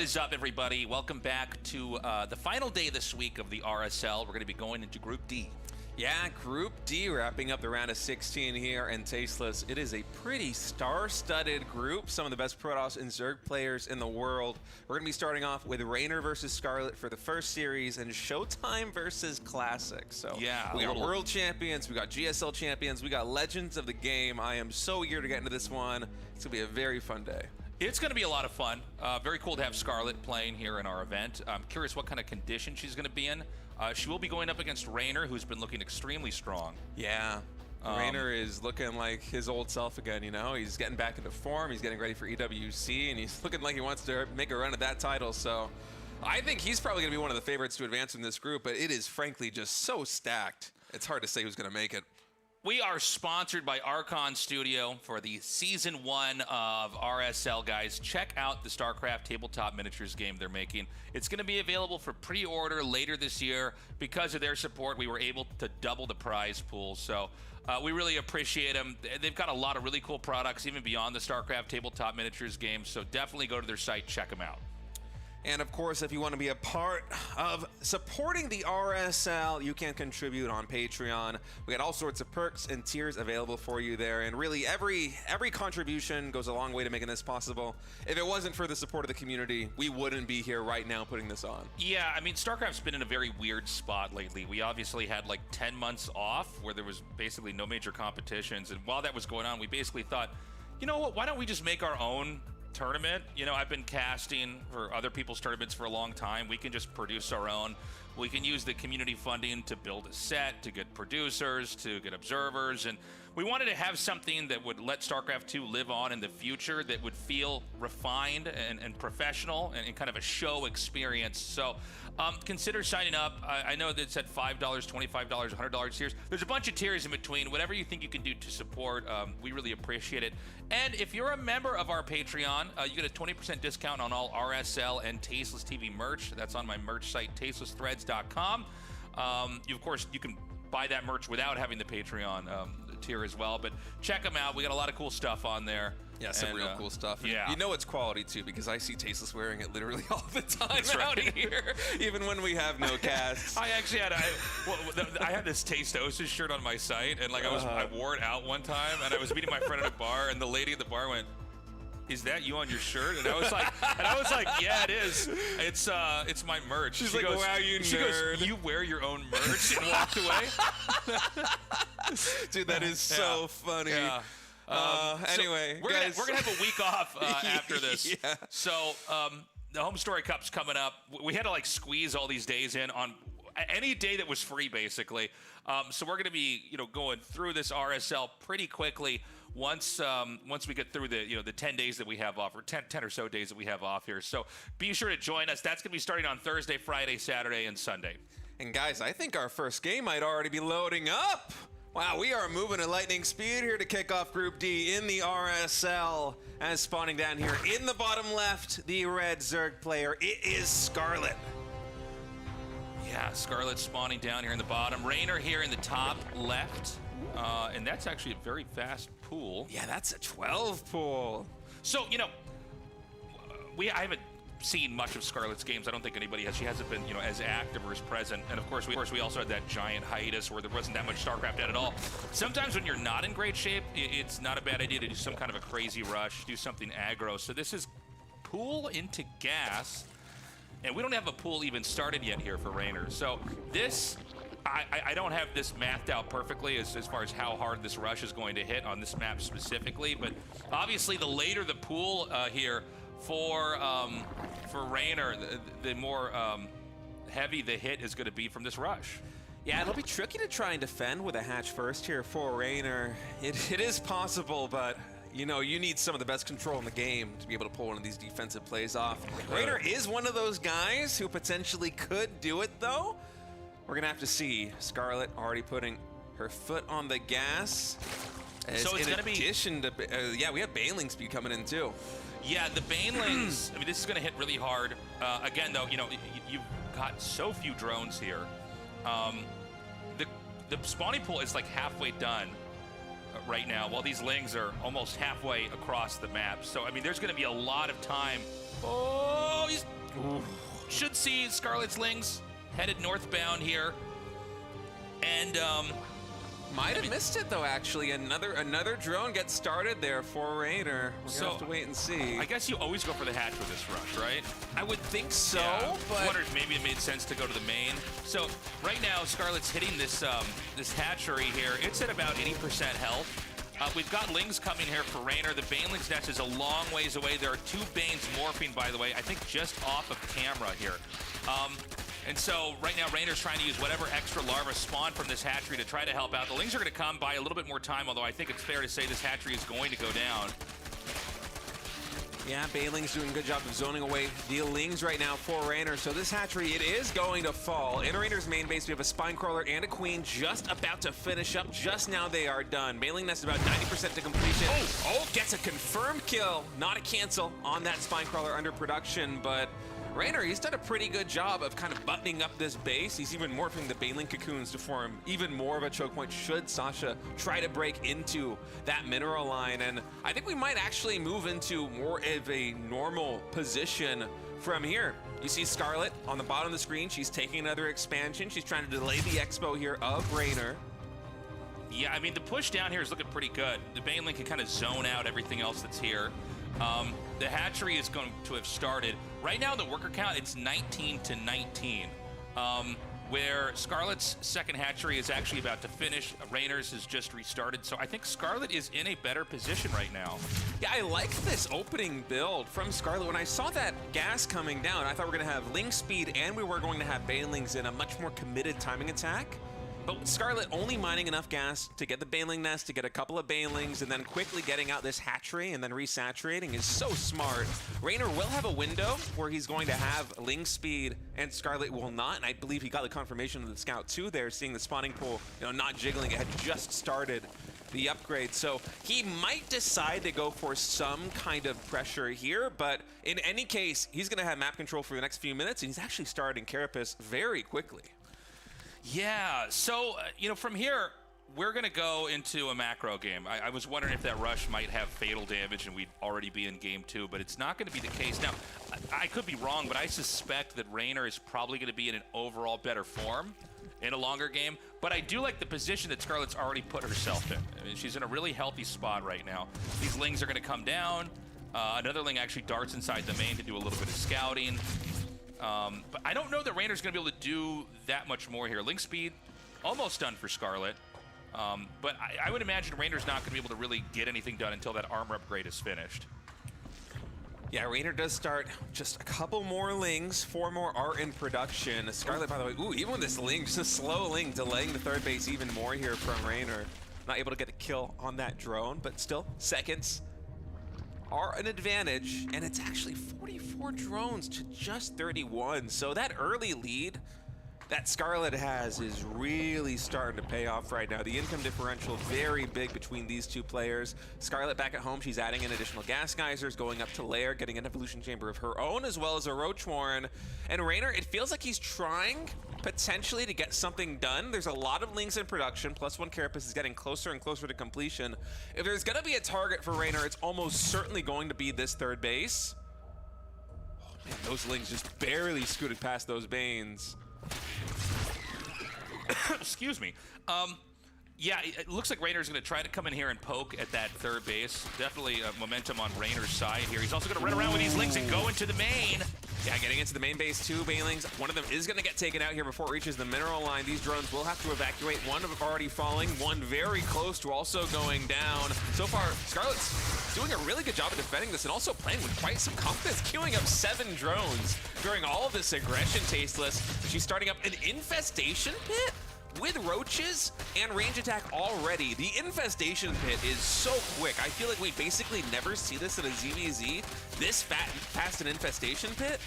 is up, everybody? Welcome back to the final day this week of the RSL. We're going to be going into Group D. Yeah, Group D, wrapping up the round of 16 here, and Tasteless, it is a pretty star-studded group. Some of the best Protoss and Zerg players in the world. We're going to be starting off with Reynor versus Scarlet for the first series, and ShoWTimE versus Classic. So yeah, we got World Champions, we got GSL Champions, we got Legends of the game. I am so eager to get into this one. It's going to be a very fun day. It's going to be a lot of fun. Very cool to have Scarlet playing here in our event. I'm curious what kind of condition she's going to be in. She will be going up against Reynor, who's been looking extremely strong. Yeah. Reynor is looking like his old self again, you know? He's getting back into form, he's getting ready for EWC, and he's looking like he wants to make a run at that title, so I think he's probably going to be one of the favorites to advance in this group, but it is frankly just so stacked. It's hard to say who's going to make it. We are sponsored by archonstudio for the Season 1 of RSL, guys. Check out the StarCraft tabletop miniatures game they're making. It's going to be available for pre-order later this year. Because of their support, we were able to double the prize pool. So we really appreciate them. They've got a lot of really cool products, even beyond the StarCraft tabletop miniatures game. So definitely go to their site, check them out. And of course, if you want to be a part of supporting the RSL, you can contribute on Patreon. We got all sorts of perks and tiers available for you there. And really, every contribution goes a long way to making this possible. If it wasn't for the support of the community, we wouldn't be here right now putting this on. Yeah, I mean, StarCraft's been in a very weird spot lately. We obviously had like 10 months off where there was basically no major competitions. And while that was going on, we basically thought, you know what, why don't we just make our own tournament? You know, I've been casting for other people's tournaments for a long time. We can just produce our own. We can use the community funding to build a set, to get producers, to get observers, and we wanted to have something that would let StarCraft 2 live on in the future, that would feel refined and professional and kind of a show experience. So consider signing up. I know that it's at $5, $25, $100 tiers. There's a bunch of tiers in between. Whatever you think you can do to support, we really appreciate it. And if you're a member of our Patreon, you get a 20% discount on all RSL and Tasteless TV merch. That's on my merch site, tastelessthreads.com. Of course, you can buy that merch without having the Patreon tier as well, but check them out. We got a lot of cool stuff on there. Yeah, some real cool stuff. Yeah. You know it's quality too, because I see Tasteless wearing it literally all the time out here, even when we have no casts. I actually had I had this Tasteosis shirt on my site, and like I wore it out one time, and I was meeting my friend at a bar, and the lady at the bar went, "Is that you on your shirt?" And I was like, "Yeah, it is. It's my merch." She's like, "Wow, you nerd." She goes, "You wear your own merch," and walked away. Dude, that is so funny. Yeah. Anyway, so we're gonna have a week off after this. Yeah. So the Home Story Cup's coming up. We had to like squeeze all these days in on any day that was free, basically. So we're gonna be going through this RSL pretty quickly once we get through the 10 days that we have off, or 10 or so days that we have off here. So be sure to join us. That's gonna be starting on Thursday, Friday, Saturday, and Sunday. And guys, I think our first game might already be loading up. Wow, we are moving at lightning speed here to kick off Group D in the RSL. As spawning down here in the bottom left, the red Zerg player, it is Scarlet. Yeah, Scarlet spawning down here in the bottom. Reynor here in the top left. And that's actually a very fast pool. Yeah, that's a 12 pool. So, I haven't seen much of Scarlet's games. I don't think anybody has. She hasn't been, as active or as present. And of course, we also had that giant hiatus where there wasn't that much StarCraft at all. Sometimes when you're not in great shape, it's not a bad idea to do some kind of a crazy rush, do something aggro. So this is pool into gas. And we don't have a pool even started yet here for Reynor. So this, I don't have this mathed out perfectly as far as how hard this rush is going to hit on this map specifically. But obviously, the later the pool here for Reynor, the more heavy the hit is going to be from this rush. Yeah, it'll be tricky to try and defend with a hatch first here for Reynor. It is possible, but you need some of the best control in the game to be able to pull one of these defensive plays off. Reynor is one of those guys who potentially could do it, though. We're going to have to see. Scarlet already putting her foot on the gas. So it's going to be... In addition to... yeah, we have Baneling speed coming in, too. Yeah, the Banelings, I mean, this is going to hit really hard. Again, though, you've got so few drones here. The spawning pool is like halfway done right now, while these lings are almost halfway across the map. So, I mean, there's going to be a lot of time Oh, he's should see Scarlet's Lings headed northbound here. And might have missed it though, actually. Another drone gets started there for Reynor. We're gonna have to wait and see. I guess you always go for the hatch with this rush, right? I would think so, Yeah. but I wondered if maybe it made sense to go to the main. So right now, Scarlet's hitting this this hatchery here. It's at about 80% health. We've got Lings coming here for Reynor. The Baneling's nest is a long ways away. There are 2 Banes morphing, by the way, I think just off of camera here. And so right now, Reynor's trying to use whatever extra larvae spawn from this hatchery to try to help out. The Lings are going to come by a little bit more time, although I think it's fair to say this hatchery is going to go down. yeah, Baneling's doing a good job of zoning away the Lings right now for Reynor. So this hatchery, it is going to fall. In Reynor's main base, we have a Spine Crawler and a Queen just about to finish up. Just now they are done. Baneling nest about 90% to completion. Oh, gets a confirmed kill. Not a cancel on that Spine Crawler under production, but Reynor, he's done a pretty good job of kind of buttoning up this base. He's even morphing the Baneling cocoons to form even more of a choke point should Sasha try to break into that mineral line. And I think we might actually move into more of a normal position from here. You see Scarlet on the bottom of the screen. She's taking another expansion. She's trying to delay the expo here of Reynor. Yeah, I mean, the push down here is looking pretty good. The Baneling can kind of zone out everything else that's here. The hatchery is going to have started. Right now, the worker count, it's 19 to 19, where Scarlet's second hatchery is actually about to finish. Reynor's has just restarted, so I think Scarlet is in a better position right now. Yeah, I like this opening build from Scarlet. When I saw that gas coming down, I thought we were going to have Ling speed and we were going to have Banelings in a much more committed timing attack. But with Scarlet only mining enough gas to get the Baneling nest, to get a couple of Banelings, and then quickly getting out this hatchery and then resaturating is so smart. Reynor will have a window where he's going to have Ling speed and Scarlet will not, and I believe he got the confirmation of the scout too there, seeing the spawning pool, not jiggling. It had just started the upgrade, so he might decide to go for some kind of pressure here, but in any case, he's going to have map control for the next few minutes, and he's actually starting Carapace very quickly. Yeah, so, from here, we're going to go into a macro game. I was wondering if that rush might have fatal damage and we'd already be in game 2, but it's not going to be the case. Now, I could be wrong, but I suspect that Reynor is probably going to be in an overall better form in a longer game, but I do like the position that Scarlett's already put herself in. I mean, she's in a really healthy spot right now. These Lings are going to come down. Another Ling actually darts inside the main to do a little bit of scouting. But I don't know that Reynor's going to be able to do that much more here. Ling speed, almost done for Scarlet. But I would imagine Reynor's not going to be able to really get anything done until that armor upgrade is finished. Yeah, Reynor does start just a couple more Lings. 4 more are in production. Scarlet, by the way, even with this Ling, just a slow Ling, delaying the third base even more here from Reynor. Not able to get a kill on that drone, but still, seconds are an advantage, and it's actually 44 drones to just 31. So that early lead that Scarlet has is really starting to pay off right now. The income differential very big between these two players. Scarlet back at home, she's adding in additional gas geysers, going up to lair, getting an evolution chamber of her own, as well as a roach warren. And Reynor, it feels like he's trying potentially to get something done. There's a lot of Lings in production, plus 1 Carapace is getting closer and closer to completion. If there's gonna be a target for Reynor, it's almost certainly going to be this third base. Oh man, those Lings just barely scooted past those Banes. Excuse me. Yeah, it looks like Reynor's going to try to come in here and poke at that third base. Definitely momentum on Reynor's side here. He's also going to run around with these Lings and go into the main. Yeah, getting into the main base, 2 Banelings. One of them is going to get taken out here before it reaches the mineral line. These drones will have to evacuate. 1 of them already falling, 1 very close to also going down. So far, Scarlet's doing a really good job of defending this and also playing with quite some confidence, queuing up 7 drones during all of this aggression tasteless. She's starting up an infestation pit with roaches and range attack already. The infestation pit is so quick. I feel like we basically never see this in a ZVZ. This past an infestation pit?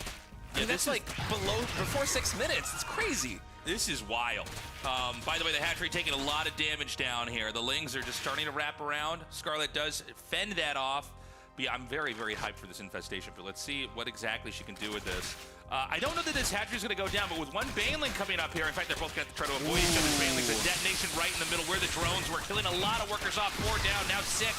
Yeah, and that's like before 6 minutes. It's crazy. This is wild. By the way, the hatchery taking a lot of damage down here. The Lings are just starting to wrap around. Scarlet does fend that off. But yeah, I'm very, very hyped for this infestation pit. Let's see what exactly she can do with this. I don't know that this hatchery is going to go down, but with 1 Baneling coming up here, in fact, they're both going to try to avoid each other's Banelings. A detonation right in the middle where the drones were killing a lot of workers off. 4 down, now 6.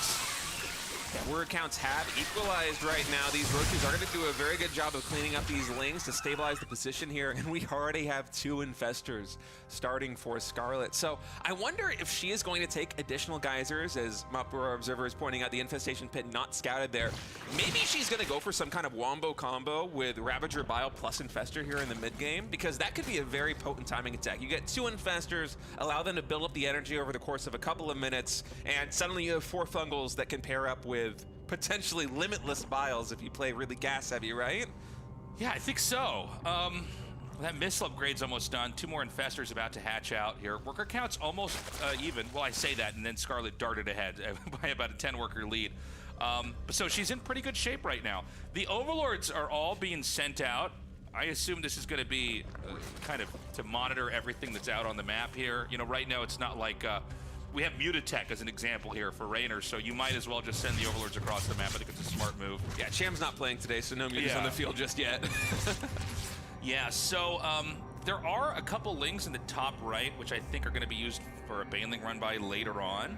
Word counts have equalized right now. These roaches are going to do a very good job of cleaning up these lings to stabilize the position here, and we already have 2 infestors starting for Scarlet. So I wonder if she is going to take additional geysers, as Mapura Observer is pointing out, the infestation pit not scouted there. Maybe she's going to go for some kind of wombo combo with Ravager, Bile plus Infestor here in the mid game, because that could be a very potent timing attack. You get 2 infestors, allow them to build up the energy over the course of a couple of minutes, and suddenly you have 4 fungals that can pair up with potentially limitless biles if you play really gas heavy, right? Yeah, I think so. That missile upgrade's almost done. 2 more infestors about to hatch out here. Worker count's almost even. Well, I say that, and then Scarlet darted ahead by about a 10-worker lead. So she's in pretty good shape right now. The Overlords are all being sent out. I assume this is going to be kind of to monitor everything that's out on the map here. You know, right now it's not like we have Mutatech as an example here for Reynor, so you might as well just send the Overlords across the map. I think it's a smart move. Yeah, Cham's not playing today, so no Mutas on the field just yet. Yeah, so there are a couple lings in the top right, which I think are going to be used for a Baneling run by later on.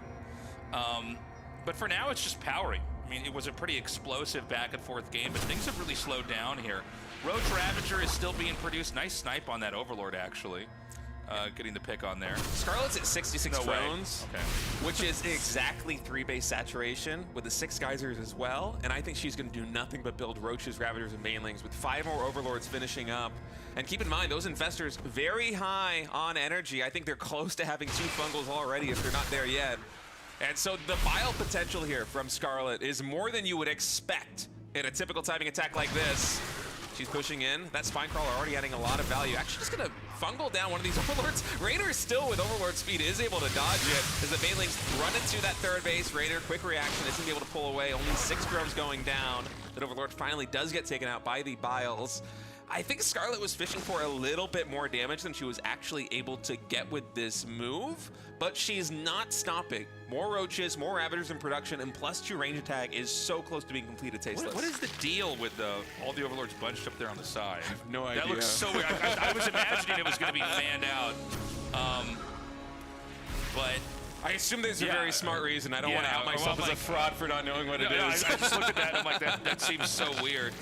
But for now, it's just powering. I mean, it was a pretty explosive back and forth game, but things have really slowed down here. Roach Ravager is still being produced. Nice snipe on that Overlord, actually. Getting the pick on there. Scarlet's at 66 drones, okay, which is exactly 3 base saturation with the 6 geysers as well. And I think she's going to do nothing but build Roaches, Ravagers, and Banelings with 5 more Overlords finishing up. And keep in mind, those infestors very high on energy. I think they're close to having 2 fungals already if they're not there yet. And so the bile potential here from Scarlet is more than you would expect in a typical timing attack like this. She's pushing in. That Spine Crawler already adding a lot of value. Actually just gonna fungal down one of these Overlords. Reynor still with Overlord speed is able to dodge it as the Banelings run into that 3rd base. Reynor, quick reaction, isn't able to pull away. Only 6 drones going down. That Overlord finally does get taken out by the Biles. I think Scarlet was fishing for a little bit more damage than she was actually able to get with this move, but she's not stopping. More Roaches, more Ravagers in production, and +2 range attack is so close to being completed tasteless. What is the deal with all the Overlords bunched up there on the side? I have no idea. That looks so weird. I was imagining it was going to be fanned out. But I assume there's a very smart reason. I don't want to out myself as a fraud for not knowing what it is. I just looked at that and I'm like, that seems so weird.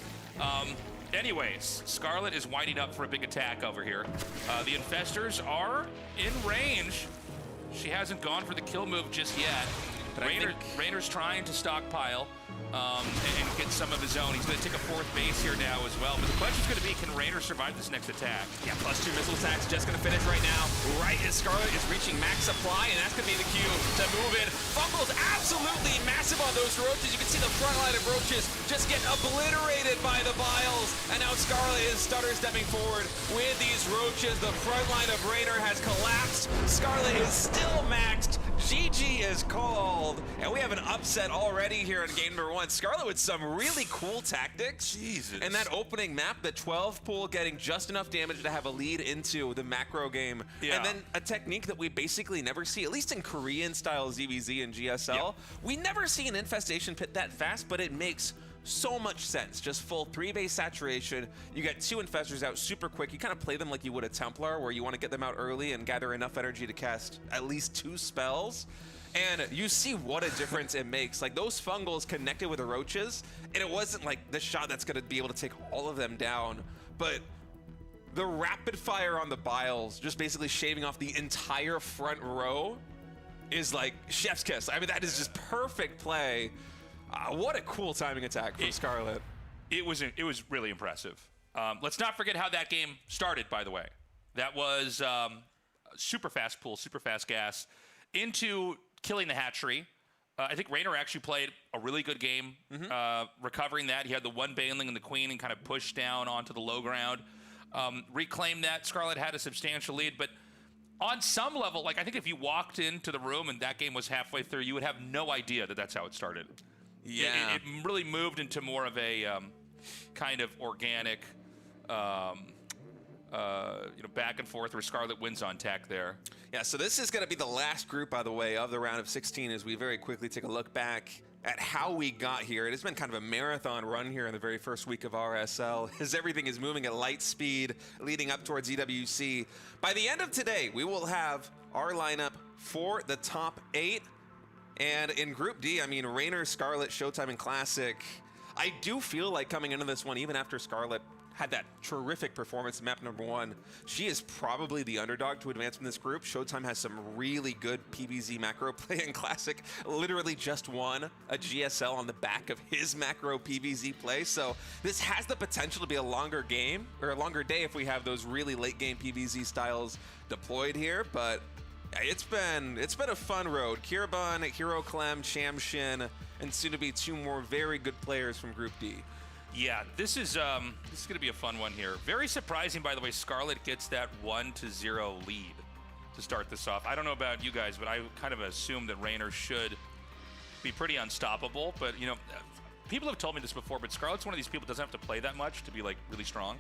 Anyways, Scarlet is winding up for a big attack over here. The Infestors are in range. She hasn't gone for the kill move just yet. Reynor's trying to stockpile and get some of his own. He's going to take a 4th base here now as well. But the question's going to be, can Reynor survive this next attack? Yeah, +2 missile attacks just going to finish right now. Right as Scarlet is reaching max supply, and that's going to be the cue to move in. Fungals absolutely massive on those Roaches. You can see the front line of Roaches just get obliterated by the Biles. And now Scarlet is stutter stepping forward with these Roaches. The front line of Reynor has collapsed. Scarlet is still maxed. GG is called, and we have an upset already here in game number 1. Scarlet with some really cool tactics. Jesus. And that opening map, the 12 pool, getting just enough damage to have a lead into the macro game. Yeah. And then a technique that we basically never see, at least in Korean-style ZVZ and GSL. We never see an infestation pit that fast, but it makes so much sense. Just full 3 base saturation. You get 2 infestors out super quick. You kind of play them like you would a Templar, where you want to get them out early and gather enough energy to cast at least 2 spells. And you see what a difference it makes. Like, those fungals connected with the Roaches, and it wasn't like the shot that's going to be able to take all of them down, but the rapid fire on the Biles, just basically shaving off the entire front row, is like chef's kiss. I mean, that is just perfect play. What a cool timing attack from Scarlet. It was really impressive. Let's not forget how that game started, by the way. That was super fast pull, super fast gas into killing the hatchery. I think Reynor actually played a really good game recovering that. He had the 1 Baneling and the Queen and kind of pushed down onto the low ground. Reclaimed that. Scarlet had a substantial lead, but on some level, like, I think if you walked into the room and that game was halfway through, you would have no idea that that's how it started. Yeah. It really moved into more of a kind of organic, back and forth where Scarlet wins on tech there. Yeah, so this is going to be the last group, by the way, of the round of 16 as we very quickly take a look back at how we got here. It has been kind of a marathon run here in the very first week of RSL, as everything is moving at light speed leading up towards EWC. By the end of today, we will have our lineup for the top 8. And in Group D, I mean, Reynor, Scarlet, ShoWTimE, and Classic. I do feel like coming into this one, even after Scarlet had that terrific performance in map number 1, she is probably the underdog to advance from this group. ShoWTimE has some really good PvZ macro play, and Classic literally just won a GSL on the back of his macro PvZ play. So this has the potential to be a longer game, or a longer day if we have those really late game PvZ styles deployed here. But it's been a fun road. Kiribun, Hero Clem, Shamshin, and soon to be 2 more very good players from Group D. Yeah, this is going to be a fun one here. Very surprising, by the way, Scarlet gets that 1-0 lead to start this off. I don't know about you guys, but I kind of assumed that Reynor should be pretty unstoppable. But, you know, people have told me this before, but Scarlet's one of these people who doesn't have to play that much to be, like, really strong.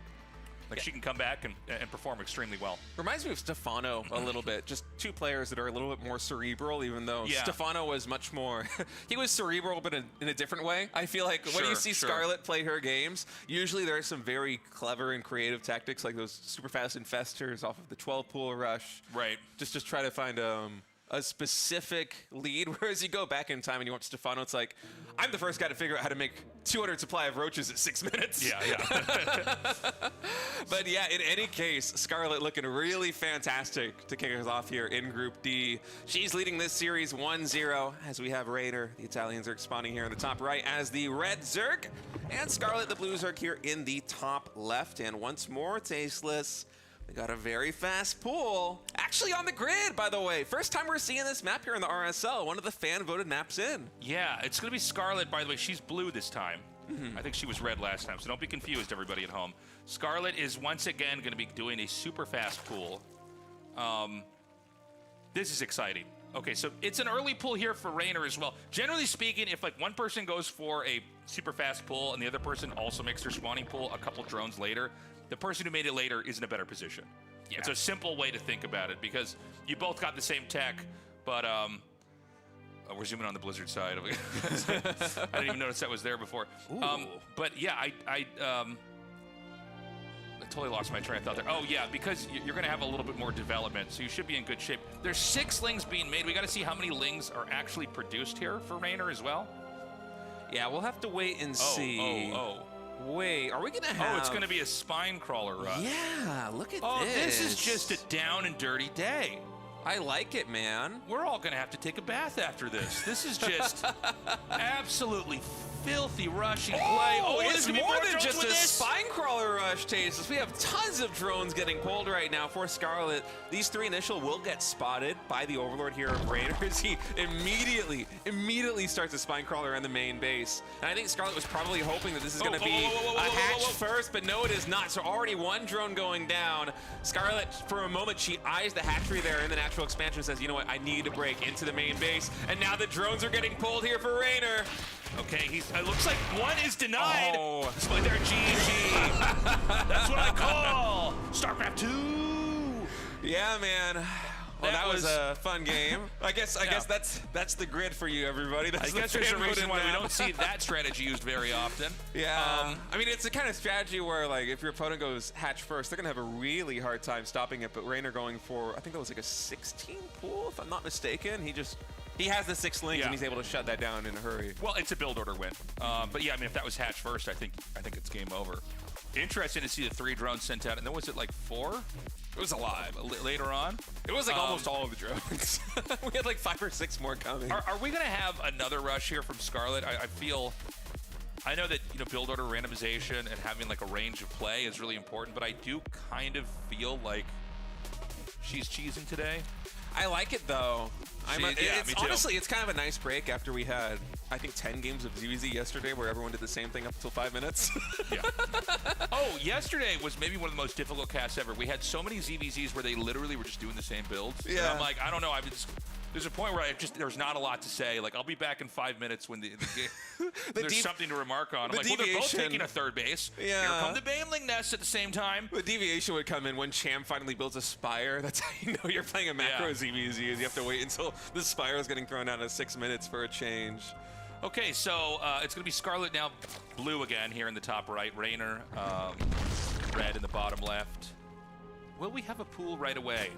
Like, she can come back and perform extremely well. Reminds me of Stefano a little bit. Just 2 players that are a little bit more cerebral, even though Stefano was much more... he was cerebral, but in a different way. I feel like when you see Scarlet play her games, usually there are some very clever and creative tactics, like those super fast infestors off of the 12-pool rush. Right. Just try to find a specific lead, whereas you go back in time and you want Stefano, it's like, I'm the first guy to figure out how to make 200 supply of roaches at 6 minutes. Yeah. But yeah, in any case, Scarlet looking really fantastic to kick us off here in Group D. She's leading this series 1-0 as we have Reynor. The Italians are spawning here in the top right as the red Zerg, and Scarlet, the blue Zerg, here in the top left. And once more, Tasteless, we got a very fast pool. Actually on the grid, by the way. First time we're seeing this map here in the RSL. One of the fan-voted maps in. Yeah, it's going to be Scarlet, by the way. She's blue this time. I think she was red last time, so don't be confused, everybody at home. Scarlet is once again going to be doing a super fast pool. This is exciting. Okay, so it's an early pool here for Reynor as well. Generally speaking, if like one person goes for a super fast pool and the other person also makes their spawning pool a couple drones later, the person who made it later is in a better position. Yeah. It's a simple way to think about it because you both got the same tech, but we're zooming on the Blizzard side. I didn't even notice that was there before. But yeah, I totally lost my train of thought there. Oh yeah, because you're going to have a little bit more development, so you should be in good shape. There's 6 lings being made. We got to see how many lings are actually produced here for Reynor as well. Yeah, we'll have to wait and see. Wait, are we going to have... Oh, it's going to be a spine crawler rush. Yeah, look at this. Oh, this is just a down and dirty day. I like it, man. We're all going to have to take a bath after this. This is just absolutely filthy rushing play. Oh, it's more than just a spine crawler rush, Tasteless. We have tons of drones getting pulled right now for Scarlet. These 3 initial will get spotted by the Overlord here of Reynor as he immediately starts a spine crawler in the main base. And I think Scarlet was probably hoping that this is going to be a hatch first, but no, it is not. So already 1 drone going down. Scarlet, for a moment, she eyes the hatchery there in the natural expansion and says, you know what, I need to break into the main base. And now the drones are getting pulled here for Reynor. Okay, it looks like 1 is denied. Oh, split there, GG. That's what I call StarCraft 2. Yeah, man. Well, that was a fun game. I guess that's the grid for you, everybody. I guess there's a reason why we don't see that strategy used very often. Yeah. I mean, it's the kind of strategy where, like, if your opponent goes hatch first, they're going to have a really hard time stopping it. But Reynor going for, I think that was like a 16 pool, if I'm not mistaken. He has the 6 lings and he's able to shut that down in a hurry. Well, it's a build order win. But yeah, I mean, if that was hatch first, I think it's game over. Interesting to see the 3 drones sent out, and then was it like 4? It was a lot. Later on? It was like almost all of the drones. We had like 5 or 6 more coming. Are we going to have another rush here from Scarlet? I know that, you know, build order randomization and having like a range of play is really important, but I do kind of feel like she's cheesing today. I like it though. Me too. Honestly, it's kind of a nice break after we had, I think, 10 games of ZVZ yesterday where everyone did the same thing up until 5 minutes. Yeah. Oh, yesterday was maybe one of the most difficult casts ever. We had so many ZVZs where they literally were just doing the same builds. Yeah. And I'm like, I don't know. There's a point where there's not a lot to say. Like, I'll be back in 5 minutes when there's something to remark on. I'm like, well, they're both taking a third base. Yeah. Here come the Baneling nests at the same time. The deviation would come in when Cham finally builds a Spire. That's how you know you're playing a macro ZVZ, is you have to wait until the Spire is getting thrown out at 6 minutes for a change. Okay, so it's going to be Scarlet now, blue again here in the top right. Reynor, red in the bottom left. Will we have a pool right away?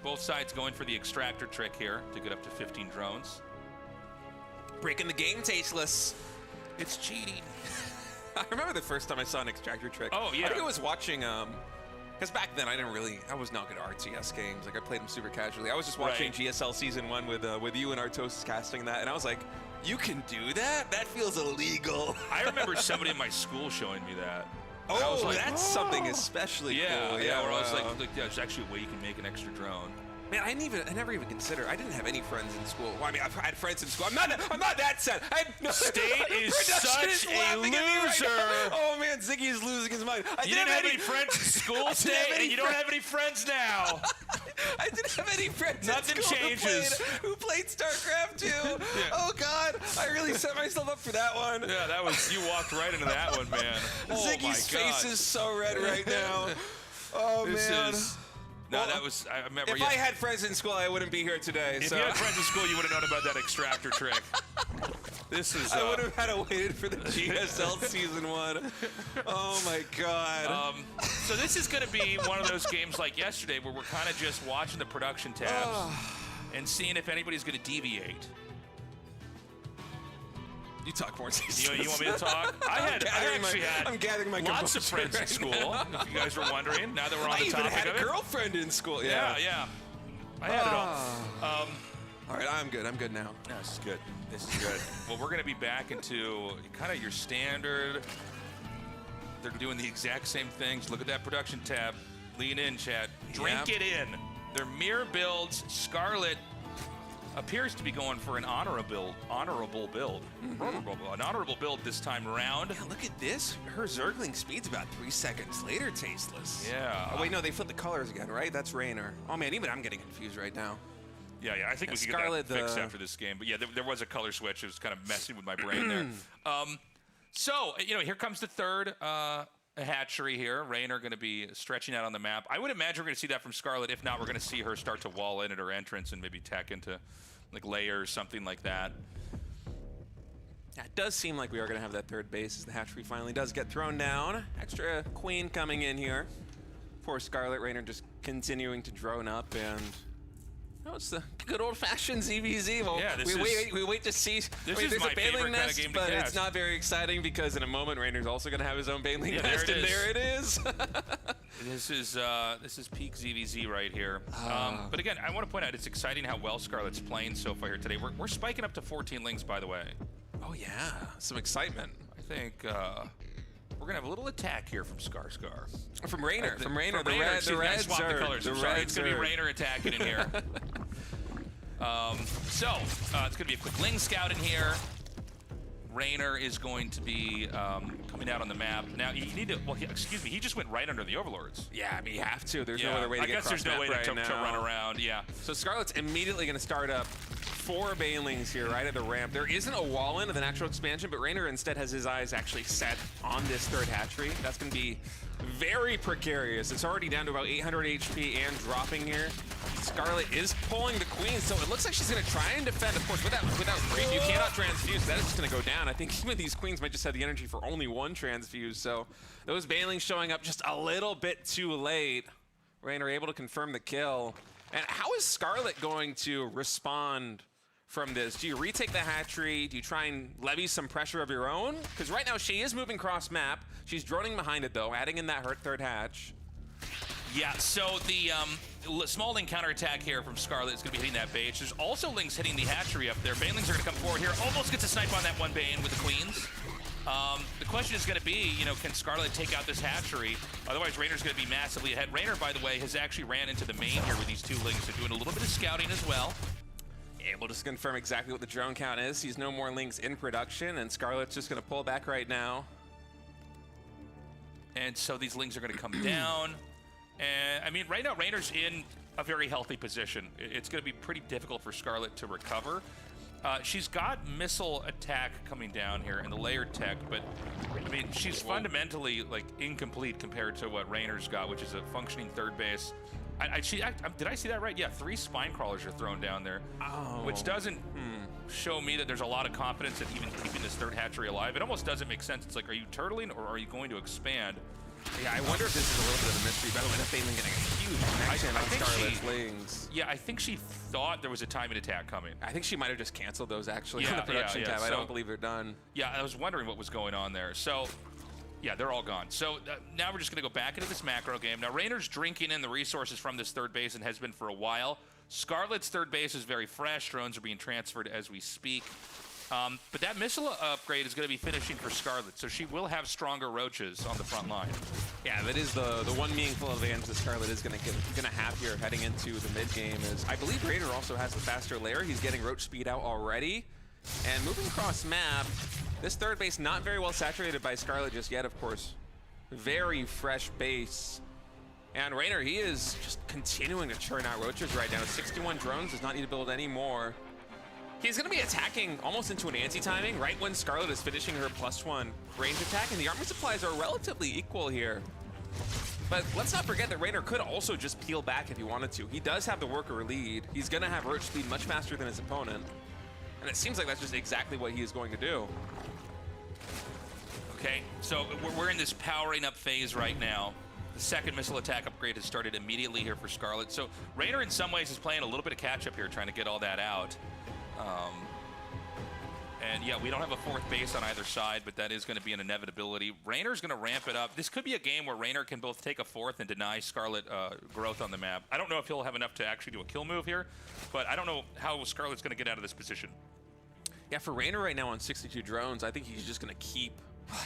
Both sides going for the extractor trick here to get up to 15 drones. Breaking the game, Tasteless. It's cheating. I remember the first time I saw an extractor trick. Oh, yeah. I think I was watching, because back then I was not good at RTS games. Like, I played them super casually. I was just watching GSL Season 1 with you and Artos casting that, and I was like, you can do that? That feels illegal. I remember somebody in my school showing me that. Oh, I was like, that's something especially cool. Yeah, where I was like, yeah, there's actually a way you can make an extra drone. Man, I never even considered. I didn't have any friends in school. Well, I mean, I've had friends in school. I'm not that sad. State is such a loser. Oh man, Ziggy is losing his mind. You didn't have any friends in school, State, and you don't have any friends now. I didn't have any friends. Nothing in school changes. Who played StarCraft 2? Oh God, I really set myself up for that one. Yeah, that was you walked right into that one, man. Ziggy's face is so red right now. Oh man. No, that was, I remember. If I had friends in school, I wouldn't be here today. If you had friends in school, you would have known about that extractor trick. This is. I would have had to wait for the GSL Season 1. Oh my God. So this is going to be one of those games like yesterday where we're kind of just watching the production tabs and seeing if anybody's going to deviate. You talk more. You want me to talk? I'm gathering my lots of friends in school. If you guys were wondering, now that we're on the topic of it. I even had a girlfriend in school. Yeah. I had it all. All right, I'm good now. No, this is good. This is good. Well, we're going to be back into kind of your standard. They're doing the exact same things. Look at that production tab. Lean in, chat. Drink it in. They're mirror builds. Scarlet appears to be going for an honorable build. An honorable build this time around. Yeah, look at this. Her Zergling speed's about 3 seconds later, Tasteless. Yeah. Oh, wait, no, they flipped the colors again, right? That's Reynor. Oh, man, even I'm getting confused right now. Yeah, I think we can Scarlet, get that fixed after this game. But yeah, there was a color switch. It was kind of messing with my brain there. So, here comes the third hatchery here. Reynor going to be stretching out on the map. I would imagine we're going to see that from Scarlet. If not, we're going to see her start to wall in at her entrance and maybe tech into like layers, something like that. Yeah, it does seem like we are going to have that third base as the hatchery finally does get thrown down. Extra queen coming in here. Poor Scarlet. Reynor just continuing to drone up, and it's the good old-fashioned ZVZ. Well, yeah, we wait to see. There's a Baneling nest, game but it's not very exciting because in a moment Reynor's also going to have his own Baneling nest, and there it is. This is peak ZVZ right here. But again, I want to point out it's exciting how well Scarlet's playing so far here today. We're spiking up to 14 lings, by the way. Oh yeah, some excitement. I think we're gonna have a little attack here from Scar. From Reynor. The Reds are. It's gonna be Reynor attacking in here. It's gonna be a quick ling scout in here. Reynor is going to be coming out on the map. Now, you need to, excuse me, he just went right under the Overlords. Yeah, I mean, you have to. There's no other way to get across the map. I guess there's no way to run around, yeah. So Scarlet's immediately going to start up 4 Banelings here right at the ramp. There isn't a wall in of the natural expansion, but Reynor instead has his eyes actually set on this third hatchery. That's going to be very precarious. It's already down to about 800 HP and dropping here. Scarlet is pulling the queen, so it looks like she's going to try and defend. Of course, without creep, you cannot transfuse. That is just going to go down. I think some of these queens might just have the energy for only 1 transfuse, so those Banelings showing up just a little bit too late. Reynor able to confirm the kill. And how is Scarlet going to respond from this? Do you retake the hatchery? Do you try and levy some pressure of your own? Because right now she is moving cross map. She's droning behind it though, adding in that third hatch. Yeah, so the small ling counterattack here from Scarlet is going to be hitting that base. There's also lings hitting the hatchery up there. Banelings are going to come forward here. Almost gets a snipe on that one Bane with the queens. The question is going to be, can Scarlet take out this hatchery? Otherwise, Reynor's going to be massively ahead. Reynor, by the way, has actually ran into the main here with these 2 lings. They're doing a little bit of scouting as well. Able to confirm exactly what the drone count is. He's no more lings in production, and Scarlet's just going to pull back right now. And so these lings are going to come down. And I mean, right now, Reynor's in a very healthy position. It's going to be pretty difficult for Scarlet to recover. She's got missile attack coming down here and the layered tech, but I mean, she's fundamentally like incomplete compared to what Reynor's got, which is a functioning third base. Did I see that right? Yeah, 3 spine crawlers are thrown down there, which doesn't show me that there's a lot of confidence in even keeping this third hatchery alive. It almost doesn't make sense. It's like, are you turtling or are you going to expand? Yeah, I wonder if this is a little bit of a mystery battle, and if Phelan getting a huge connection on Scarlet's wings. Yeah, I think she thought there was a timing attack coming. I think she might have just canceled those actually Yeah, on the production yeah, tab. so, I don't believe they're done. Yeah, I was wondering what was going on there. So, yeah, they're all gone. So now we're just going to go back into this macro game. Now, Reynor's drinking in the resources from this third base and has been for a while. Scarlet's third base is very fresh. Drones are being transferred as we speak. But that missile upgrade is going to be finishing for Scarlet, so she will have stronger roaches on the front line. Yeah, that is the one meaningful advantage that Scarlet is going to have here heading into the mid game. Is I believe Reynor also has the faster layer. He's getting roach speed out already, and moving across map. This third base not very well saturated by Scarlet just yet, of course. Very fresh base. And Reynor, he is just continuing to churn out roaches right now. 61 drones, does not need to build any more. He's going to be attacking almost into an anti-timing right when Scarlet is finishing her +1 range attack, and the armor supplies are relatively equal here. But let's not forget that Reynor could also just peel back if he wanted to. He does have the worker lead. He's going to have roach speed much faster than his opponent. And it seems like that's just exactly what he is going to do. Okay, so we're in this powering up phase right now. The second missile attack upgrade has started immediately here for Scarlet. So Reynor in some ways is playing a little bit of catch up here, trying to get all that out. And yeah, we don't have a fourth base on either side, but that is going to be an inevitability. Reynor's going to ramp it up. This could be a game where Reynor can both take a fourth and deny Scarlet growth on the map. I don't know if he'll have enough to actually do a kill move here, but I don't know how Scarlet's going to get out of this position. Yeah, for Reynor right now on 62 drones, I think he's just going to keep.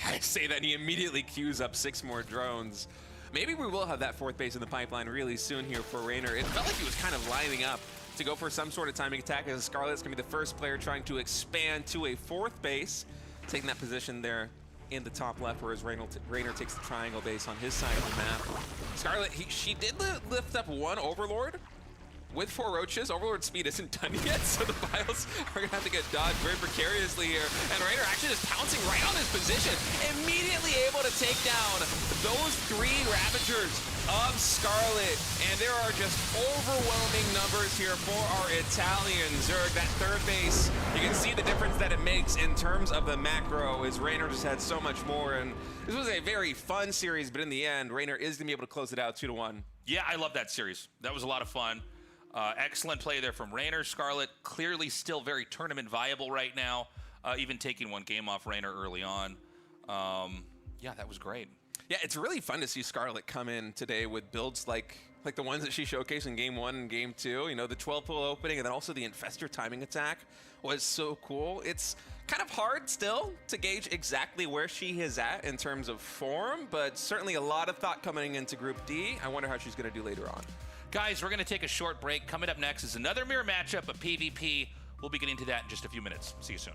I say that, and he immediately queues up 6 more drones. Maybe we will have that fourth base in the pipeline really soon here for Reynor. It felt like he was kind of lining up to go for some sort of timing attack, as Scarlet's going to be the first player trying to expand to a fourth base, taking that position there in the top left, whereas Reynor takes the triangle base on his side of the map. Scarlet, she did lift up 1 Overlord with 4 roaches. Overlord speed isn't done yet, so the files are going to have to get dodged very precariously here. And Reynor actually just pouncing right on his position, immediately able to take down those 3 Ravagers of Scarlet. And there are just overwhelming numbers here for our Italian Zerg. That third base, you can see the difference that it makes in terms of the macro, as Reynor just had so much more. And this was a very fun series, but in the end, Reynor is going to be able to close it out 2-1. Yeah, I love that series. That was a lot of fun. Excellent play there from Reynor. Scarlet clearly still very tournament viable right now, even taking 1 game off Reynor early on. Yeah, that was great. Yeah, it's really fun to see Scarlet come in today with builds like the ones that she showcased in Game 1 and Game 2. You know, the 12-pull opening and then also the Infestor timing attack was so cool. It's kind of hard still to gauge exactly where she is at in terms of form, but certainly a lot of thought coming into Group D. I wonder how she's going to do later on. Guys, we're going to take a short break. Coming up next is another mirror matchup of PvP. We'll be getting to that in just a few minutes. See you soon.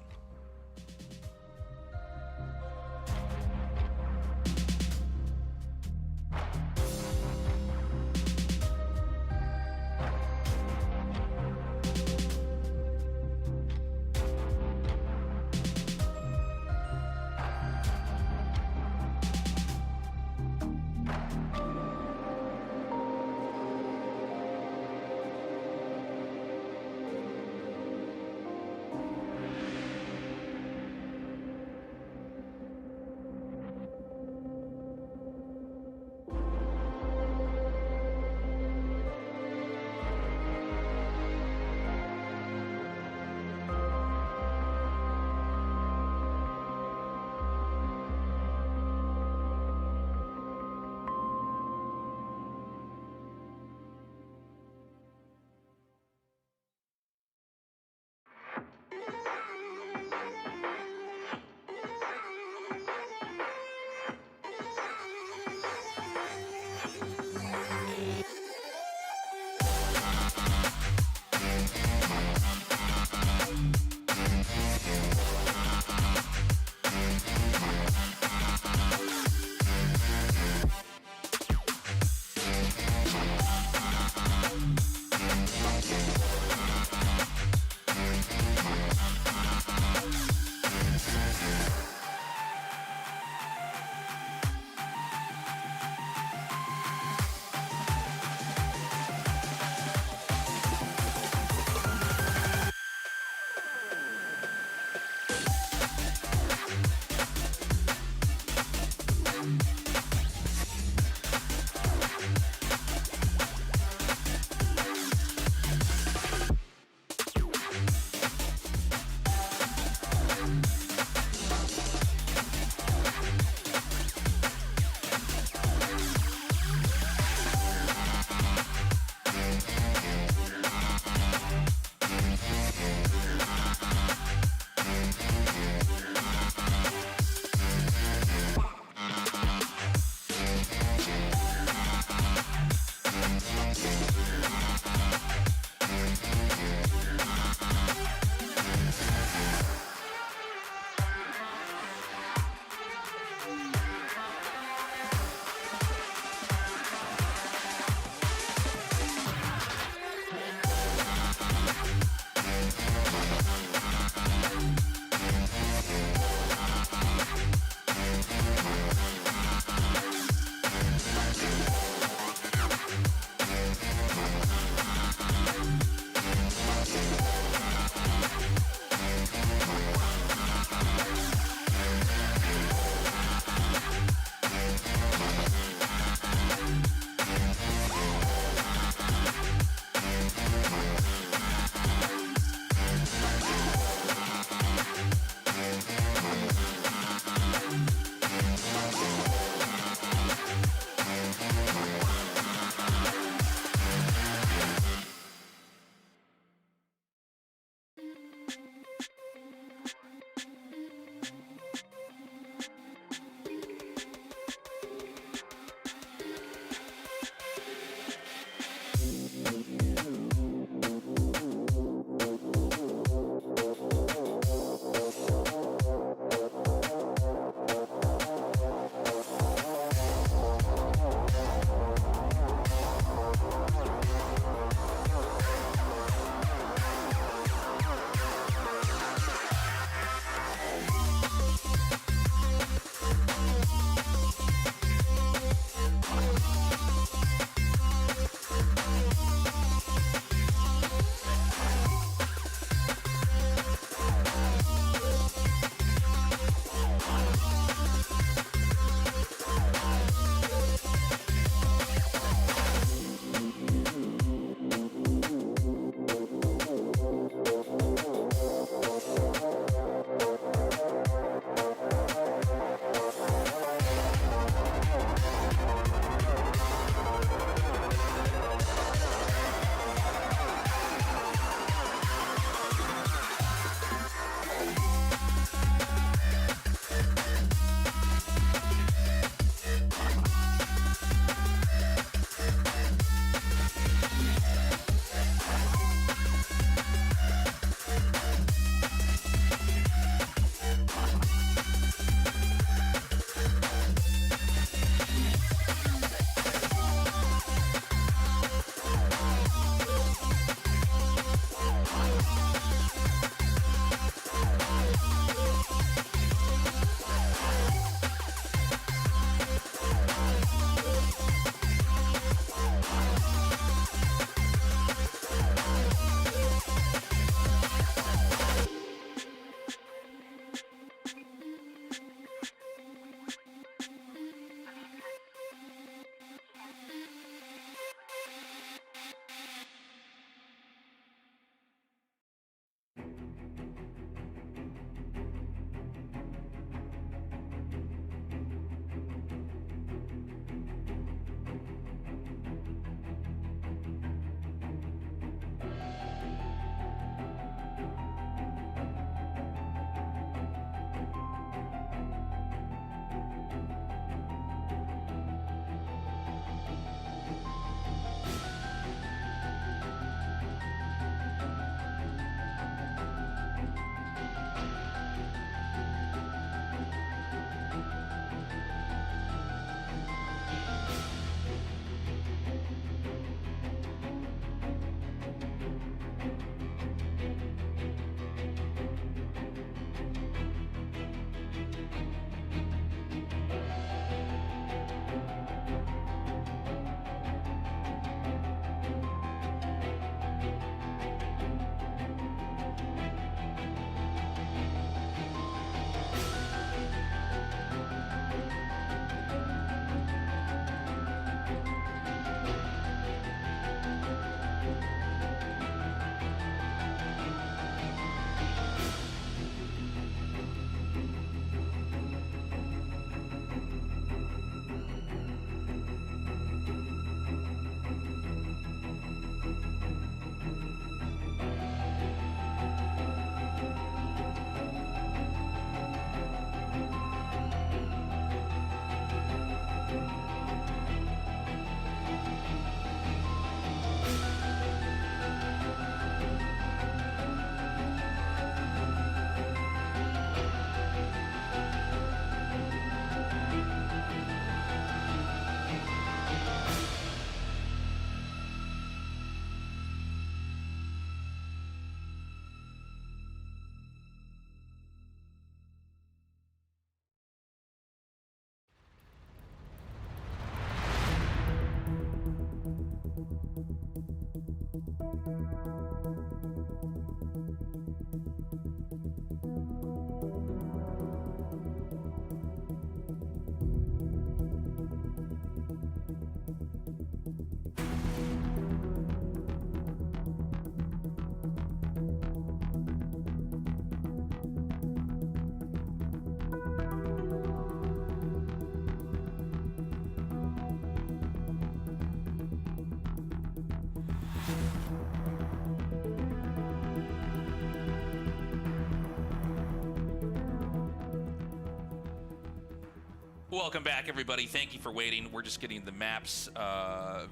Welcome back, everybody. Thank you for waiting. We're just getting the maps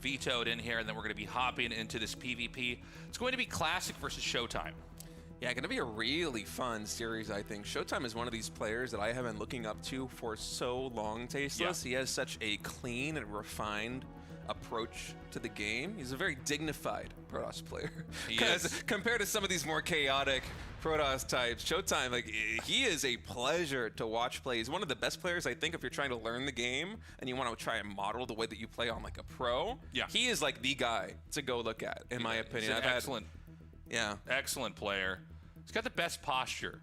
vetoed in here, and then we're going to be hopping into this PvP. It's going to be Classic versus ShoWTimE. Yeah, going to be a really fun series, I think. ShoWTimE is one of these players that I have been looking up to for so long, Tasteless. Yeah. He has such a clean and refined approach to the game. He's a very dignified Protoss player. Compared to some of these more chaotic Protoss types, ShoWTimE, like, he is a pleasure to watch play. He's one of the best players, I think, if you're trying to learn the game and you want to try and model the way that you play on like a pro. Yeah, he is like the guy to go look at, in my opinion. He's an excellent player. He's got the best posture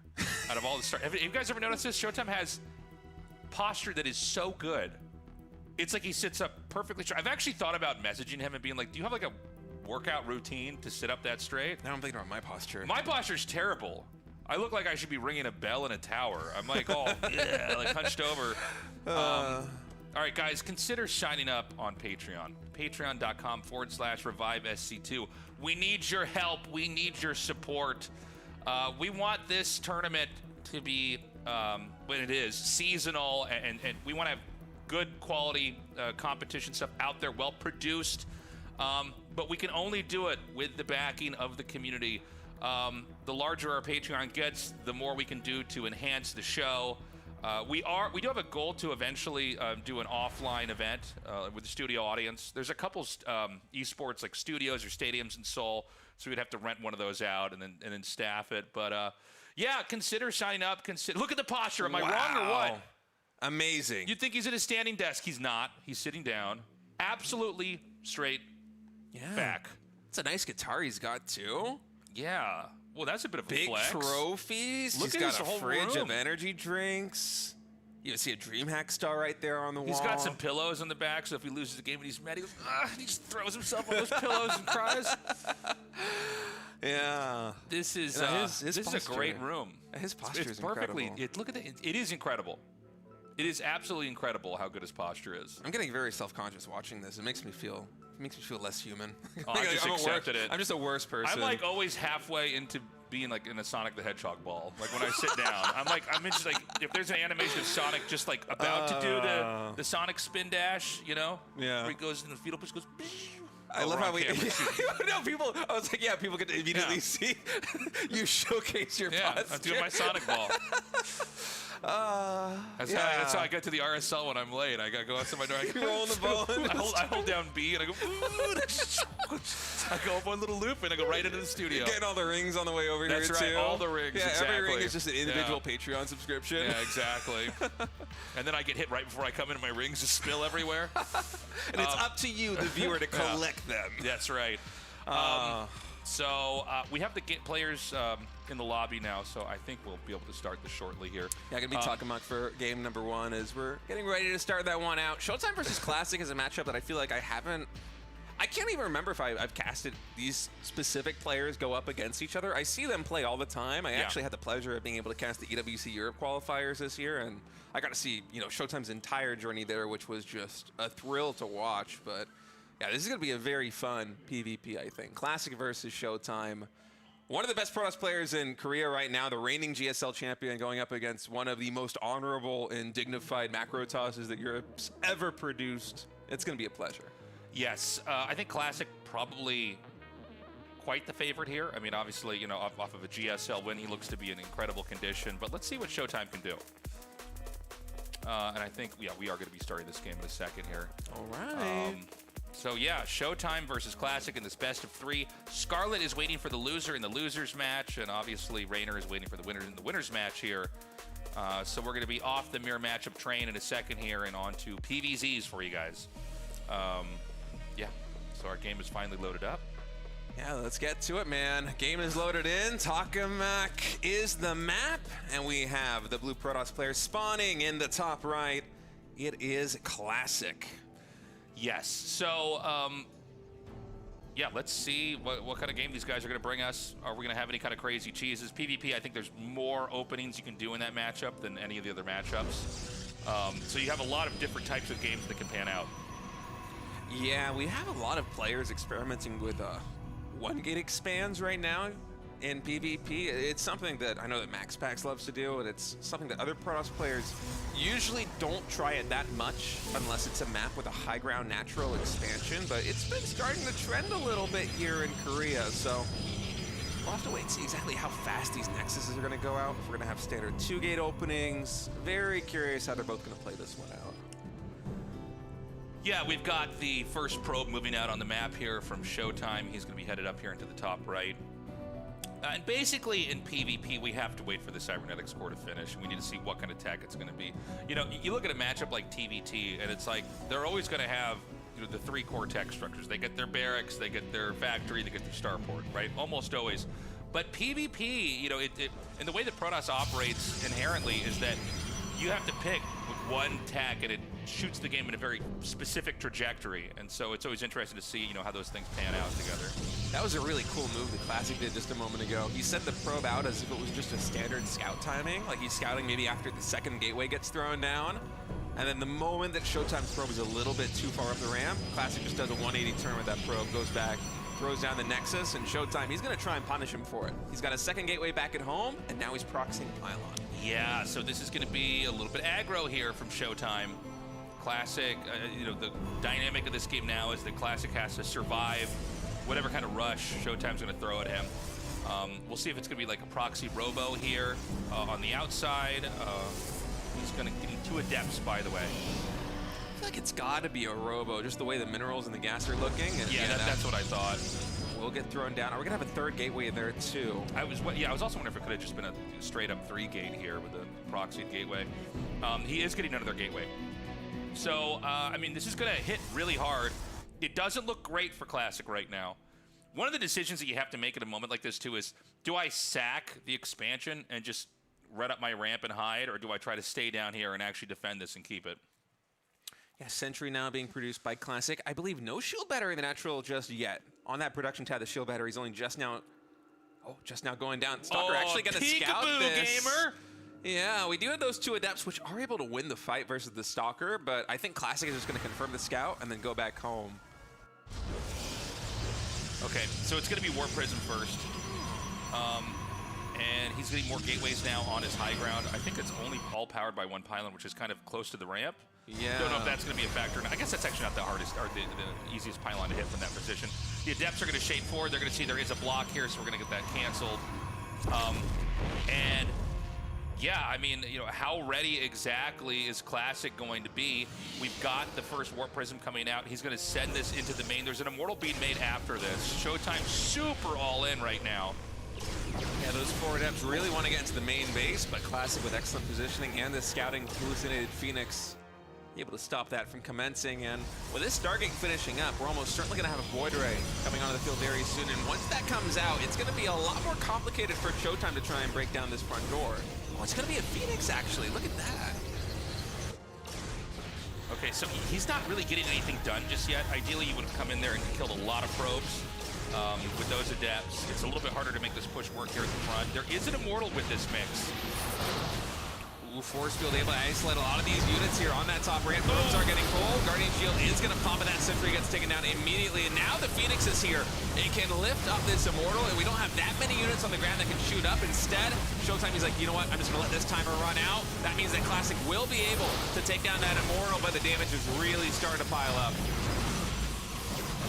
out of all the stars. Have you guys ever noticed this? ShoWTimE has posture that is so good. It's like he sits up perfectly straight. I've actually thought about messaging him and being like, do you have like a workout routine to sit up that straight? Now I'm thinking about my posture. My posture's terrible. I look like I should be ringing a bell in a tower. I'm like, oh, yeah, like hunched over. All right, guys, consider signing up on Patreon. Patreon.com/ReviveSC2. We need your help. We need your support. We want this tournament to be, when it is, seasonal, and we want to have good quality competition stuff out there, well produced, but we can only do it with the backing of the community. The larger our Patreon gets, the more we can do to enhance the show. We do have a goal to eventually do an offline event with the studio audience. There's a couple esports like studios or stadiums in Seoul, so we'd have to rent one of those out and then staff it. But yeah, consider signing up. Look at the posture. Am I wrong or what? Amazing. You'd think he's at a standing desk. He's not. He's sitting down. Absolutely straight back. It's a nice guitar he's got, too. Yeah. Well, that's a bit of a big flex. Trophies. Look he's at got his a whole fridge room of energy drinks. You can see a DreamHack star right there on the wall. He's got some pillows on the back, so if he loses the game and he's mad, he goes, he just throws himself on those pillows and cries. Yeah. This is a great room. His posture is perfectly incredible. Look at it. It is incredible. It is absolutely incredible how good his posture is. I'm getting very self-conscious watching this. It makes me feel less human. Oh, I just accepted it. I'm just a worse person. I'm like always halfway into being like in a Sonic the Hedgehog ball. Like when I sit down, I'm just like, if there's an animation of Sonic just like about to do the Sonic spin dash, you know? Yeah. Where he goes in the fetal push, goes. I love how we. No, people. I was like, yeah, people could immediately see you showcase your posture. I'm doing my Sonic ball. That's how I get to the RSL when I'm late. I gotta go outside my door. You roll the ball. I hold down B and I go. I go up one little loop and I go right into the studio. Getting all the rings on the way over here too. That's right, all the rings. Yeah, exactly. every ring is just an individual Patreon subscription. Yeah, exactly. And then I get hit right before I come in, and my rings just spill everywhere. And it's up to you, the viewer, to collect them. That's right. So we have the players in the lobby now, so I think we'll be able to start this shortly here. Yeah, going to be talking about for game number one as we're getting ready to start that one out. ShoWTimE versus Classic is a matchup that I feel like I can't even remember if I've casted these specific players go up against each other. I see them play all the time. I actually had the pleasure of being able to cast the EWC Europe qualifiers this year, and I got to see, ShoWTimE's entire journey there, which was just a thrill to watch. But yeah, this is going to be a very fun PvP, I think. Classic versus ShoWTimE. One of the best Protoss players in Korea right now, the reigning GSL champion, going up against one of the most honorable and dignified macro tosses that Europe's ever produced. It's going to be a pleasure. Yes, I think Classic probably quite the favorite here. I mean, obviously, off of a GSL win, he looks to be in incredible condition. But let's see what ShoWTimE can do. And I think, we are going to be starting this game in a second here. All right. So yeah, ShoWTimE versus Classic in this best of 3. Scarlett is waiting for the loser in the losers match, and obviously Reynor is waiting for the winner in the winners match here. So we're going to be off the mirror matchup train in a second here and on to PVZs for you guys. Yeah. So our game is finally loaded up. Yeah, let's get to it, man. Game is loaded in. Tokamak is the map, and we have the Blue Protoss players spawning in the top right. It is Classic. Yes. So, yeah, let's see what kind of game these guys are going to bring us. Are we going to have any kind of crazy cheeses? PvP, I think there's more openings you can do in that matchup than any of the other matchups. So you have a lot of different types of games that can pan out. Yeah, we have a lot of players experimenting with one-gate expands right now in PvP. It's something that I know that MaxPax loves to do, and it's something that other Protoss players usually don't try it that much unless it's a map with a high ground natural expansion, but it's been starting to trend a little bit here in Korea, so we'll have to wait and see exactly how fast these Nexuses are going to go out, if we're going to have standard 2-gate openings. Very curious how they're both going to play this one out. Yeah, we've got the first probe moving out on the map here from ShoWTimE. He's going to be headed up here into the top right. And basically in PvP, we have to wait for the Cybernetics core to finish. We need to see what kind of tech it's going to be. You know, you look at a matchup like TVT, and it's like they're always going to have, you know, the 3 core tech structures. They get their barracks, they get their factory, they get their starport, right? Almost always. But PvP, you know, and the way that Protoss operates inherently is that you have to pick one tech, and it shoots the game in a very specific trajectory, and so it's always interesting to see, you know, how those things pan out together. That was a really cool move that Classic did just a moment ago. He sent the probe out as if it was just a standard scout timing, like he's scouting maybe after the second gateway gets thrown down, and then the moment that ShoWTimE's probe is a little bit too far up the ramp, Classic just does a 180 turn with that probe, goes back, throws down the Nexus, and ShoWTimE, he's going to try and punish him for it. He's got a second gateway back at home, and now he's proxying Pylon. Yeah, so this is going to be a little bit aggro here from ShoWTimE. Classic, you know, the dynamic of this game now is that Classic has to survive whatever kind of rush ShoWTimE's going to throw at him. We'll see if it's going to be like a proxy robo here on the outside. He's going to get 2 adepts, by the way. I feel like it's got to be a robo, just the way the minerals and the gas are looking. And yeah, that's what I thought. We'll get thrown down. Are we going to have a 3rd gateway in there, too? I was also wondering if it could have just been a straight-up 3-gate here with a proxied gateway. He is getting another gateway. So, I mean, this is going to hit really hard. It doesn't look great for Classic right now. One of the decisions that you have to make at a moment like this, too, is do I sack the expansion and just run up my ramp and hide, or do I try to stay down here and actually defend this and keep it? Yeah, Sentry now being produced by Classic. I believe no shield battery in the natural just yet. On that production tab, the shield battery is only just now going down. Stalker actually going to scout this. Gamer! Yeah, we do have those 2 adepts, which are able to win the fight versus the Stalker, but I think Classic is just going to confirm the scout and then go back home. Okay, so it's going to be Warp Prism first. And he's getting more gateways now on his high ground. I think it's only all powered by 1 pylon, which is kind of close to the ramp. Yeah. Don't know if that's going to be a factor. I guess that's actually not the hardest or the easiest pylon to hit from that position. The adepts are going to shape forward. They're going to see there is a block here, so we're going to get that canceled. And yeah, I mean, you know, how ready exactly is Classic going to be? We've got the first Warp Prism coming out. He's going to send this into the main. There's an Immortal being made after this. ShoWTimE super all in right now. Yeah, those 4 adepts really want to get into the main base, but Classic with excellent positioning and the scouting hallucinated Phoenix able to stop that from commencing. And with this Stargate finishing up, we're almost certainly going to have a Void Ray coming onto the field very soon. And once that comes out, it's going to be a lot more complicated for ShoWTimE to try and break down this front door. Oh, it's going to be a Phoenix, actually. Look at that. Okay, so he's not really getting anything done just yet. Ideally, you would have come in there and killed a lot of probes with those adepts. It's a little bit harder to make this push work here at the front. There is an Immortal with this mix. Ooh, Force Field able to isolate a lot of these units here on that top ramp. Probes are getting pulled. Guardian Shield is going to pop, and that Sentry gets taken down immediately. And now the Phoenix is here. It can lift up this Immortal, and we don't have that many units on the ground that can shoot up. Instead, ShoWTimE, he's like, you know what? I'm just going to let this timer run out. That means that Classic will be able to take down that Immortal, but the damage is really starting to pile up.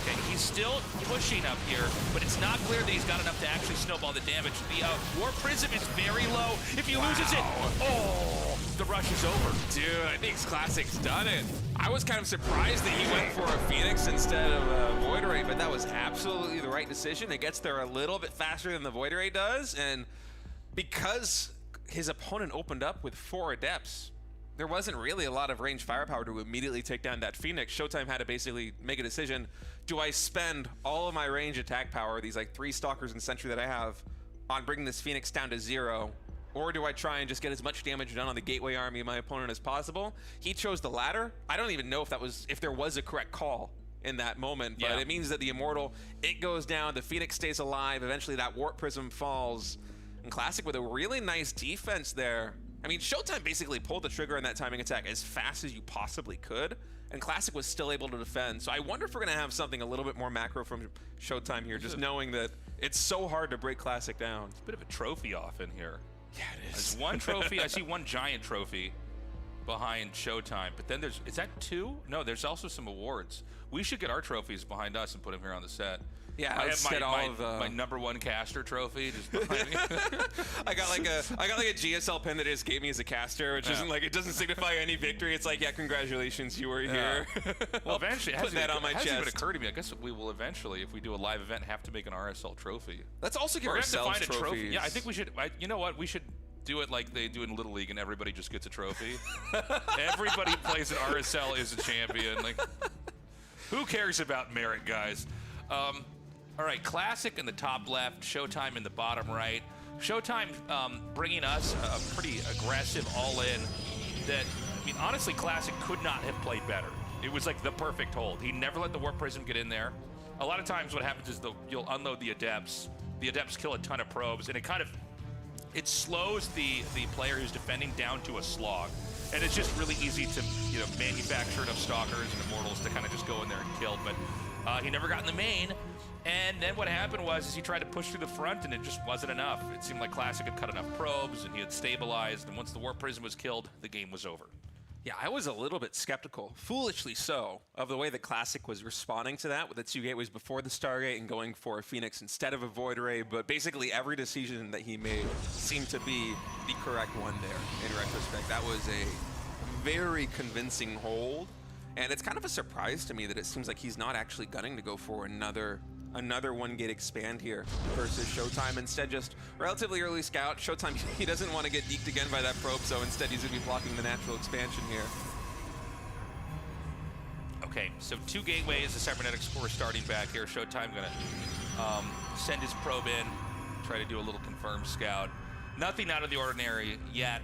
Okay, he's still pushing up here, but it's not clear that he's got enough to actually snowball the damage. The Warp Prism is very low. If he loses it, oh, the rush is over. Dude, I think Classic's done it. I was kind of surprised that he went for a Phoenix instead of a Void Ray, but that was absolutely the right decision. It gets there a little bit faster than the Void Ray does, and because his opponent opened up with 4 adepts, there wasn't really a lot of range firepower to immediately take down that Phoenix. ShoWTimE had to basically make a decision. Do I spend all of my range attack power, these like 3 Stalkers and Sentry that I have, on bringing this Phoenix down to 0? Or do I try and just get as much damage done on the Gateway army of my opponent as possible? He chose the latter. I don't even know if there was a correct call in that moment, but it means that the Immortal, it goes down, the Phoenix stays alive, eventually that Warp Prism falls. And Classic with a really nice defense there. I mean, ShoWTimE basically pulled the trigger on that timing attack as fast as you possibly could, and Classic was still able to defend. So I wonder if we're going to have something a little bit more macro from ShoWTimE here, just knowing that it's so hard to break Classic down. It's a bit of a trophy off in here. Yeah, it is. There's one trophy. I see one giant trophy behind ShoWTimE, but then is that 2? No, there's also some awards. We should get our trophies behind us and put them here on the set. Yeah, I have my #1 caster trophy just behind me. I got like a GSL pin that it just gave me as a caster, which isn't like, it doesn't signify any victory. It's like, yeah, congratulations, you were here. Well, eventually, putting that on my chest. It hasn't even occurred to me. I guess we will eventually, if we do a live event, have to make an RSL trophy. Let's also give ourselves trophies. Trophy. Yeah, I think we should. You know what? We should do it like they do in Little League, and everybody just gets a trophy. Everybody who plays at RSL is a champion. Like, who cares about merit, guys? All right, Classic in the top left, ShoWTimE in the bottom right. ShoWTimE bringing us a pretty aggressive all-in that, I mean, honestly, Classic could not have played better. It was like the perfect hold. He never let the Warp Prism get in there. A lot of times what happens is you'll unload the Adepts. The Adepts kill a ton of probes, and it slows the player who's defending down to a slog. And it's just really easy to, manufacture enough Stalkers and Immortals to kind of just go in there and kill. But he never got in the main. And then what happened was he tried to push through the front, and it just wasn't enough. It seemed like Classic had cut enough probes, and he had stabilized. And once the Warp Prism was killed, the game was over. Yeah, I was a little bit skeptical, foolishly so, of the way that Classic was responding to that with the 2 gateways before the Stargate and going for a Phoenix instead of a Void Ray. But basically every decision that he made seemed to be the correct one there in retrospect. That was a very convincing hold. And it's kind of a surprise to me that it seems like he's not actually gunning to go for another 1-gate expand here versus ShoWTimE. Instead, just relatively early scout. ShoWTimE, he doesn't want to get deked again by that probe, so instead he's going to be blocking the natural expansion here. Okay, so 2 gateways, the Cybernetics core starting back here. ShoWTimE going to send his probe in, try to do a little confirmed scout. Nothing out of the ordinary yet.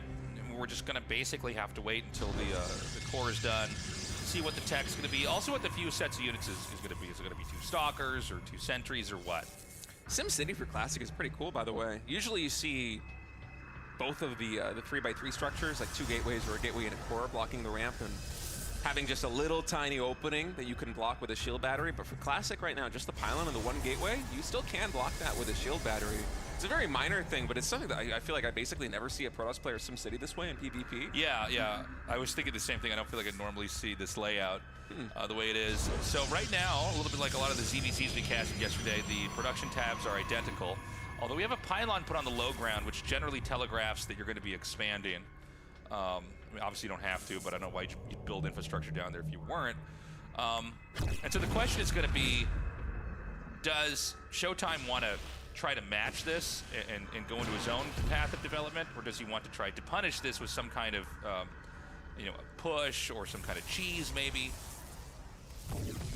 We're just going to basically have to wait until the core is done. See what the tech's going to be. Also, what the few sets of units is going to be. Is it going to be 2 Stalkers or 2 Sentries or what? SimCity for Classic is pretty cool, by the way. Usually you see both of the 3x3 structures, like 2 gateways or a gateway and a core blocking the ramp and having just a little tiny opening that you can block with a shield battery. But for Classic right now, just the pylon and the 1 gateway, you still can block that with a shield battery. It's a very minor thing, but it's something that I feel like I basically never see a Protoss player SimCity this way in PvP. Yeah. I was thinking the same thing. I don't feel like I normally see this layout the way it is. So right now, a little bit like a lot of the ZVZs we casted yesterday, the production tabs are identical. Although we have a pylon put on the low ground, which generally telegraphs that you're going to be expanding. I mean, obviously you don't have to, but I don't know why you'd build infrastructure down there if you weren't. And so the question is going to be, does ShoWTimE want to try to match this and go into his own path of development, or does he want to try to punish this with some kind of a push or some kind of cheese maybe?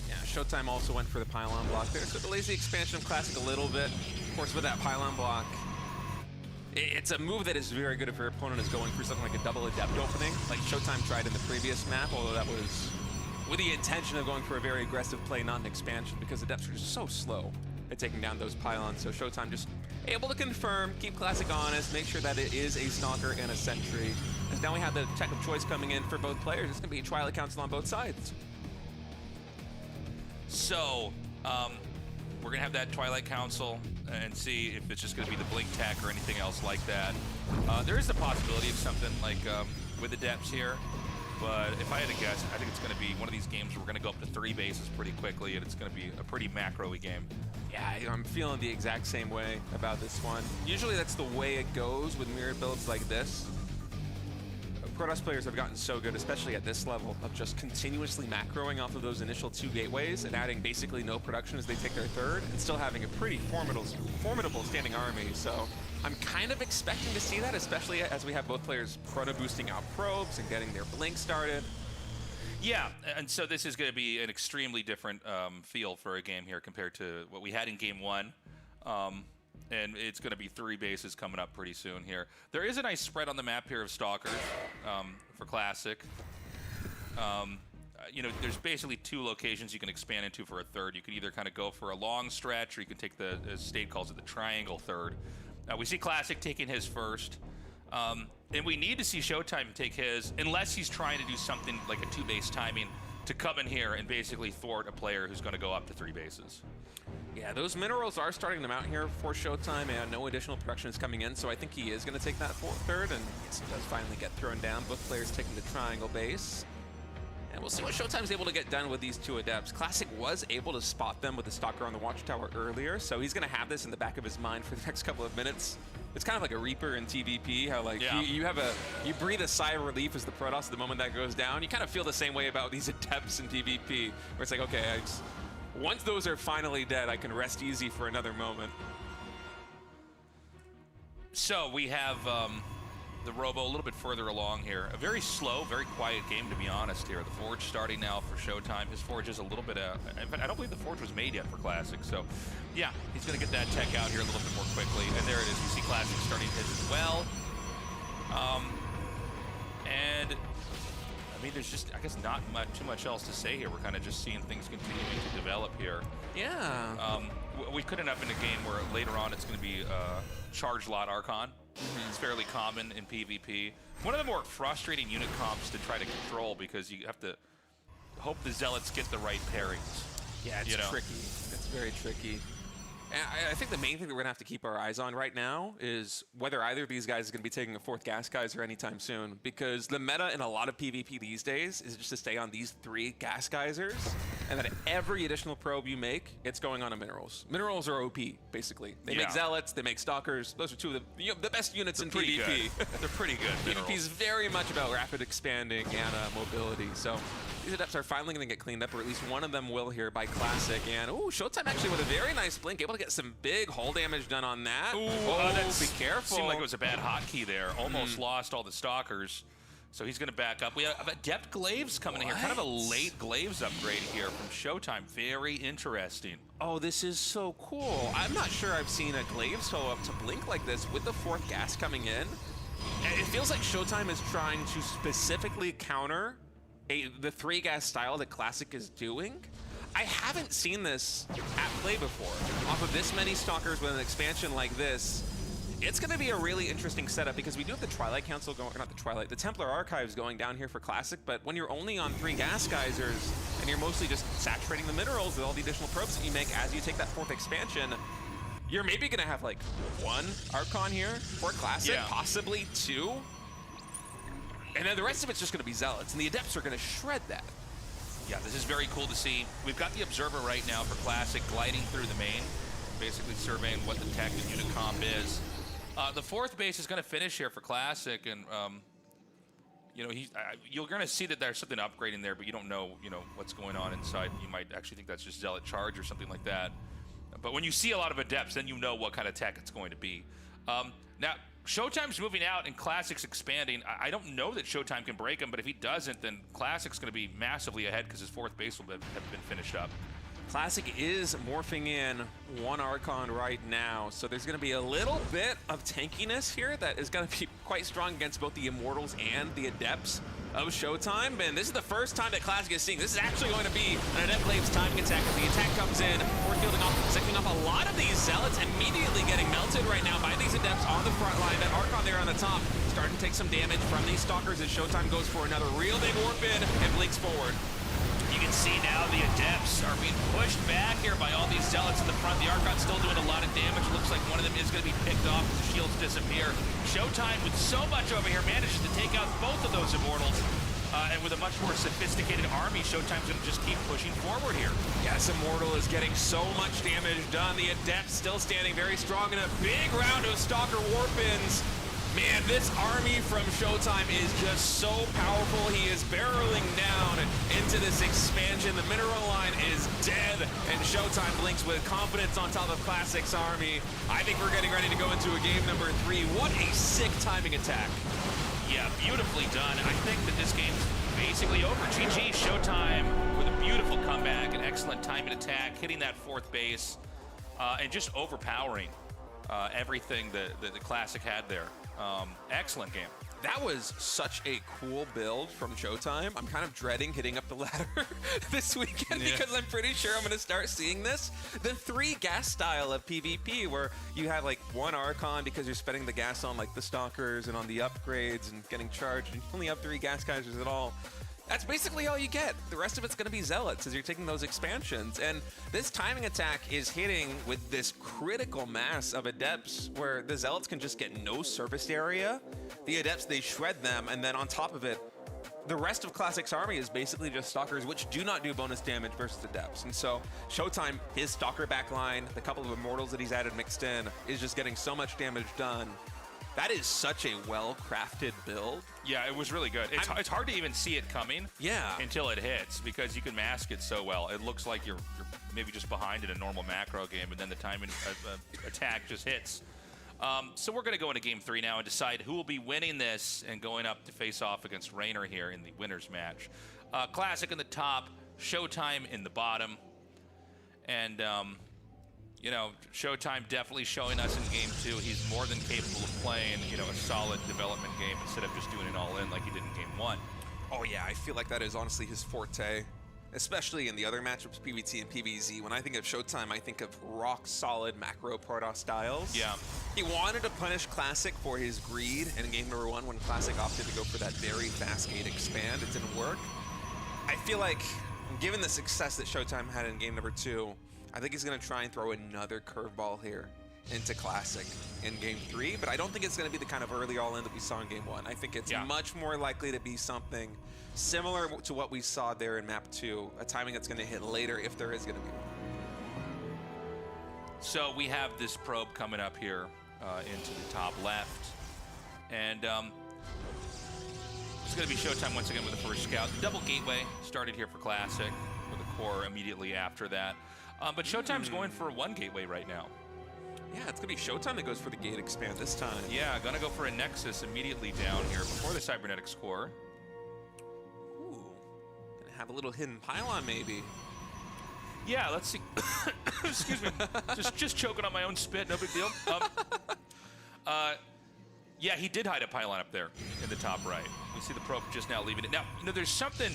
Yeah, ShoWTimE also went for the pylon block there, so delays the expansion of Classic a little bit. Of course, with that pylon block, it's a move that is very good if your opponent is going for something like a double Adept opening, like ShoWTimE tried in the previous map, although that was with the intention of going for a very aggressive play, not an expansion, because Adepts are just so slow at taking down those pylons. So ShoWTimE just able to confirm, keep Classic honest, make sure that it is a Stalker and a Sentry. Because now we have the tech of choice coming in for both players. It's going to be a Twilight Council on both sides. So, we're going to have that Twilight Council and see if it's just going to be the Blink tech or anything else like that. There is the possibility of something like with Adepts here. But if I had to guess, I think it's going to be one of these games where we're going to go up to 3 bases pretty quickly, and it's going to be a pretty macro-y game. Yeah, I'm feeling the exact same way about this one. Usually that's the way it goes with mirrored builds like this. Protoss players have gotten so good, especially at this level, of just continuously macroing off of those initial 2 gateways and adding basically no production as they take their 3rd, and still having a pretty formidable standing army. So I'm kind of expecting to see that, especially as we have both players chrono boosting out probes and getting their blink started. Yeah, and so this is going to be an extremely different feel for a game here compared to what we had in Game 1. And it's going to be 3 bases coming up pretty soon here. There is a nice spread on the map here of Stalkers for Classic. You know, there's basically 2 locations you can expand into for a third. You can either kind of go for a long stretch, or you can take the, as State calls it, the triangle third. We see Classic taking his first. And we need to see ShoWTimE take his, unless he's trying to do something like a 2-base timing to come in here and basically thwart a player who's going to go up to 3 bases. Yeah, those minerals are starting to mount here for ShoWTimE, and no additional production is coming in, so I think he is going to take that third, and yes, he does finally get thrown down. Both players taking the triangle base. And we'll see what ShoWTimE's able to get done with these 2 Adepts. Classic was able to spot them with the Stalker on the Watchtower earlier, so he's going to have this in the back of his mind for the next couple of minutes. It's kind of like a Reaper in TVP, how like you breathe a sigh of relief as the Protoss the moment that goes down. You kind of feel the same way about these Adepts in TVP, where it's like, okay, once those are finally dead, I can rest easy for another moment. So we have the Robo a little bit further along here. A very slow, very quiet game, to be honest here. The Forge starting now for ShoWTimE. His Forge is a little bit, in fact, I don't believe the Forge was made yet for Classic. So yeah, he's going to get that tech out here a little bit more quickly. And there it is. We see Classic starting his as well. And I mean, there's just, I guess, not too much else to say here. We're kind of just seeing things continuing to develop here. Yeah. We could end up in a game where later on it's going to be charge lot Archon. It's fairly common in PvP. One of the more frustrating unit comps to try to control, because you have to hope the Zealots get the right pairings. Yeah, it's tricky. It's very tricky. And I think the main thing that we're going to have to keep our eyes on right now is whether either of these guys is going to be taking a 4th Gas Geyser anytime soon, because the meta in a lot of PvP these days is just to stay on these 3 Gas Geysers, and that every additional probe you make, it's going on a Minerals. Minerals are OP, basically. They make Zealots, they make Stalkers. Those are 2 of the best units in PvP. They're pretty good. PvP is very much about rapid expanding and mobility, so these Adepts are finally going to get cleaned up, or at least one of them will here by Classic. And ooh, ShoWTimE actually with a very nice blink, able to get some big hull damage done on that. Ooh, be careful. Seemed like it was a bad hotkey there. Almost lost all the Stalkers. So he's going to back up. We have Adept Glaives coming in here. Kind of a late Glaives upgrade here from ShoWTimE. Very interesting. Oh, this is so cool. I'm not sure I've seen a Glaives go up to blink like this with the 4th gas coming in. It feels like ShoWTimE is trying to specifically counter the 3 gas style that Classic is doing. I haven't seen this at play before. Off of this many Stalkers with an expansion like this, it's going to be a really interesting setup, because we do have the Twilight Council going, or not the Twilight, the Templar Archives going down here for Classic, but when you're only on 3 Gas Geysers, and you're mostly just saturating the minerals with all the additional probes that you make as you take that 4th expansion, you're maybe going to have like 1 Archon here for Classic, possibly 2. And then the rest of it's just going to be Zealots, and the Adepts are going to shred that. Yeah, this is very cool to see. We've got the Observer right now for Classic gliding through the main, basically surveying what the tech and unit comp is. The 4th base is going to finish here for Classic, and you know, you're going to see that there's something upgrading there, but you don't know, what's going on inside. You might actually think that's just Zealot Charge or something like that. But when you see a lot of Adepts, then you know what kind of tech it's going to be. Now, ShoWTimE's moving out and Classic's expanding. I don't know that ShoWTimE can break him, but if he doesn't, then Classic's going to be massively ahead, because his 4th base will have been finished up. Classic is morphing in 1 Archon right now, so there's going to be a little bit of tankiness here that is going to be quite strong against both the Immortals and the Adepts of ShoWTimE. And this is the first time that Classic is seeing. This is actually going to be an Adept Glaives timing attack. As the attack comes in, we're secting off a lot of these Zealots, immediately getting melted right now by these Adepts on the front line. That Archon there on the top starting to take some damage from these Stalkers as ShoWTimE goes for another real big warp in and blinks forward. You can see now the Adepts are being pushed back here by all these Zealots in the front. The Archon's still doing a lot of damage. Looks like one of them is going to be picked off as the shields disappear. ShoWTimE, with so much over here, manages to take out both of those Immortals. And with a much more sophisticated army, ShoWTimE's going to just keep pushing forward here. Yes, Immortal is getting so much damage done. The Adepts still standing very strong in a big round of Stalker warp-ins. Man, this army from ShoWTimE is just so powerful. He is barreling down into this expansion. The mineral line is dead, and ShoWTimE blinks with confidence on top of Classic's army. I think we're getting ready to go into a game number 3. What a sick timing attack. Yeah, beautifully done. I think that this game's basically over. GG, ShoWTimE with a beautiful comeback, an excellent time and attack, hitting that 4th base, and just overpowering everything that the Classic had there. Excellent game. That was such a cool build from ShoWTimE. I'm kind of dreading hitting up the ladder this weekend because I'm pretty sure I'm going to start seeing this. The 3 gas style of PvP where you have like 1 Archon because you're spending the gas on like the Stalkers and on the upgrades and getting charged, and you only have 3 gas geysers at all. That's basically all you get. The rest of it's going to be Zealots as you're taking those expansions. And this timing attack is hitting with this critical mass of Adepts where the Zealots can just get no surface area. The Adepts, they shred them, and then on top of it, the rest of Classic's army is basically just Stalkers, which do not do bonus damage versus Adepts. And so ShoWTimE, his Stalker backline, the couple of Immortals that he's added mixed in, is just getting so much damage done. That is such a well-crafted build. Yeah, it was really good. It's hard to even see it coming until it hits because you can mask it so well. It looks like you're maybe just behind in a normal macro game, and then the timing attack just hits. So we're going to go into game 3 now and decide who will be winning this and going up to face off against Reynor here in the winner's match. Classic in the top, ShoWTimE in the bottom. And, you know, ShoWTimE definitely showing us in game 2 he's more than capable of playing, you know, a solid development game instead of just doing it all in like he did in game 1. Oh yeah, I feel like that is honestly his forte, especially in the other matchups, PvT and PvZ. When I think of ShoWTimE, I think of rock solid macro Protoss styles. Yeah. He wanted to punish Classic for his greed in game number 1 when Classic opted to go for that very fast gate expand. It didn't work. I feel like given the success that ShoWTimE had in game number 2, I think he's going to try and throw another curveball here into Classic in game 3, but I don't think it's going to be the kind of early all-in that we saw in game 1. I think it's much more likely to be something similar to what we saw there in map 2, a timing that's going to hit later if there is going to be one. So we have this probe coming up here into the top left, and it's going to be ShoWTimE once again with the first scout. The double gateway started here for Classic with a core immediately after that. But ShoWTimE's going for 1 gateway right now. Yeah, it's going to be ShoWTimE that goes for the gate expand this time. Yeah, going to go for a Nexus immediately down here before the Cybernetics core. Ooh, going to have a little hidden pylon maybe. Yeah, let's see. Excuse me. just choking on my own spit, no big deal. Yeah, he did hide a pylon up there in the top right. We see the probe just now leaving it. Now, you know, there's something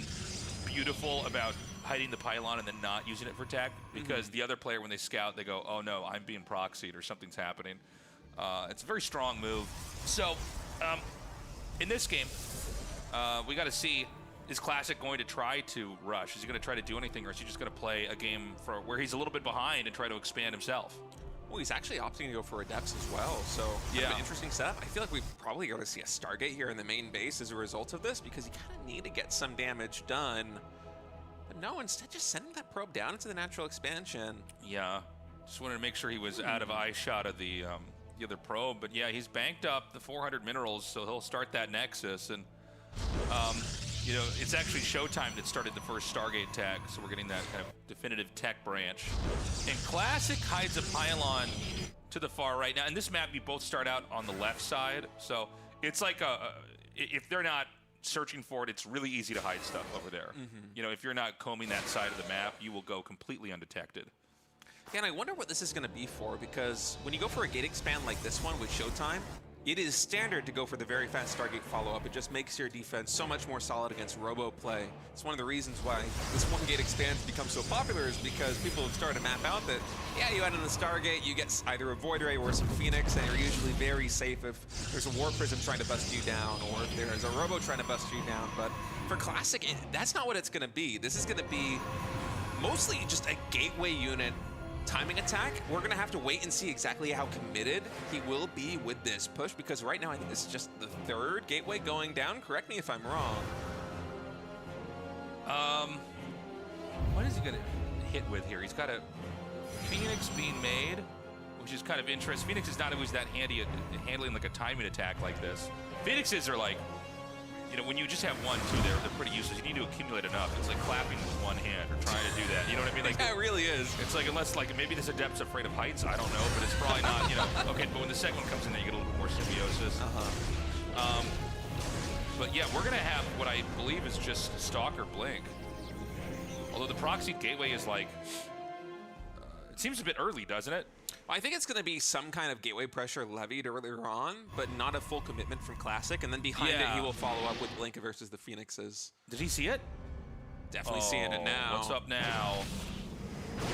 beautiful about hiding the pylon and then not using it for tech, because the other player, when they scout, they go, oh no, I'm being proxied or something's happening. It's a very strong move. So, in this game, we got to see, is Classic going to try to rush? Is he going to try to do anything, or is he just going to play a game for where he's a little bit behind and try to expand himself? Well, he's actually opting to go for Adepts as well, so yeah, an interesting setup. I feel like we're probably going to see a Stargate here in the main base as a result of this, because you kind of need to get some damage done. But no, instead just sending that probe down into the natural expansion. Yeah, just wanted to make sure he was out of eye shot of the other probe. But yeah, he's banked up the 400 minerals, so he'll start that Nexus. And you know, it's actually ShoWTimE that started the first Stargate tech, so we're getting that kind of definitive tech branch. And Classic hides a pylon to the far right now. In this map, you both start out on the left side, so it's like if they're not searching for it, it's really easy to hide stuff over there. You know, if you're not combing that side of the map, you will go completely undetected. Yeah, and I wonder what this is going to be for, because when you go for a gate expand like this one with ShoWTimE, it is standard to go for the very fast Stargate follow-up. It just makes your defense so much more solid against robo play. It's one of the reasons why this one gate expands become so popular, is because people have started to map out that, yeah, you add in the Stargate, you get either a Void Ray or some Phoenix, and you're usually very safe if there's a War Prism trying to bust you down, or if there's a robo trying to bust you down. But for Classic, that's not what it's going to be. This is going to be mostly just a gateway unit timing attack. We're going to have to wait and see exactly how committed he will be with this push, because right now I think this is just the third gateway going down. Correct me if I'm wrong. What is he going to hit with here? He's got a Phoenix being made. which is kind of interesting. Phoenix is not always that handy at handling like a timing attack like this. Phoenixes are like, you know, when you just have one, too, they're pretty useless. You need to accumulate enough. It's like clapping with one hand or trying to do that. You know what I mean? Like, yeah, it really is. It's like, unless, like, maybe this Adept's afraid of heights. I don't know, but it's probably not, you know. Okay, but when the second one comes in there, you get a little more symbiosis. But yeah, we're going to have what I believe is just Stalker Blink. Although the proxy gateway is like, it seems a bit early, doesn't it? I think it's going to be some kind of gateway pressure levied earlier on, but not a full commitment from Classic. And then behind it, he will follow up with Blink versus the Phoenixes. Did he see it? Definitely seeing it now. What's up now?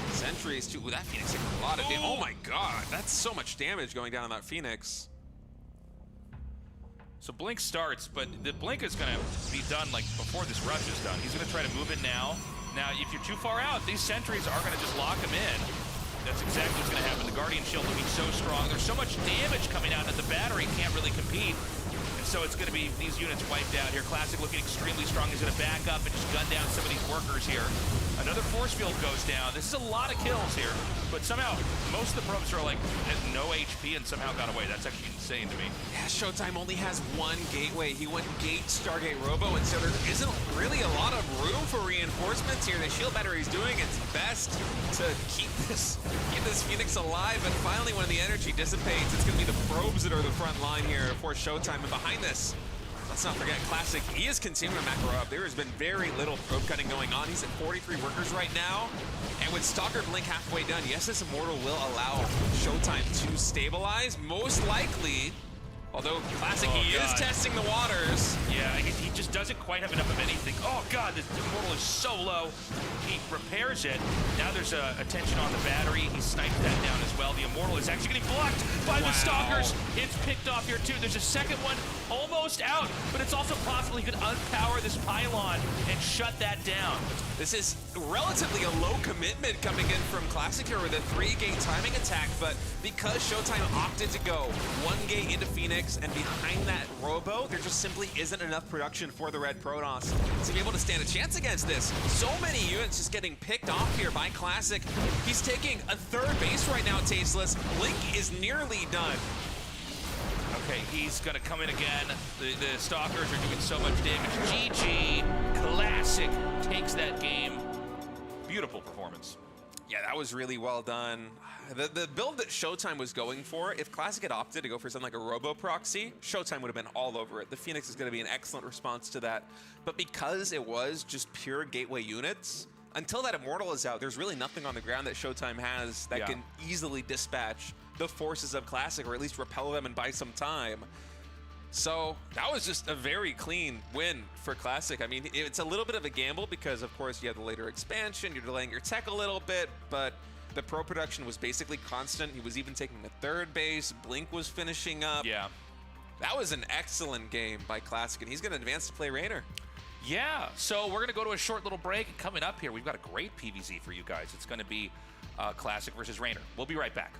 Sentries, too. Ooh, that Phoenix took a lot of damage. Oh my god, that's so much damage going down on that Phoenix. So Blink starts, but the Blink is going to be done like before this rush is done. He's going to try to move it now. Now, if you're too far out, these sentries are going to just lock him in. That's exactly what's going to happen. The Guardian Shield looking so strong. There's so much damage coming out that the battery can't really compete. And so it's going to be these units wiped out here. Classic looking extremely strong. He's going to back up and just gun down some of these workers here. Another force field goes down. This is a lot of kills here. But somehow, most of the probes are like at no HP and somehow got away. That's actually insane to me. Yeah, ShoWTimE only has one gateway. He went Gate, Stargate, Robo, and so there isn't really a lot of room for reinforcements here. The shield battery is doing its best to keep this Phoenix alive, but finally when the energy dissipates, it's going to be the probes that are the front line here for ShoWTimE. And behind this, let's not forget Classic. He is continuing to macro up. There has been very little probe cutting going on. He's at 43 workers right now. And with Stalker Blink halfway done, yes, this Immortal will allow ShoWTimE to stabilize. Most likely, although Classic, he is testing the waters. Yeah, he just doesn't quite have enough of anything. Oh god, this Immortal is so low. He repairs it. Now there's attention on the battery. He sniped that down as well. The Immortal is actually getting blocked by the Stalkers. It's picked off here too. There's a second one almost out, but it's also possible he could unpower this pylon and shut that down. This is relatively a low commitment coming in from Classic here with a 3-gate timing attack, but because ShoWTimE opted to go 1 gate into Phoenix and behind that Robo, there just simply isn't enough production for the Red Protoss to be able to stand a chance against this. So many units just getting picked off here by Classic. He's taking a 3rd base right now, Tasteless. Blink is nearly done. Okay, he's gonna come in again. The Stalkers are doing so much damage. GG, Classic takes that game. Beautiful performance. Yeah, that was really well done. The build that ShoWTimE was going for, if Classic had opted to go for something like a Robo Proxy, ShoWTimE would have been all over it. The Phoenix is going to be an excellent response to that. But because it was just pure gateway units, until that Immortal is out, there's really nothing on the ground that ShoWTimE has that can easily dispatch the forces of Classic, or at least repel them and buy some time. So that was just a very clean win for Classic. I mean, it's a little bit of a gamble because, of course, you have the later expansion, you're delaying your tech a little bit, but the pro production was basically constant. He was even taking the 3rd base. Blink was finishing up. Yeah. That was an excellent game by Classic, and he's going to advance to play Reynor. Yeah, so we're going to go to a short little break. And coming up here, we've got a great PvZ for you guys. It's going to be Classic versus Reynor. We'll be right back.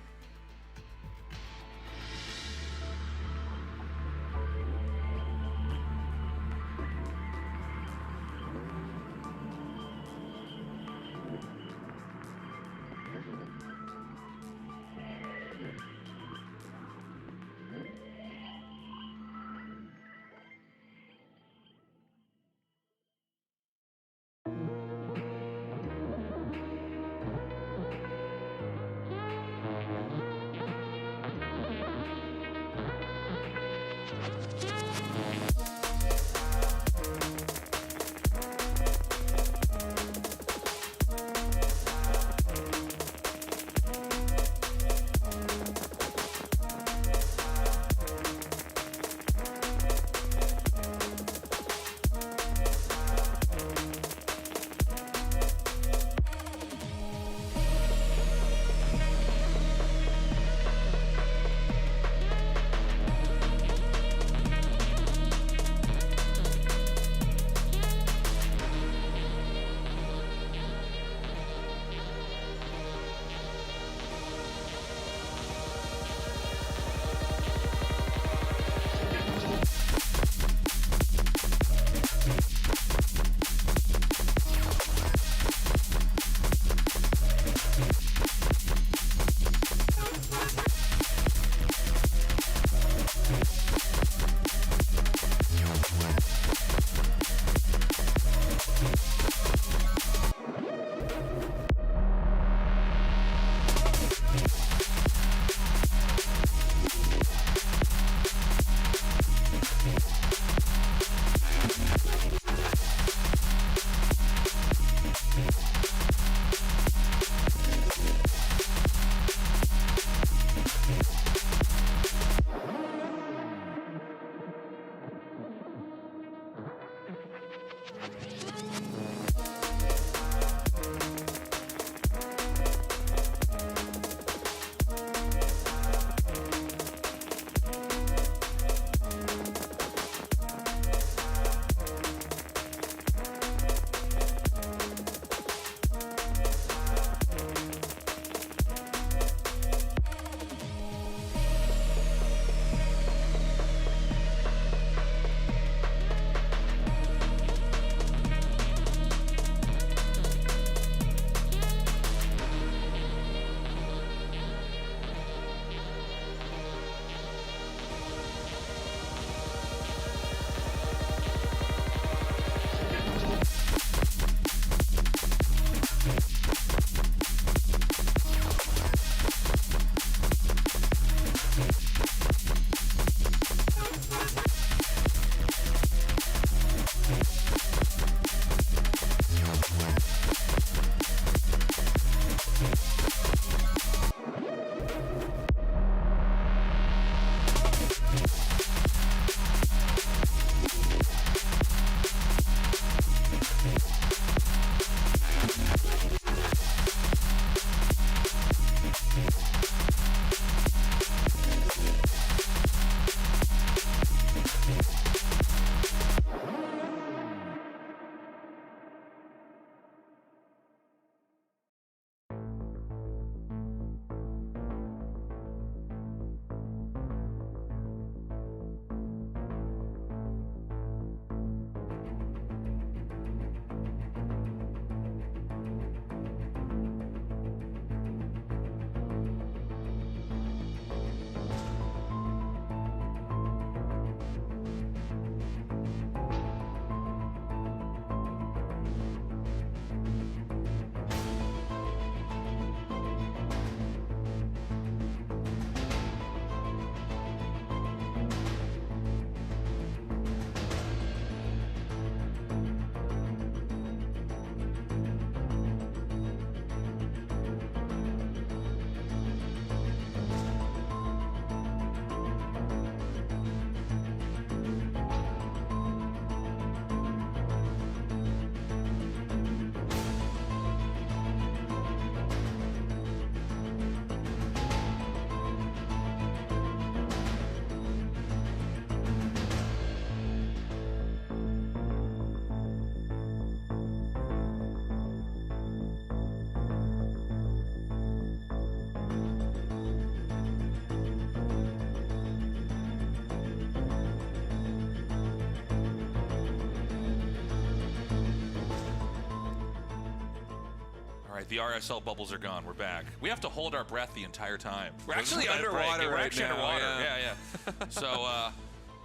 right, the RSL bubbles are gone. We're back. We have to hold our breath the entire time. We're actually underwater We're right actually now. underwater. Yeah. Yeah. So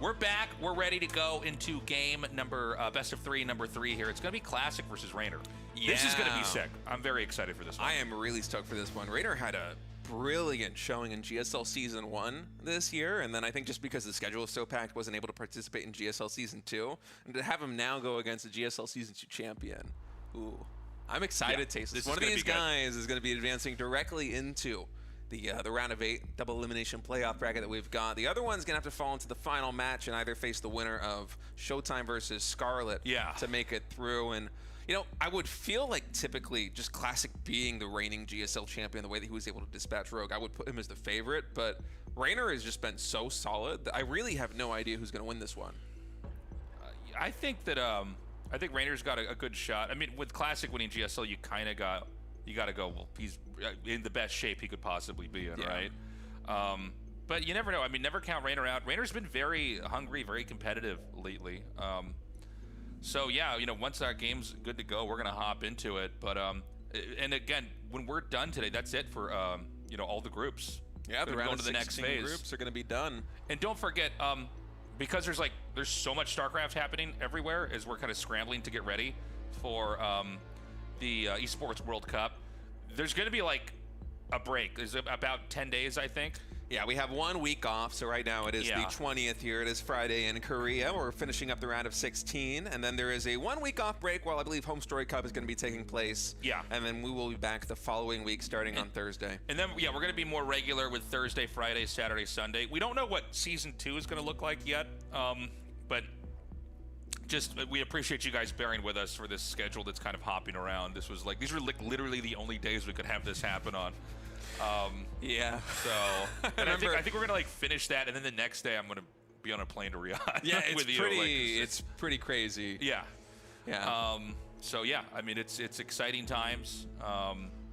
we're back. We're ready to go into game number best of 3, number 3 here. It's going to be Classic versus Reynor. This is going to be sick. I'm very excited for this one. I am really stoked for this one. Reynor had a brilliant showing in GSL Season 1 this year, and then I think just because the schedule was so packed, wasn't able to participate in GSL Season 2. And to have him now go against the GSL Season 2 champion, ooh, I'm excited, Tasteless. One of these guys is going to be advancing directly into the round of 8 double elimination playoff bracket that we've got. The other one's going to have to fall into the final match and either face the winner of ShoWTimE versus Scarlet to make it through. And you know, I would feel like typically just Classic being the reigning GSL champion, the way that he was able to dispatch Rogue, I would put him as the favorite, but Reynor has just been so solid that I really have no idea who's going to win this one. I think that I think Reynor's got a good shot. I mean, with Classic winning GSL, you kind of got to go, well, he's in the best shape he could possibly be in, right? But you never know. I mean, never count Reynor out. Reynor's been very hungry, very competitive lately. So yeah, you know, once our game's good to go, we're gonna hop into it. But and again, when we're done today, that's it for you know, all the groups. Yeah, the round going to the next phase. Groups are gonna be done. And don't forget, because there's so much StarCraft happening everywhere, as we're kind of scrambling to get ready for the Esports World Cup. There's gonna be like a break. There's about 10 days, I think. Yeah, we have 1 week off, so right now it is the 20th here. It is Friday in Korea. We're finishing up the round of 16, and then there is a 1 week off break while I believe Home Story Cup is going to be taking place. Yeah. And then we will be back the following week starting on Thursday. And then, yeah, we're going to be more regular with Thursday, Friday, Saturday, Sunday. We don't know what Season 2 is going to look like yet, but just we appreciate you guys bearing with us for this schedule that's kind of hopping around. These were literally the only days we could have this happen on. Yeah. So, and I think we're gonna like finish that, and then the next day I'm gonna be on a plane to Riyadh. Yeah, with you. It's pretty crazy. Yeah. Yeah. So yeah, I mean it's exciting times.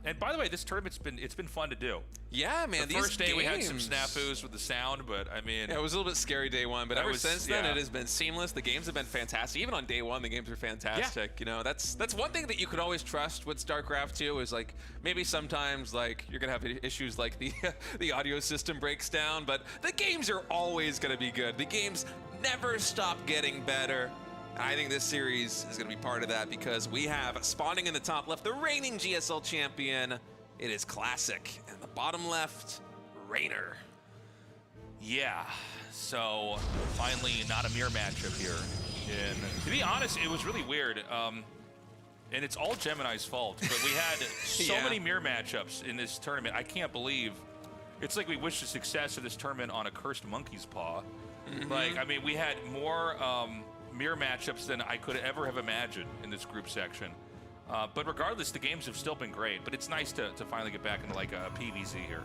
And by the way, this tournament's been fun to do. Yeah, man. The first day we had some snafus with the sound, but I mean, yeah, it was a little bit scary day one, but ever since then it has been seamless. The games have been fantastic. Even on day one, the games are fantastic. Yeah. You know, that's one thing that you could always trust with StarCraft 2 is like maybe sometimes like you're gonna have issues like the audio system breaks down, but the games are always gonna be good. The games never stop getting better. I think this series is going to be part of that because we have spawning in the top left, the reigning GSL champion. It is Classic. And the bottom left, Reynor. Yeah, so finally not a mirror matchup here. And to be honest, it was really weird. And it's all Gemini's fault, but we had so many mirror matchups in this tournament. I can't believe. It's like we wished the success of this tournament on a cursed monkey's paw. Like, I mean, we had more mirror matchups than I could ever have imagined in this group section. But regardless, the games have still been great, but it's nice to finally get back into like a PvZ here.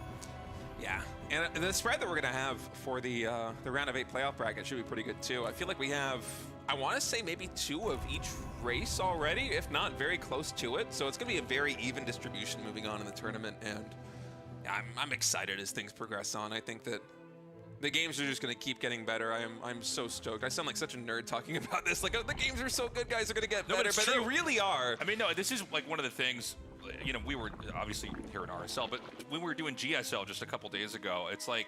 Yeah, and the spread that we're gonna have for the round of 8 playoff bracket should be pretty good too. I feel like we have, I want to say maybe 2 of each race already, if not very close to it. So it's gonna be a very even distribution moving on in the tournament, and I'm excited as things progress on. I think that the games are just going to keep getting better. I'm so stoked. I sound like such a nerd talking about this. Like, oh, the games are so good, guys are going to get better, but they really are. I mean, no, this is like one of the things, you know, we were obviously here in RSL, but when we were doing GSL just a couple days ago, it's like,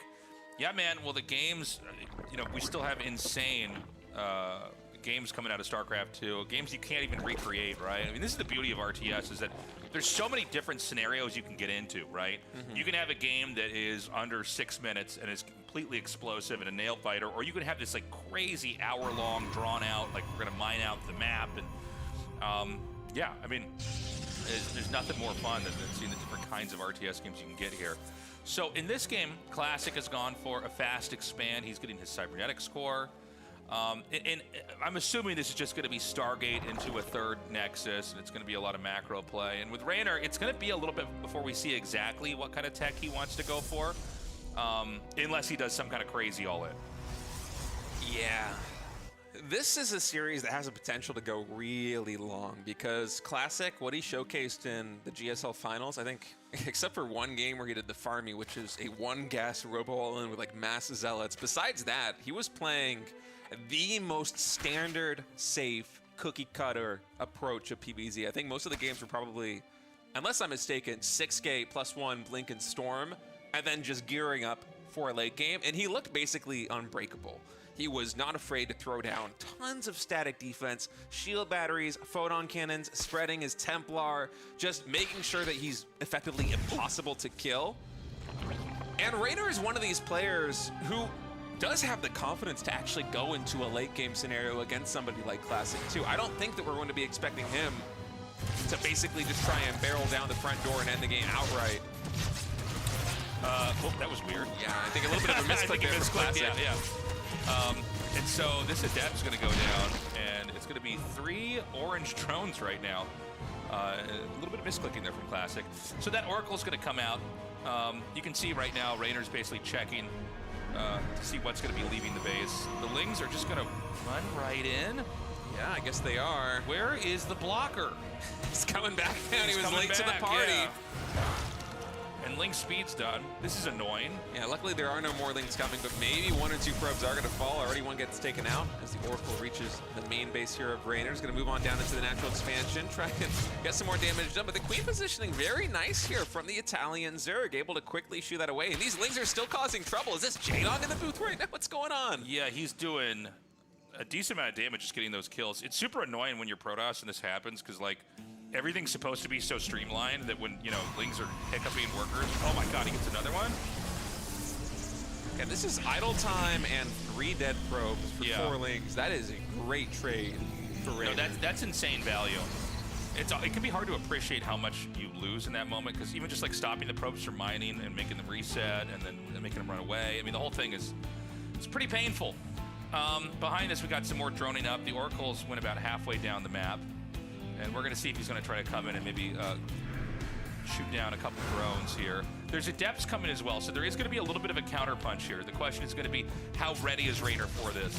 yeah, man, well, the games, you know, we still have insane games coming out of StarCraft 2, games you can't even recreate, right? I mean, this is the beauty of RTS, is that there's so many different scenarios you can get into, right? You can have a game that is under 6 minutes and is completely explosive and a nail biter, or you can have this like crazy hour-long, drawn-out, like we're gonna mine out the map, and yeah, I mean, there's nothing more fun than seeing the different kinds of RTS games you can get here. So in this game, Classic has gone for a fast expand. He's getting his cybernetic score. And I'm assuming this is just going to be Stargate into a 3rd Nexus, and it's going to be a lot of macro play. And with Reynor, it's going to be a little bit before we see exactly what kind of tech he wants to go for, unless he does some kind of crazy all-in. Yeah. This is a series that has a potential to go really long because Classic, what he showcased in the GSL finals, I think, except for one game where he did the Farmy, which is a 1-gas robo all-in with like mass zealots. Besides that, he was playing the most standard, safe, cookie cutter approach of PvZ. I think most of the games were probably unless I'm mistaken, 6K +1 Blink and Storm, and then just gearing up for a late game. And he looked basically unbreakable. He was not afraid to throw down tons of static defense, shield batteries, photon cannons, spreading his Templar, just making sure that he's effectively impossible to kill. And Reynor is one of these players who does have the confidence to actually go into a late game scenario against somebody like Classic too. I don't think that we're going to be expecting him to basically just try and barrel down the front door and end the game outright. Oh, that was weird. Yeah, I think a little bit of a misclick there for Classic. Yeah. And so this Adept's going to go down, and it's going to be 3 orange drones right now. A little bit of misclicking there from Classic. So that Oracle's going to come out. You can see right now Reynor's basically checking to see what's going to be leaving the base. The Lings are just going to run right in. Yeah, I guess they are. Where is the blocker? He's coming back down. He was late to the back, party. Yeah. And Link speed's done. This is annoying. Yeah, luckily there are no more Lings coming, but maybe 1 or 2 probes are going to fall. Already one gets taken out as the Oracle reaches the main base here of Reynor. Is going to move on down into the natural expansion, try and get some more damage done. But the Queen positioning very nice here from the Italian Zerg, able to quickly shoo that away. And these Lings are still causing trouble. Is this J-Dog in the booth right now? What's going on? Yeah, he's doing a decent amount of damage just getting those kills. It's super annoying when you're Protoss and this happens because, like, everything's supposed to be so streamlined that when, you know, Lings are hiccuping workers, oh my god, he gets another one. Yeah, this is idle time and 3 dead probes for 4 Lings. That is a great trade for Reynor. No, that's insane value. It can be hard to appreciate how much you lose in that moment, because even just like stopping the probes from mining and making them reset and then making them run away, I mean, the whole thing is, it's pretty painful. Behind us, we got some more droning up. The Oracles went about halfway down the map. And we're going to see if he's going to try to come in and maybe shoot down a couple drones here. There's Adepts coming as well, so there is going to be a little bit of a counter punch here. The question is going to be, how ready is Reynor for this?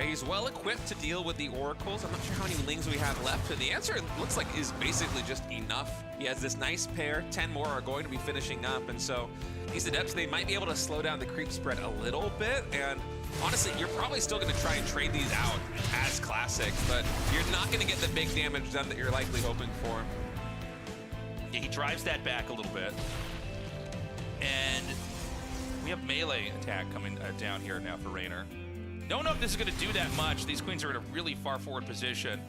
He's well equipped to deal with the Oracles. I'm not sure how many Lings we have left, but the answer, it looks like, is basically just enough. He has this nice pair. 10 more are going to be finishing up, and so these Adepts, they might be able to slow down the creep spread a little bit, and honestly, you're probably still going to try and trade these out as Classic, but you're not going to get the big damage done that you're likely hoping for. Yeah, he drives that back a little bit. And we have melee attack coming down here now for Reynor. Don't know if this is going to do that much. These Queens are in a really far forward position.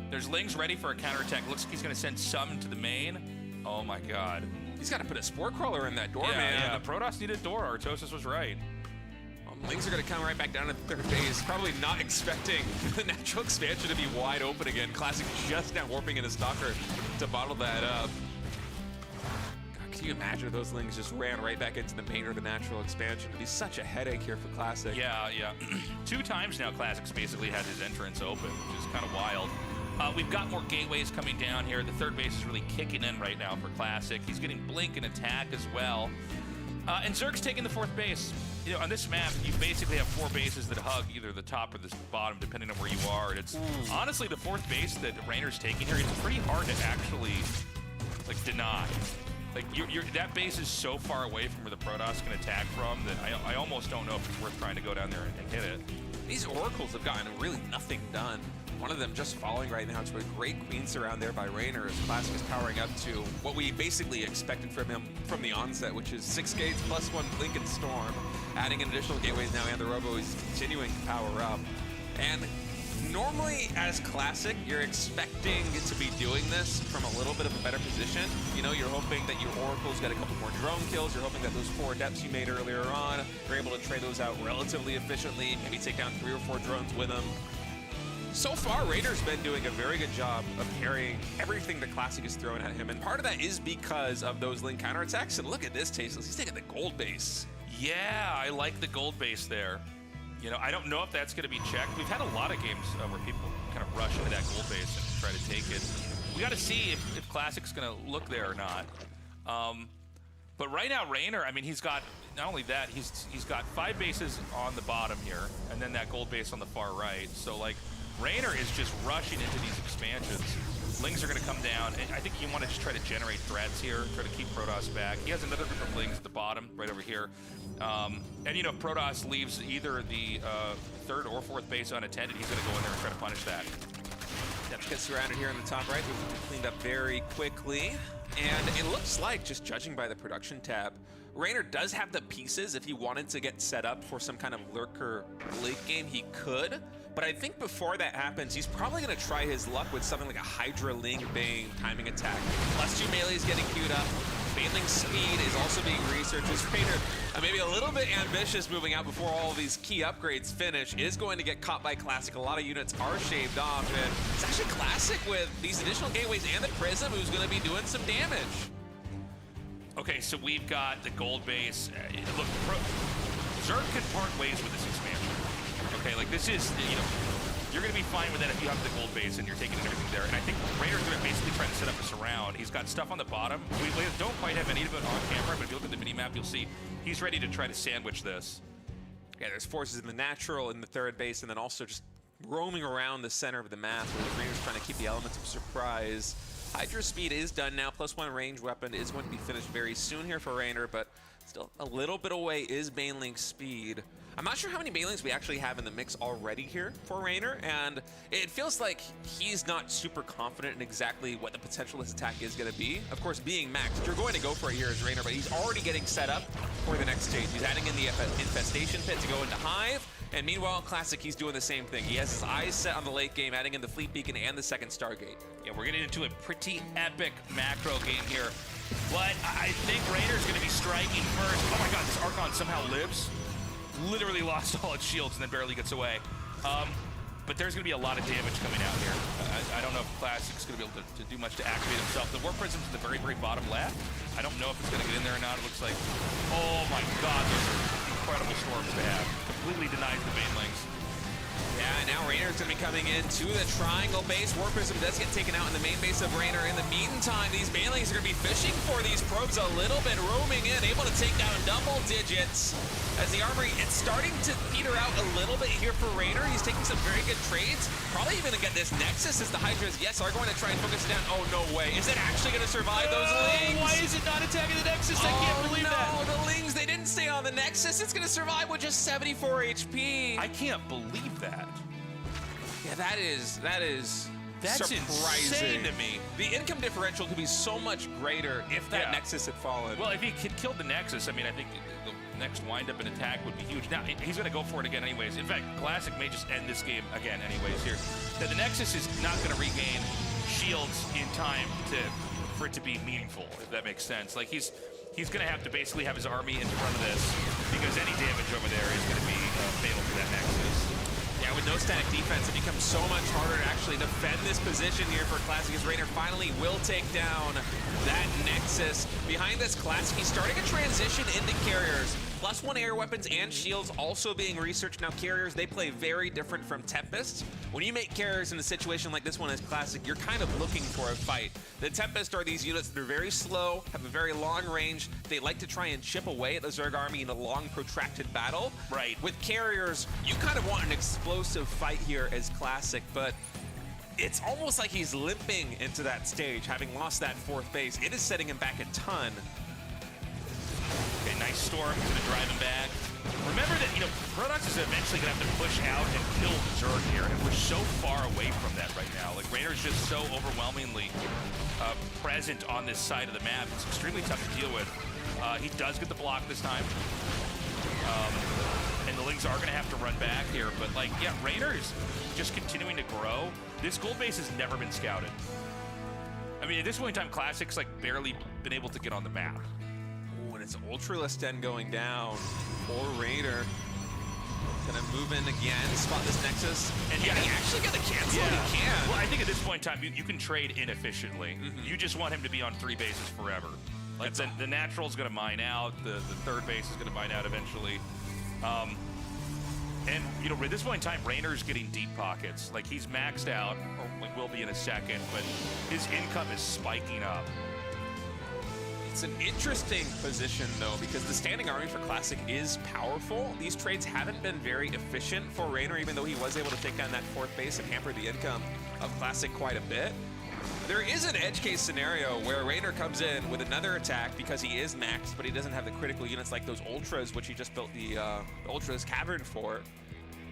There's Lings ready for a counterattack. Looks like he's going to send some to the main. Oh my god. He's got to put a Spore Crawler in that door, man. Yeah, Protoss needed a door. Artosis was right. Lings are going to come right back down to third base, probably not expecting the natural expansion to be wide open again. Classic just now warping in a Stalker to bottle that up. God, can you imagine if those Lings just ran right back into the main or the natural expansion? It'd be such a headache here for Classic. Yeah. 2 times now Classic's basically had his entrance open, which is kind of wild. We've got more gateways coming down here. The third base is really kicking in right now for Classic. He's getting Blink and attack as well. And Zerg's taking the 4th base. You know, on this map, you basically have 4 bases that hug either the top or the bottom, depending on where you are. And it's honestly the 4th base that Reynor's taking here. It's pretty hard to actually like deny. Like that base is so far away from where the Protoss can attack from that I almost don't know if it's worth trying to go down there and hit it. These Oracles have gotten really nothing done. One of them just falling right now to a great Queen surround there by Reynor as Classic is powering up to what we basically expected from him from the onset, which is 6 gates plus 1 Blink and Storm. Adding in additional gateways now, and the Robo is continuing to power up. And normally as Classic, you're expecting it to be doing this from a little bit of a better position. You know, you're hoping that your Oracles get a couple more drone kills. You're hoping that those 4 Adepts you made earlier on, you're able to trade those out relatively efficiently, maybe take down 3 or 4 drones with them. So far, Reynor's been doing a very good job of parrying everything the Classic is throwing at him, and part of that is because of those Link counterattacks. And look at this, Tasteless. He's taking the gold base. Yeah, I like the gold base there. You know, I don't know if that's going to be checked. We've had a lot of games where people kind of rush into that gold base and try to take it. We got to see if Classic's going to look there or not. But right now, Reynor, I mean, he's got, not only that, he's got 5 bases on the bottom here, and then that gold base on the far right. So, like, Reynor is just rushing into these expansions. Lings are going to come down, and I think you want to just try to generate threats here, try to keep Protoss back. He has another group of Lings at the bottom, right over here. And, you know, if Protoss leaves either the 3rd or 4th base unattended, he's going to go in there and try to punish that. Depth gets surrounded here on the top right. We've cleaned up very quickly. And it looks like, just judging by the production tab, Reynor does have the pieces. If he wanted to get set up for some kind of lurker late game, he could. But I think before that happens, he's probably going to try his luck with something like a Hydra Ling Bane timing attack. +2 melee is getting queued up. Baneling's speed is also being researched. As Reynor, maybe a little bit ambitious moving out before all of these key upgrades finish, is going to get caught by Classic. A lot of units are shaved off, and it's actually Classic with these additional gateways and the Prism who's going to be doing some damage. Okay, so we've got the gold base. Look, Zerg can part ways with this expansion. Okay, like this is, you're going to be fine with that if you have the gold base and you're taking everything there. And I think Reynor's going to basically try to set up a surround. He's got stuff on the bottom. We don't quite have any of it on camera, but if you look at the minimap, you'll see he's ready to try to sandwich this. Yeah, there's forces in the natural, in the third base, and then also just roaming around the center of the map where Reynor's trying to keep the elements of surprise. Hydra speed is done now. +1 range weapon is going to be finished very soon here for Reynor, but still a little bit away is Baneling's speed. I'm not sure how many Banelings we actually have in the mix already here for Reynor, and it feels like he's not super confident in exactly what the potential of his attack is going to be. Of course, being maxed, you're going to go for it here as Reynor, but he's already getting set up for the next stage. He's adding in the Infestation Pit to go into Hive, and meanwhile, Classic, he's doing the same thing. He has his eyes set on the late game, adding in the Fleet Beacon and the second Stargate. Yeah, we're getting into a pretty epic macro game here, but I think Reynor's going to be striking first. Oh my god, this Archon somehow lives. Literally lost all its shields and then barely gets away. But there's going to be a lot of damage coming out here. I don't know if Classic's going to be able to do much to activate himself. The Warp Prism's at the very, very bottom left. I don't know if it's going to get in there or not. It looks like, oh my god, those are incredible storms to have. Completely denies the Banelings. Yeah, and now Reynor's going to be coming into the triangle base. Warp Prism does get taken out in the main base of Reynor. In the meantime, these Banelings are going to be fishing for these probes a little bit, roaming in, able to take down double digits. As the armory, it's starting to peter out a little bit here for Reynor. He's taking some very good trades. Probably even going to get this Nexus as the Hydras, yes, are going to try and focus it down. Oh, no way. Is it actually going to survive those Lings? Why is it not attacking the Nexus? I can't believe that. No, the Lings, they didn't stay on the Nexus. It's going to survive with just 74 HP. I can't believe that. Yeah, that's surprising insane to me. The income differential could be so much greater if that Nexus had fallen. Well, if he had killed the Nexus, I mean, I think the next wind-up and attack would be huge. Now, he's going to go for it again anyways. In fact, Classic may just end this game again anyways here. Now, the Nexus is not going to regain shields in time for it to be meaningful, if that makes sense. Like, he's going to have to basically have his army in front of this because any damage over there is going to be fatal to that Nexus. Yeah, with no static defense, it becomes so much harder to actually defend this position here for Classic, as Reynor finally will take down that Nexus. Behind this, Classic, he's starting a transition into carriers. +1 air weapons and shields also being researched. Now, carriers, they play very different from Tempest. When you make carriers in a situation like this one as Classic, you're kind of looking for a fight. The Tempest are these units that are very slow, have a very long range. They like to try and chip away at the Zerg army in a long, protracted battle. Right. With carriers, you kind of want an explosive fight here as Classic, but it's almost like he's limping into that stage, having lost that fourth base. It is setting him back a ton. Okay, nice storm, gonna drive him back. Remember that, Protox is eventually gonna have to push out and kill Zerg here, and we're so far away from that right now. Like, Reynor's just so overwhelmingly present on this side of the map. It's extremely tough to deal with. He does get the block this time. And the Lings are gonna have to run back here, but like, yeah, Reynor is just continuing to grow. This gold base has never been scouted. I mean, at this point in time, Classic's like barely been able to get on the map. It's Ultralist Den going down for Reynor. Gonna move in again, spot this Nexus. And yeah, he actually got the cancel. Yeah. He can. Well, I think at this point in time, you can trade inefficiently. You just want him to be on 3 bases forever. Like the natural's gonna mine out, the third base is gonna mine out eventually. And at this point in time, Reynor's getting deep pockets. Like, he's maxed out, or will be in a second, but his income is spiking up. It's an interesting position, though, because the standing army for Classic is powerful. These trades haven't been very efficient for Reynor, even though he was able to take down that fourth base and hamper the income of Classic quite a bit. There is an edge case scenario where Reynor comes in with another attack because he is maxed, but he doesn't have the critical units like those Ultras, which he just built the Ultras Cavern for.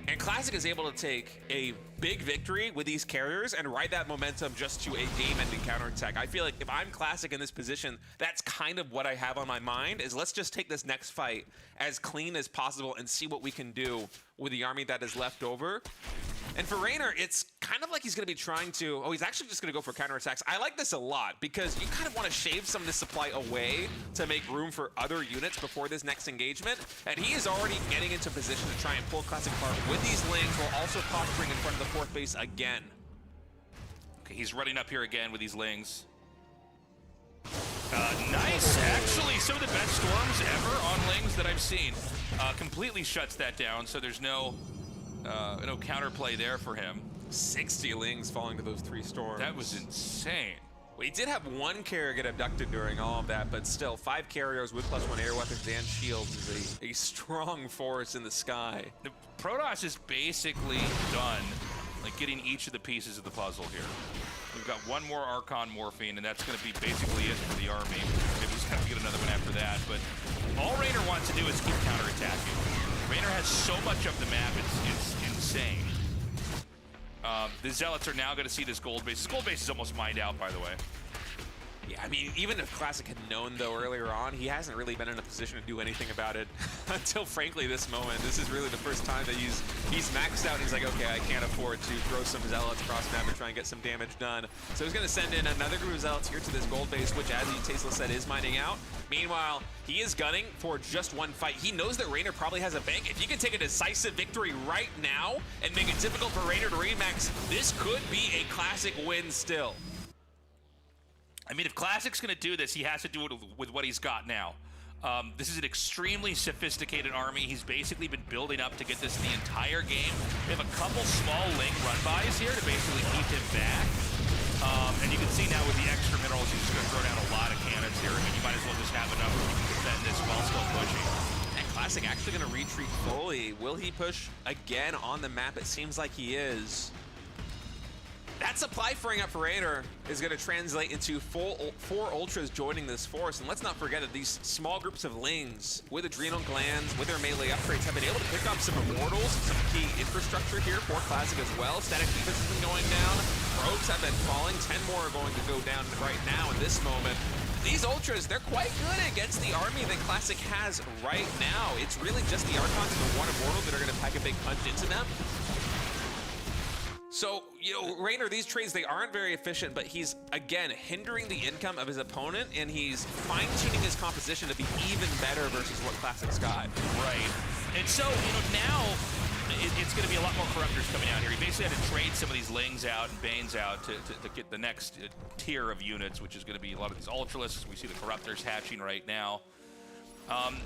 And Classic is able to take a big victory with these carriers and ride that momentum just to a game-ending counterattack. I feel like if I'm Classic in this position, that's kind of what I have on my mind, is let's just take this next fight as clean as possible and see what we can do with the army that is left over. And for Reynor, it's kind of like he's going to be trying to... Oh, he's actually just going to go for counterattacks. I like this a lot because you kind of want to shave some of this supply away to make room for other units before this next engagement. And he is already getting into position to try and pull Classic apart with these lings while also posturing in front of the fourth base again. Okay, he's running up here again with these lings. Nice. Actually, some of the best storms ever on lings that I've seen. Completely shuts that down, so there's no counterplay there for him. 60 lings falling to those 3 storms. That was insane. We did have 1 carrier get abducted during all of that, but still, 5 carriers with +1 air weapons and shields is a strong force in the sky. The Protoss is basically done, like getting each of the pieces of the puzzle here. We've got 1 more Archon Morphine, and that's going to be basically it for the army. Maybe he's going to get another one after that, but all Reynor wants to do is keep counterattacking. Reynor has so much of the map, it's insane. The Zealots are now going to see this gold base. This gold base is almost mined out, by the way. Yeah, I mean, even if Classic had known, though, earlier on, he hasn't really been in a position to do anything about it until, frankly, this moment. This is really the first time that he's maxed out, and he's like, okay, I can't afford to throw some Zealots across map and try and get some damage done. So he's going to send in another group of Zealots here to this gold base, which, as Tasteless said, is mining out. Meanwhile, he is gunning for just 1 fight. He knows that Reynor probably has a bank. If he can take a decisive victory right now and make it difficult for Reynor to remax, this could be a Classic win still. I mean, if Classic's going to do this, he has to do it with what he's got now. This is an extremely sophisticated army. He's basically been building up to get this the entire game. We have a couple small ling run-bys here to basically keep him back. And you can see now with the extra minerals, he's just going to throw down a lot of cannons here. I mean, you might as well just have enough where you can defend this while still pushing. And Classic actually going to retreat fully. Will he push again on the map? It seems like he is. That supply freeing up for Reynor is going to translate into 4 Ultras joining this force. And let's not forget that these small groups of lings with adrenal glands, with their melee upgrades, have been able to pick up some immortals, some key infrastructure here for Classic as well. Static defense has been going down. Probes have been falling. 10 more are going to go down right now in this moment. These Ultras, they're quite good against the army that Classic has right now. It's really just the Archons and the 1 immortal that are going to pack a big punch into them. So, you know, Reynor, these trades, they aren't very efficient, but he's, again, hindering the income of his opponent, and he's fine-tuning his composition to be even better versus what Classic's got. Right. And so, you know, now it's going to be a lot more Corruptors coming out here. He basically had to trade some of these Lings out and Banes out to get the next tier of units, which is going to be a lot of these Ultralisks. We see the Corruptors hatching right now.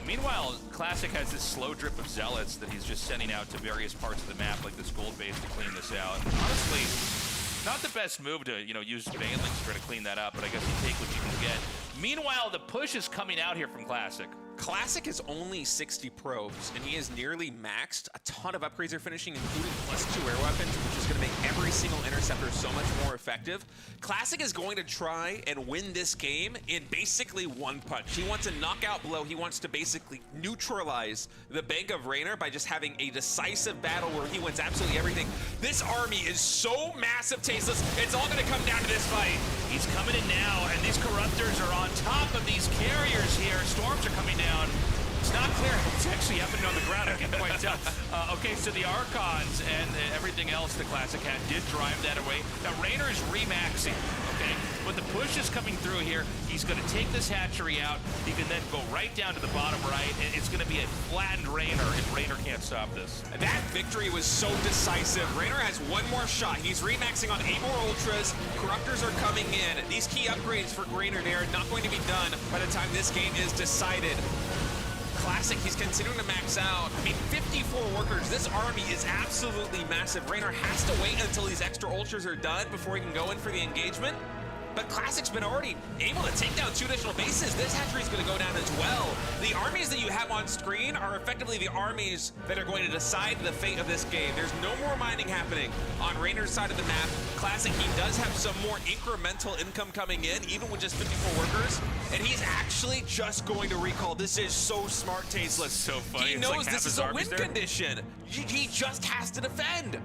Meanwhile, Classic has this slow drip of Zealots that he's just sending out to various parts of the map, like this gold base, to clean this out. Honestly, not the best move to, you know, use Banelings to try to clean that up, but I guess you take what you can get. Meanwhile, the push is coming out here from Classic. Classic is only 60 probes, and he is nearly maxed. A ton of upgrades are finishing, including +2 air weapons, which is going to make every single interceptor so much more effective. Classic is going to try and win this game in basically 1 punch. He wants a knockout blow. He wants to basically neutralize the bank of Reynor by just having a decisive battle where he wins absolutely everything. This army is so massive, Tasteless. It's all going to come down to this fight. He's coming in now, and these Corruptors are on top of these carriers here. Storms are coming down. It's not clear what's actually happening on the ground. I can't quite tell. Okay, so the Archons and everything else the Classic had did drive that away. Now, Reynor is remaxing, okay? When the push is coming through here, he's going to take this hatchery out. He can then go right down to the bottom right, and it's going to be a flattened Reynor if Reynor can't stop this. That victory was so decisive. Reynor has 1 more shot. He's remaxing on 8 more Ultras. Corruptors are coming in. These key upgrades for Reynor, they are not going to be done by the time this game is decided. Classic, he's continuing to max out. I mean, 54 workers. This army is absolutely massive. Reynor has to wait until these extra Ultras are done before he can go in for the engagement. but Classic's been already able to take down 2 additional bases. This hatchery's going to go down as well. The armies that you have on screen are effectively the armies that are going to decide the fate of this game. There's no more mining happening on Reynor's side of the map. Classic, he does have some more incremental income coming in, even with just 54 workers, and he's actually just going to recall. This is so smart, Tasteless. So funny. He knows this is a win condition. He just has to defend.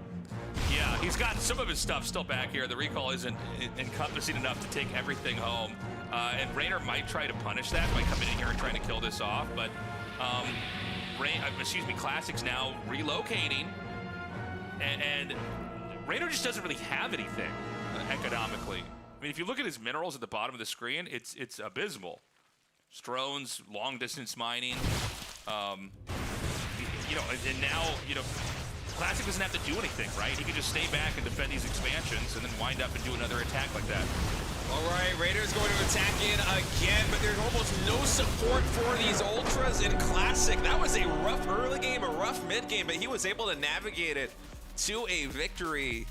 Yeah, he's got some of his stuff still back here. The recall isn't encompassing enough to take everything home. And Reynor might try to punish that by coming in here and trying to kill this off. But, Classic's now relocating. And Reynor just doesn't really have anything economically. I mean, if you look at his minerals at the bottom of the screen, it's abysmal. Drones, long-distance mining. And now, Classic doesn't have to do anything, right? He can just stay back and defend these expansions and then wind up and do another attack like that. All right, Raider's going to attack in again, but there's almost no support for these Ultras in Classic. That was a rough early game, a rough mid game, but he was able to navigate it to a victory.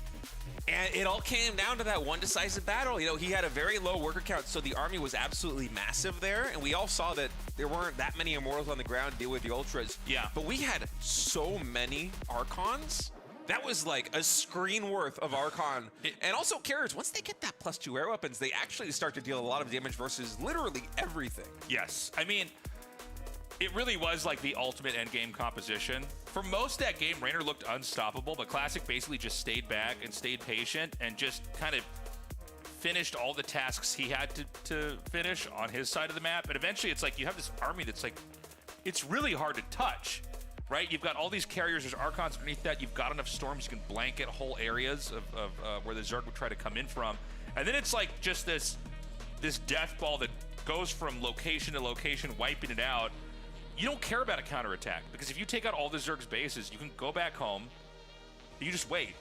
And it all came down to that one decisive battle. He had a very low worker count, so the army was absolutely massive there. And we all saw that there weren't that many Immortals on the ground to deal with the Ultras. Yeah. But we had so many Archons. That was like a screen worth of Archon. And also carriers, once they get that +2 air weapons, they actually start to deal a lot of damage versus literally everything. Yes. I mean, it really was like the ultimate endgame composition. For most of that game, Reynor looked unstoppable, but Classic basically just stayed back and stayed patient and just kind of finished all the tasks he had to finish on his side of the map. And eventually it's like you have this army that's like, it's really hard to touch, right? You've got all these carriers, there's Archons underneath that, you've got enough storms, you can blanket whole areas of where the Zerg would try to come in from. And then it's like just this death ball that goes from location to location, wiping it out. You don't care about a counterattack, because if you take out all the Zerg's bases, you can go back home, you just wait.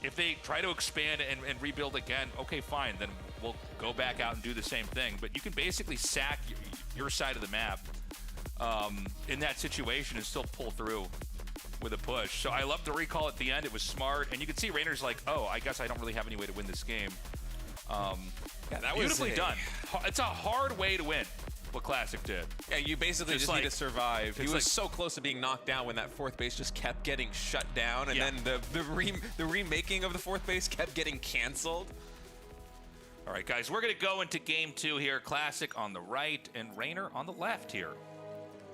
If they try to expand and rebuild again, okay, fine, then we'll go back out and do the same thing. But you can basically sack your side of the map in that situation and still pull through with a push. So I love the recall at the end. It was smart, and you can see Reynor's like, oh, I guess I don't really have any way to win this game. Yeah, that was beautifully done. It's a hard way to win. What Classic did. Yeah, you basically just need to survive. He was so close to being knocked down when that 4th base just kept getting shut down, and then the remaking of the 4th base kept getting canceled. All right, guys, we're going to go into game 2 here. Classic on the right and Reynor on the left here.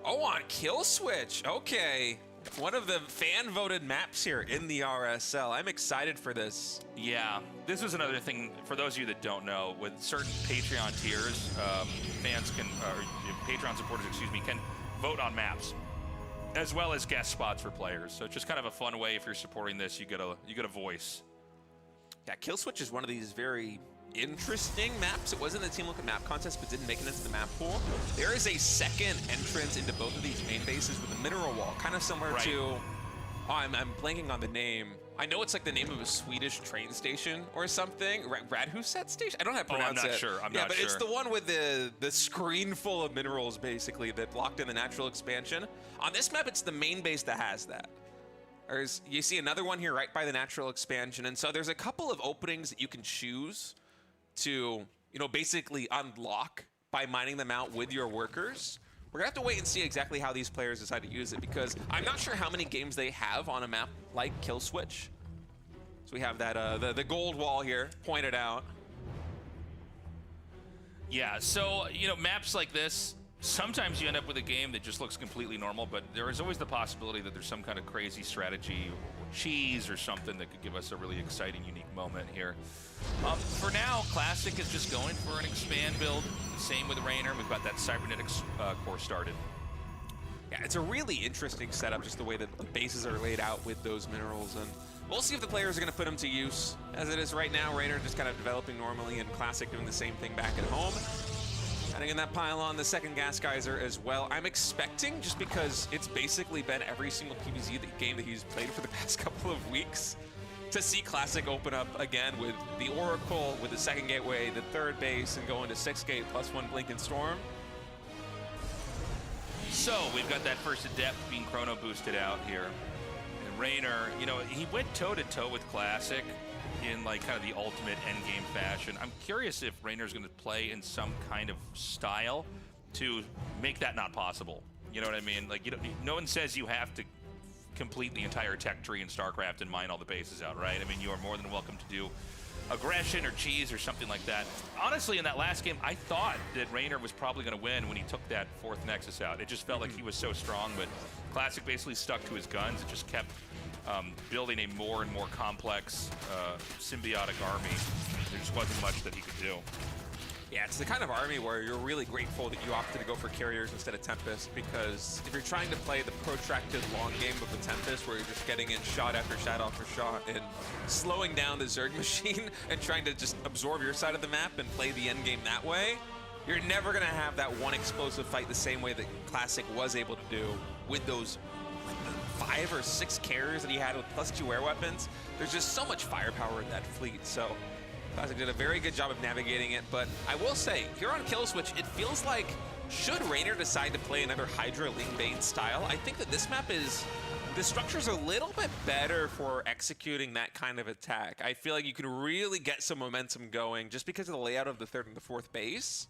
Oh, on Kill Switch. Okay. One of the fan-voted maps here in the RSL. I'm excited for this. Yeah, this is another thing, for those of you that don't know, with certain Patreon tiers, fans can, Patreon supporters, can vote on maps, as well as guest spots for players. So it's just kind of a fun way, if you're supporting this, you get a voice. Yeah, Kill Switch is one of these very interesting maps. It was in the Team Look at Map contest, but didn't make it into the map pool. There is a second entrance into both of these main bases with a mineral wall, kind of similar to, I'm blanking on the name. I know it's like the name of a Swedish train station or something. Radhuset station? I don't know how to pronounce it. I'm not sure. I'm not but sure. It's the one with the screen full of minerals, basically, that blocked in the natural expansion. On this map, it's the main base that has that. You see another one here right by the natural expansion. And so there's a couple of openings that you can choose to, basically unlock by mining them out with your workers. We're gonna have to wait and see exactly how these players decide to use it, because I'm not sure how many games they have on a map like Kill Switch. So we have that the gold wall here pointed out. Yeah, so maps like this, sometimes you end up with a game that just looks completely normal, but there is always the possibility that there's some kind of crazy strategy or cheese or something that could give us a really exciting, unique moment here. For now, Classic is just going for an expand build. Same with Reynor. We've got that cybernetics core started. Yeah, it's a really interesting setup, just the way that the bases are laid out with those minerals, and we'll see if the players are going to put them to use. As it is right now, Reynor just kind of developing normally, and Classic doing the same thing back at home. Adding in that pylon, the second gas geyser as well. I'm expecting, just because it's basically been every single PvZ game that he's played for the past couple of weeks, to see Classic open up again with the Oracle, with the second gateway, the third base, and go into 6 gate +1 blink and storm. So we've got that first adept being chrono boosted out here. And Reynor, he went toe-to-toe with Classic. in like kind of the ultimate endgame fashion. I'm curious if Reynor's going to play in some kind of style to make that not possible. You know what I mean? Like, you know, no one says you have to complete the entire tech tree in StarCraft and mine all the bases out, right? I mean, you are more than welcome to do aggression or cheese or something like that. Honestly, in that last game, I thought that Reynor was probably going to win when he took that 4th Nexus out. It just felt like he was so strong, but Classic basically stuck to his guns. It just kept building a more and more complex symbiotic army. There just wasn't much that he could do. Yeah, it's the kind of army where you're really grateful that you opted to go for carriers instead of Tempest, because if you're trying to play the protracted long game of the Tempest where you're just getting in shot after shot after shot and slowing down the Zerg machine and trying to just absorb your side of the map and play the end game that way, you're never going to have that one explosive fight the same way that Classic was able to do with those 5 or 6 carriers that he had with +2 air weapons. There's just so much firepower in that fleet, so Classic did a very good job of navigating it. But I will say, here on Kill Switch, it feels like, should Reynor decide to play another Hydra Ling Bane style, I think that this map is, the structure's a little bit better for executing that kind of attack. I feel like you can really get some momentum going just because of the layout of the 3rd and the 4th base.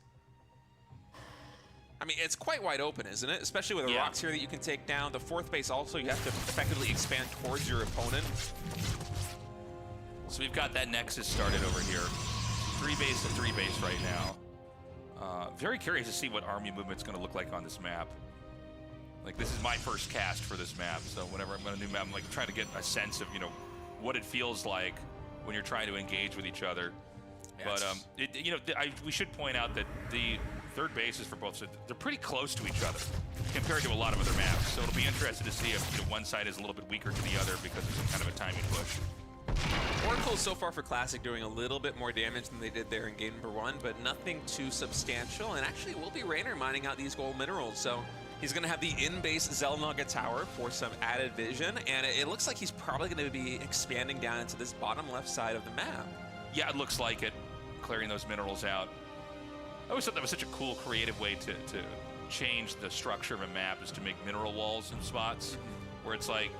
I mean, it's quite wide open, isn't it? Especially with the rocks here that you can take down. The 4th base also, you have to effectively expand towards your opponent. So we've got that Nexus started over here. 3 base to 3 base right now. Very curious to see what army movement's going to look like on this map. Like, this is my first cast for this map, so whenever I'm on a new map, I'm like trying to get a sense of, you know, what it feels like when you're trying to engage with each other. But you know, we should point out that the 3rd bases for both sides, they're pretty close to each other compared to a lot of other maps. So it'll be interesting to see if, you know, one side is a little bit weaker to the other because of some kind of a timing push. Oracle so far for Classic doing a little bit more damage than they did there in game number 1, but nothing too substantial. And actually, it will be Reynor mining out these gold minerals. So he's going to have the in-base Zelnaga Tower for some added vision, and it looks like he's probably going to be expanding down into this bottom left side of the map. Yeah, it looks like it, clearing those minerals out. I always thought that was such a cool, creative way to change the structure of a map, is to make mineral walls in spots where it's like,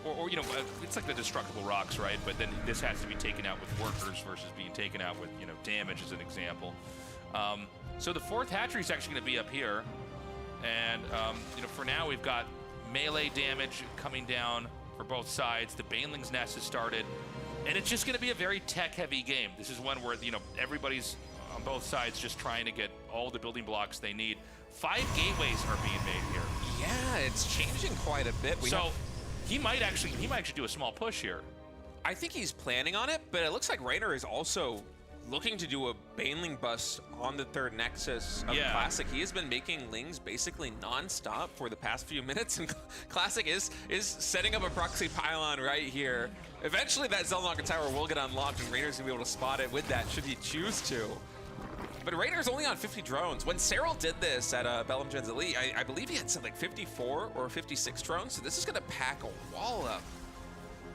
or you know, it's like the destructible rocks, right? But then this has to be taken out with workers versus being taken out with, you know, damage as an example. So the 4th hatchery is actually going to be up here. And, you know, for now we've got melee damage coming down for both sides. The Baneling's Nest has started. And it's just going to be a very tech-heavy game. This is one where, you know, everybody's on both sides just trying to get all the building blocks they need. 5 gateways are being made here. Yeah, it's changing quite a bit. He might actually do a small push here. I think he's planning on it, but it looks like Reynor is also looking to do a Baneling bust on the 3rd Nexus of Classic. He has been making Lings basically non-stop for the past few minutes, and Classic is setting up a proxy pylon right here. Eventually that Zelnaga Tower will get unlocked, and Reynor's gonna be able to spot it with that, should he choose to. But Reynor's only on 50 drones. When Cyril did this at Bellum Gens Elite, I believe he had something like 54 or 56 drones, so this is gonna pack a wall up.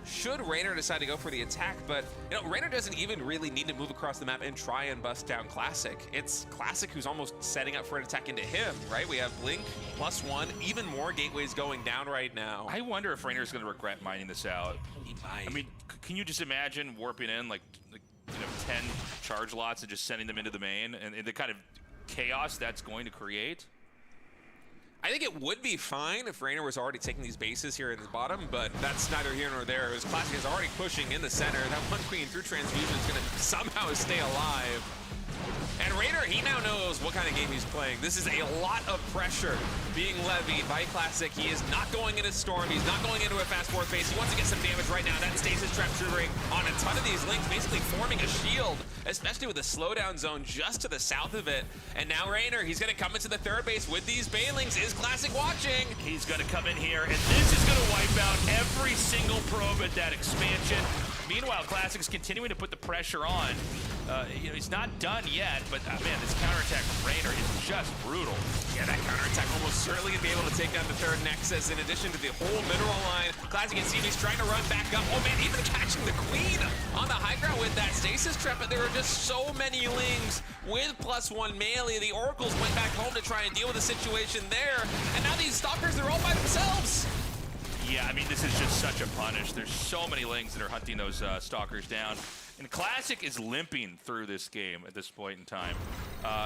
Should Reynor decide to go for the attack, but you know, Reynor doesn't even really need to move across the map and try and bust down Classic. It's Classic who's almost setting up for an attack into him, right? We have Blink +1, even more gateways going down right now. I wonder if Reynor's going to regret mining this out. He might. I mean, can you just imagine warping in like you know, 10 charge lots and just sending them into the main, and the kind of chaos that's going to create? I think it would be fine if Reynor was already taking these bases here in the bottom, but that's neither here nor there. As Classic is already pushing in the center. That one queen through transfusion is going to somehow stay alive. And Reynor, he now knows what kind of game he's playing. This is a lot of pressure being levied by Classic. He is not going into Storm. He's not going into a fast 4th base. He wants to get some damage right now. That stasis trap triggering on a ton of these links, basically forming a shield, especially with a slowdown zone just to the south of it. And now Reynor, he's going to come into the 3rd base with these Banelings. Is Classic watching? He's going to come in here, and this is going to wipe out every single probe at that expansion. Meanwhile, Classic's continuing to put the pressure on. You know, he's not done yet, but man, this counterattack from Reynor is just brutal. Yeah, that counterattack almost certainly gonna be able to take down the 3rd Nexus in addition to the whole mineral line. Classic, you can see he's trying to run back up. Oh man, even catching the queen on the high ground with that stasis trap, but there are just so many Lings with +1 melee. The Oracles went back home to try and deal with the situation there, and now these Stalkers, they're all by themselves. Yeah, I mean, this is just such a punish. There's so many Lings that are hunting those Stalkers down. And Classic is limping through this game at this point in time.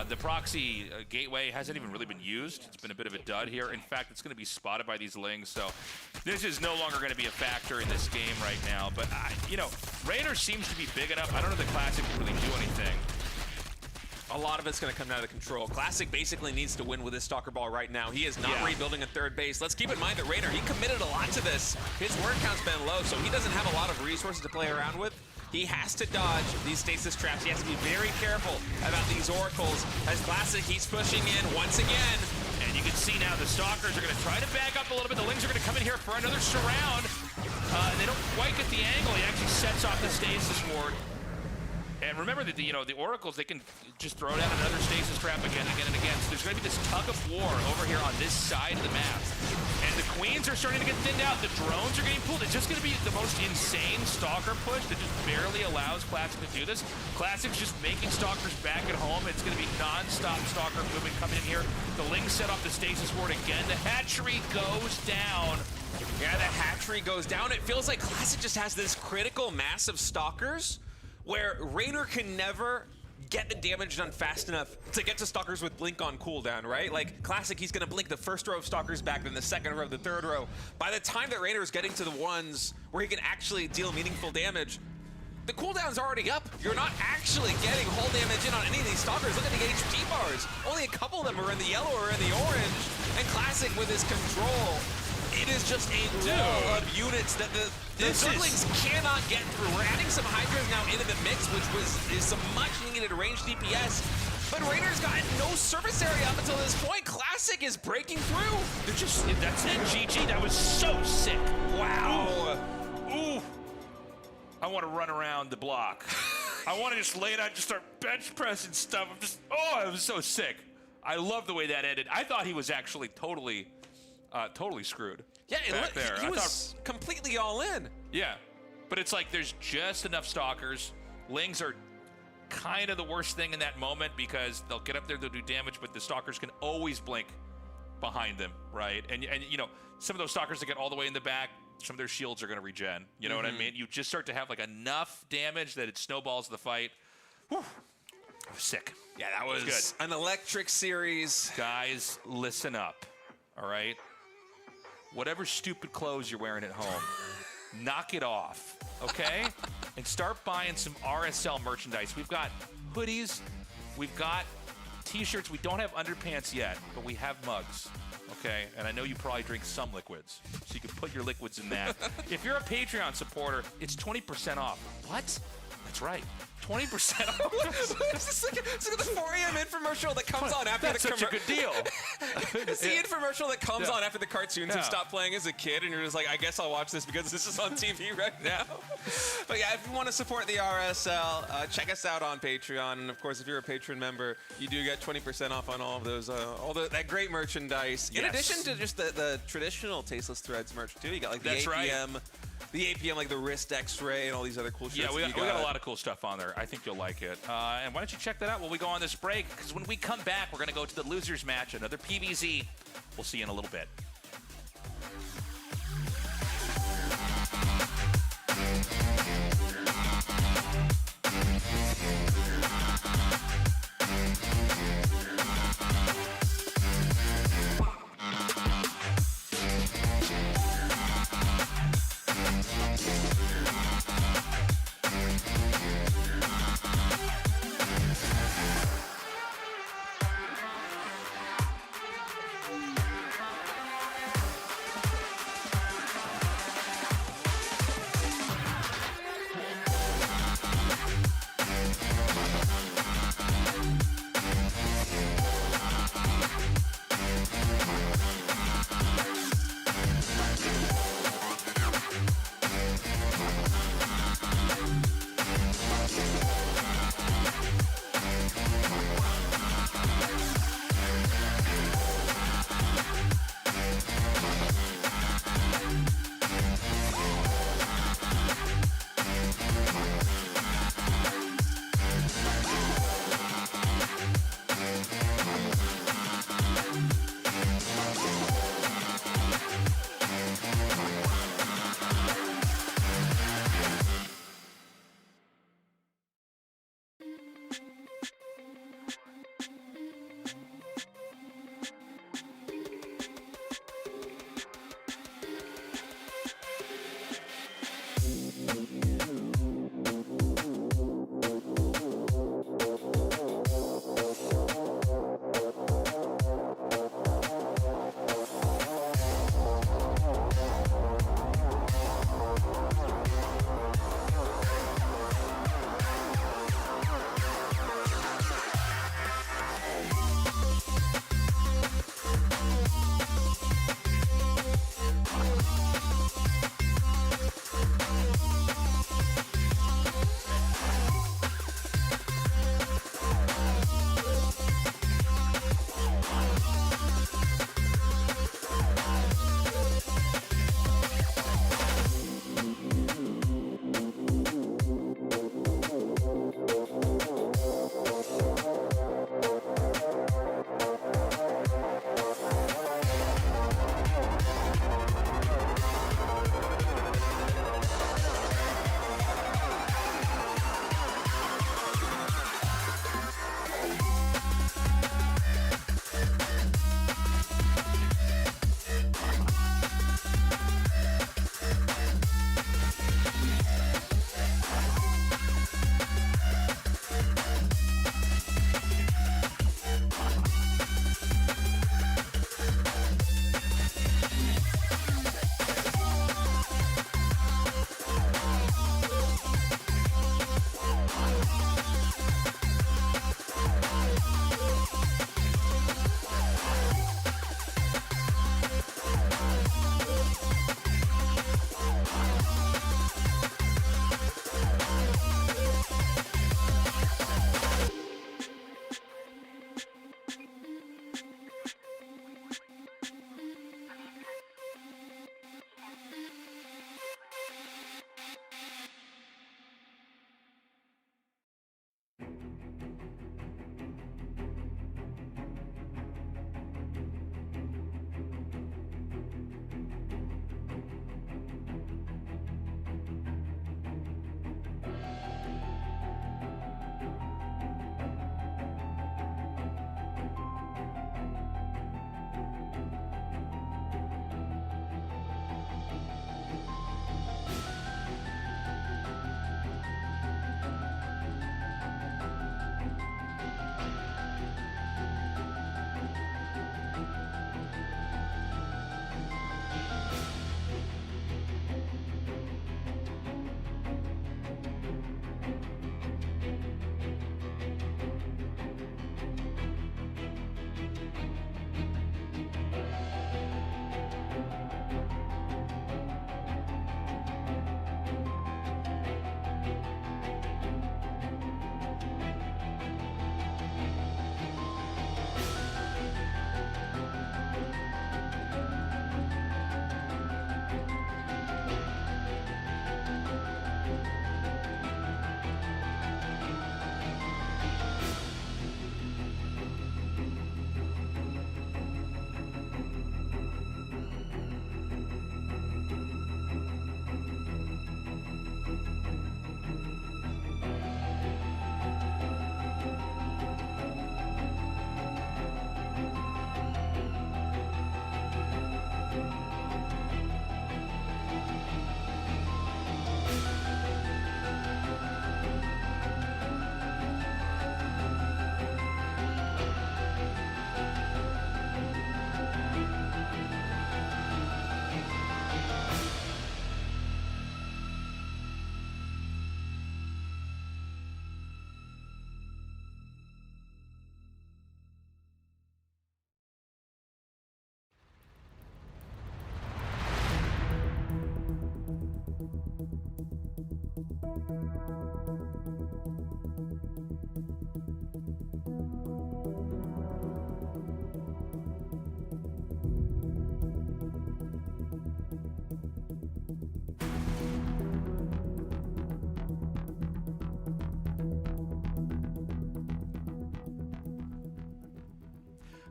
The proxy gateway hasn't even really been used. It's been a bit of a dud here. In fact, it's going to be spotted by these Lings, so this is no longer going to be a factor in this game right now. But, you know, Reynor seems to be big enough. I don't know if the Classic can really do anything. A lot of it's going to come down to control. Classic basically needs to win with his Stalker Ball right now. He is not rebuilding a third base. Let's keep in mind that Reynor, he committed a lot to this. His word count's been low, so he doesn't have a lot of resources to play around with. He has to dodge these stasis traps. He has to be very careful about these oracles as Classic keeps pushing in once again. And you can see now the Stalkers are going to try to back up a little bit. The Lings are going to come in here for another surround. They don't quite get the angle. He actually sets off the stasis ward. And remember that the Oracles, they can just throw down another stasis trap again and again and again. So there's going to be this tug of war over here on this side of the map. And the Queens are starting to get thinned out. The drones are getting pulled. It's just going to be the most insane Stalker push that just barely allows Classic to do this. Classic's just making Stalkers back at home. It's going to be non-stop Stalker movement coming in here. The Lings set off the stasis ward again. The hatchery goes down. Yeah, the hatchery goes down. It feels like Classic just has this critical mass of Stalkers where Reynor can never get the damage done fast enough to get to Stalkers with Blink on cooldown, right? Like, Classic, he's gonna blink the first row of Stalkers back, then the second row, the third row. By the time that Reynor's getting to the ones where he can actually deal meaningful damage, the cooldown's already up. You're not actually getting hull damage in on any of these Stalkers. Look at the HP bars. Only a couple of them are in the yellow or in the orange. And Classic, with his control, it is just a wall of units that the Zerglings cannot get through. We're adding some Hydras now into the mix, which is some much needed ranged DPS. But Reynor's got no service area up until this point. Classic is breaking through. They're just, that's it, GG. That was so sick. Wow. Ooh. I want to run around the block. I want to just lay it out and just start bench pressing stuff. I'm just, it was so sick. I love the way that ended. I thought he was actually totally screwed. Yeah, he was completely all in. Yeah, but it's like there's just enough Stalkers. Lings are kind of the worst thing in that moment because they'll get up there, they'll do damage, but the Stalkers can always blink behind them, right? And you know, some of those Stalkers that get all the way in the back, some of their shields are going to regen. You know what I mean? You just start to have like enough damage that it snowballs the fight. Whew. Sick. Yeah, that was good. An electric series. Guys, listen up, all right? Whatever stupid clothes you're wearing at home, knock it off, okay? And start buying some RSL merchandise. We've got hoodies, we've got t-shirts. We don't have underpants yet, but we have mugs, okay? And I know you probably drink some liquids, so you can put your liquids in that. If you're a Patreon supporter, it's 20% off. What? That's right. 20% off. It's like the 4 a.m. infomercial that comes on after That's the such a good deal. It's the infomercial that comes on after the cartoons have stopped playing as a kid, and you're just like, I guess I'll watch this because this is on TV right now. But yeah, if you want to support the RSL, check us out on Patreon. And of course, if you're a patron member, you do get 20% off on all of those, that great merchandise. In addition to just the traditional Tasteless Threads merch too, you got like the APM. The APM, like the wrist X-ray and all these other cool shit. Yeah, we got a lot of cool stuff on there. I think you'll like it. And why don't you check that out while we go on this break? Because when we come back, we're going to go to the losers match, another PVZ. We'll see you in a little bit.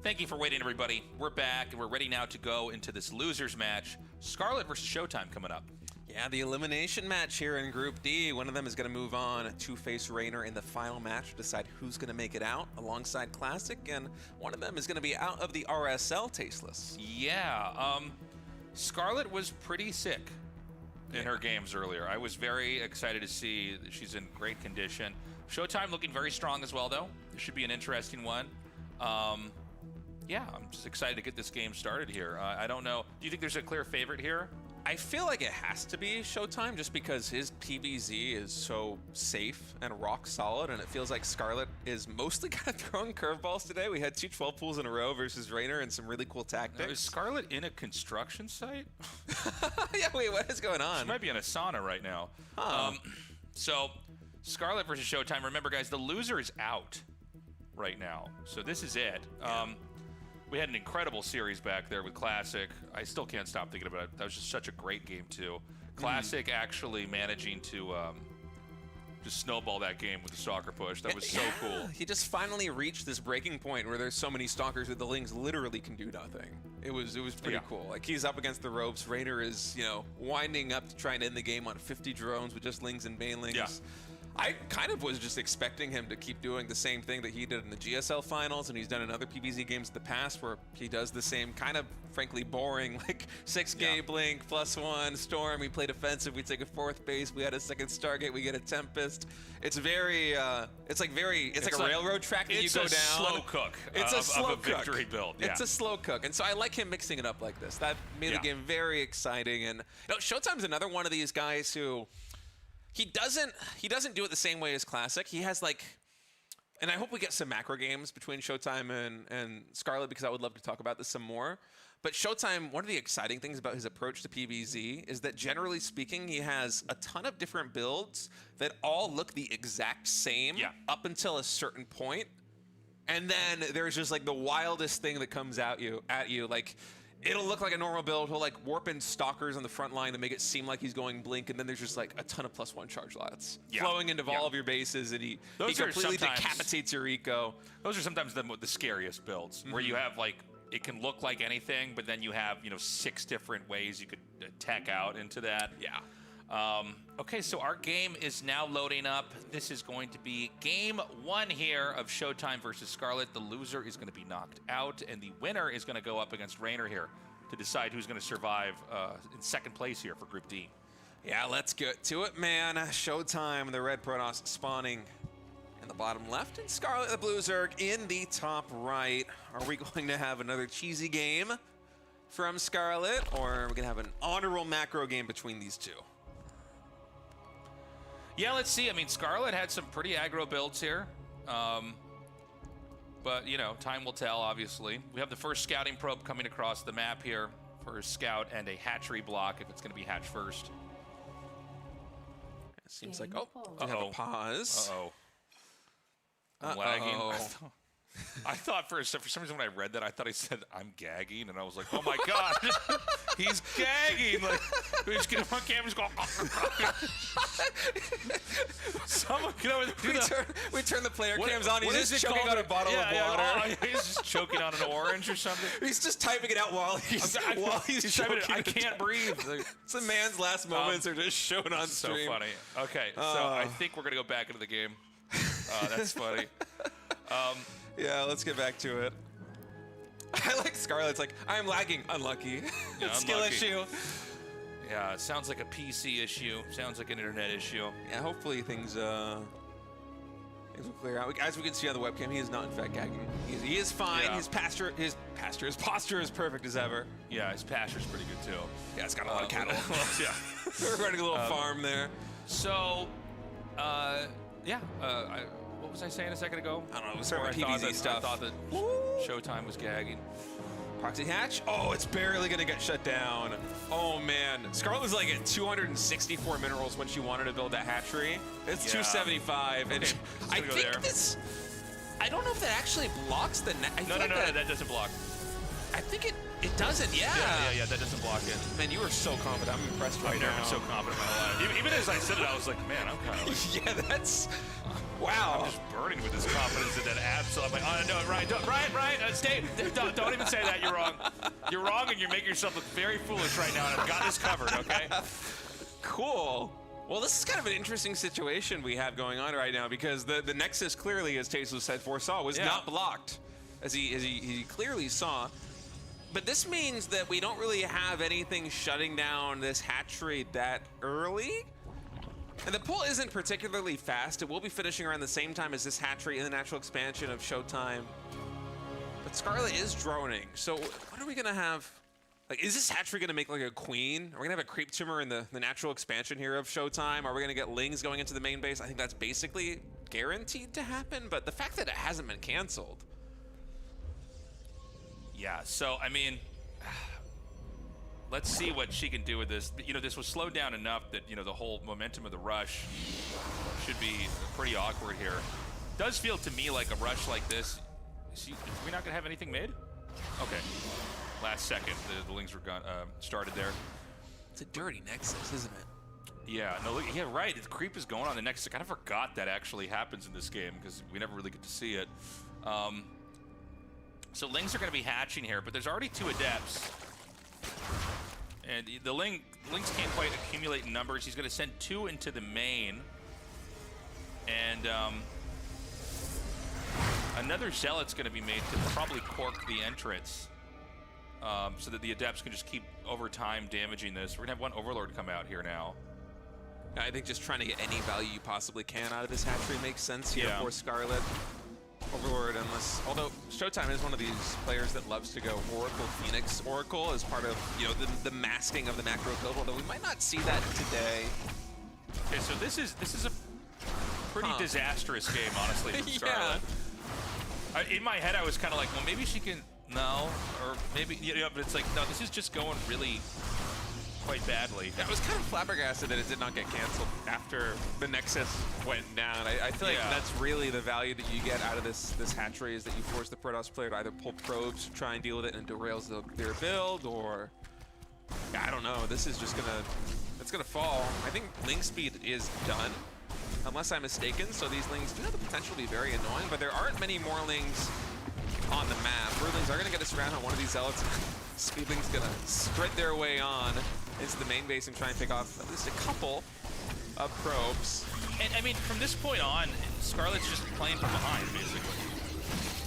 Thank you for waiting, everybody. We're back, and we're ready now to go into this losers match. Scarlet versus ShoWTimE coming up. Yeah, the elimination match here in Group D. One of them is going to move on to face Reynor in the final match to decide who's going to make it out alongside Classic, and one of them is going to be out of the RSL Tasteless. Yeah, Scarlet was pretty sick in her games earlier. I was very excited to see that she's in great condition. ShoWTimE looking very strong as well, though. This should be an interesting one. Yeah, I'm just excited to get this game started here. I don't know. Do you think there's a clear favorite here? I feel like it has to be ShoWTimE just because his PBZ is so safe and rock solid, and it feels like Scarlet is mostly kind of throwing curveballs today. We had 2 12 pools in a row versus Reynor and some really cool tactics. Now, is Scarlet in a construction site? Yeah, wait, what is going on? She might be in a sauna right now. Huh. So, Scarlet versus ShoWTimE. Remember, guys, the loser is out right now. So this is it. Yeah. We had an incredible series back there with Classic. I still can't stop thinking about it. That was just such a great game, too. Classic actually managing to just snowball that game with the stalker push. That was so cool. He just finally reached this breaking point where there's so many stalkers that the Lings literally can do nothing. It was pretty cool. Like, he's up against the ropes. Reynor is, you know, winding up to try and end the game on 50 drones with just Lings and Banelings. Yeah. I kind of was just expecting him to keep doing the same thing that he did in the GSL finals, and he's done in other PBZ games in the past where he does the same kind of, frankly, boring, like 6K Blink, +1, Storm, we play defensive, we take a 4th base, we had a 2nd Stargate, we get a Tempest. It's very, it's like a railroad track that you go down. It's a slow cook of a victory build. Yeah. It's a slow cook, and so I like him mixing it up like this. That made the game very exciting, and you know, ShoWTimE's another one of these guys who, He doesn't do it the same way as Classic. He has like, and I hope we get some macro games between ShoWTimE and Scarlet because I would love to talk about this some more. But ShoWTimE, one of the exciting things about his approach to PvZ is that generally speaking, he has a ton of different builds that all look the exact same up until a certain point. And then there's just like the wildest thing that comes at you. Like, it'll look like a normal build. He'll like warp in stalkers on the front line to make it seem like he's going Blink, and then there's just like a ton of +1 charge lots flowing into all of your bases, and he completely decapitates your eco. Those are sometimes the scariest builds, where you have like, it can look like anything, but then you have, you know, 6 different ways you could tech out into that. Okay, so our game is now loading up. This is going to be game 1 here of ShoWTimE versus Scarlet. The loser is going to be knocked out, and the winner is going to go up against Reynor here to decide who's going to survive in 2nd place here for Group D. Yeah, let's get to it, man. ShoWTimE, the red Protoss spawning in the bottom left, and Scarlet the blue Zerg in the top right. Are we going to have another cheesy game from Scarlet, or are we going to have an honorable macro game between these two? Yeah, let's see. I mean, Scarlet had some pretty aggro builds here. But, you know, time will tell, obviously. We have the first scouting probe coming across the map here for a scout and a hatchery block if it's going to be hatch first. It seems like, oh, we have a pause. I'm lagging. I thought for some reason when I read that, I thought he said, I'm gagging, and I was like, oh my God, he's gagging. Like, we just get him on camera and go, someone get over there. We turn the player cams on, he's just choking on a bottle of water. Oh, he's just choking on an orange or something. He's just typing it out while he's choking. I can't breathe. It's a man's last moments are just shown on stream. So funny. Okay, so I think we're going to go back into the game. That's funny. Yeah, let's get back to it. I like Scarlet's like, I'm lagging, unlucky. Yeah, skill issue. Yeah, it sounds like a PC issue. Sounds like an internet issue. Yeah, hopefully things will clear out. As we can see on the webcam, he is not in fact gagging. He is fine. Yeah. His posture is perfect as ever. Yeah, his pasture's pretty good too. Yeah, it's got a lot of cattle. Yeah, we're running a little farm there. So, what was I saying a second ago? I don't know. It was starting with PvZ stuff. I thought that ShoWTimE was gagging. Proxy hatch. Oh, it's barely gonna get shut down. Oh man, Scarlett was like at 264 minerals when she wanted to build that hatchery. It's 275, and I think this. I don't know if that actually blocks the net. No, that doesn't block. I think it doesn't. Yeah, that doesn't block it. Man, you are so confident. I'm impressed right now. I've never been so confident in my life. Even as I said it, I was like, man, I'm kind of like, yeah, that's. Wow. I'm just burning with this confidence in that absol. I'm like, oh, no, Ryan, stay. Don't even say that. You're wrong. You're wrong, and you're making yourself look very foolish right now, and I've got this covered, okay? Cool. Well, this is kind of an interesting situation we have going on right now because the Nexus clearly, as Tazo said, foresaw, was not blocked, as he clearly saw. But this means that we don't really have anything shutting down this hatchery that early. And the pull isn't particularly fast. It will be finishing around the same time as this hatchery in the natural expansion of ShoWTimE. But Scarlet is droning. So what are we going to have? Like, is this hatchery going to make like a queen? Are we going to have a creep tumor in the natural expansion here of ShoWTimE? Are we going to get Lings going into the main base? I think that's basically guaranteed to happen. But the fact that it hasn't been canceled. Yeah, so, I mean, let's see what she can do with this. You know, this was slowed down enough that, you know, the whole momentum of the rush should be pretty awkward here. Does feel to me like a rush like this. Are we not going to have anything made? Okay. Last second, the Lings were started there. It's a dirty Nexus, isn't it? Yeah, no, look, yeah, right. The creep is going on the Nexus. I kind of forgot that actually happens in this game because we never really get to see it. So Lings are going to be hatching here, but there's already 2 Adepts. And the Lings can't quite accumulate in numbers. He's going to send 2 into the main. And another Zealot's going to be made to probably cork the entrance. So that the Adepts can just keep, over time, damaging this. We're going to have one Overlord come out here now. I think just trying to get any value you possibly can out of this hatchery makes sense here for Scarlet. Overlord, unless, although ShoWTimE is one of these players that loves to go Oracle Phoenix Oracle as part of, you know, the masking of the macro build, although we might not see that today. Okay, so this is a pretty disastrous game, honestly, from Scarlet. In my head, I was kind of like, well, maybe she can, no, or maybe, you know, but it's like, no, this is just going really quite badly. Yeah, I was kind of flabbergasted that it did not get canceled after the Nexus went down. I feel like that's really the value that you get out of this hatchery is that you force the Protoss player to either pull probes to try and deal with it and derails their build, or I don't know. This is just it's gonna fall. I think Ling speed is done, unless I'm mistaken. So these Lings do have the potential to be very annoying, but there aren't many more Lings on the map. Broodlings are gonna get us around on one of these Zealots. Speedling's gonna sprint their way on into the main base and try and pick off at least a couple of probes. And I mean, from this point on, Scarlet's just playing from behind, basically.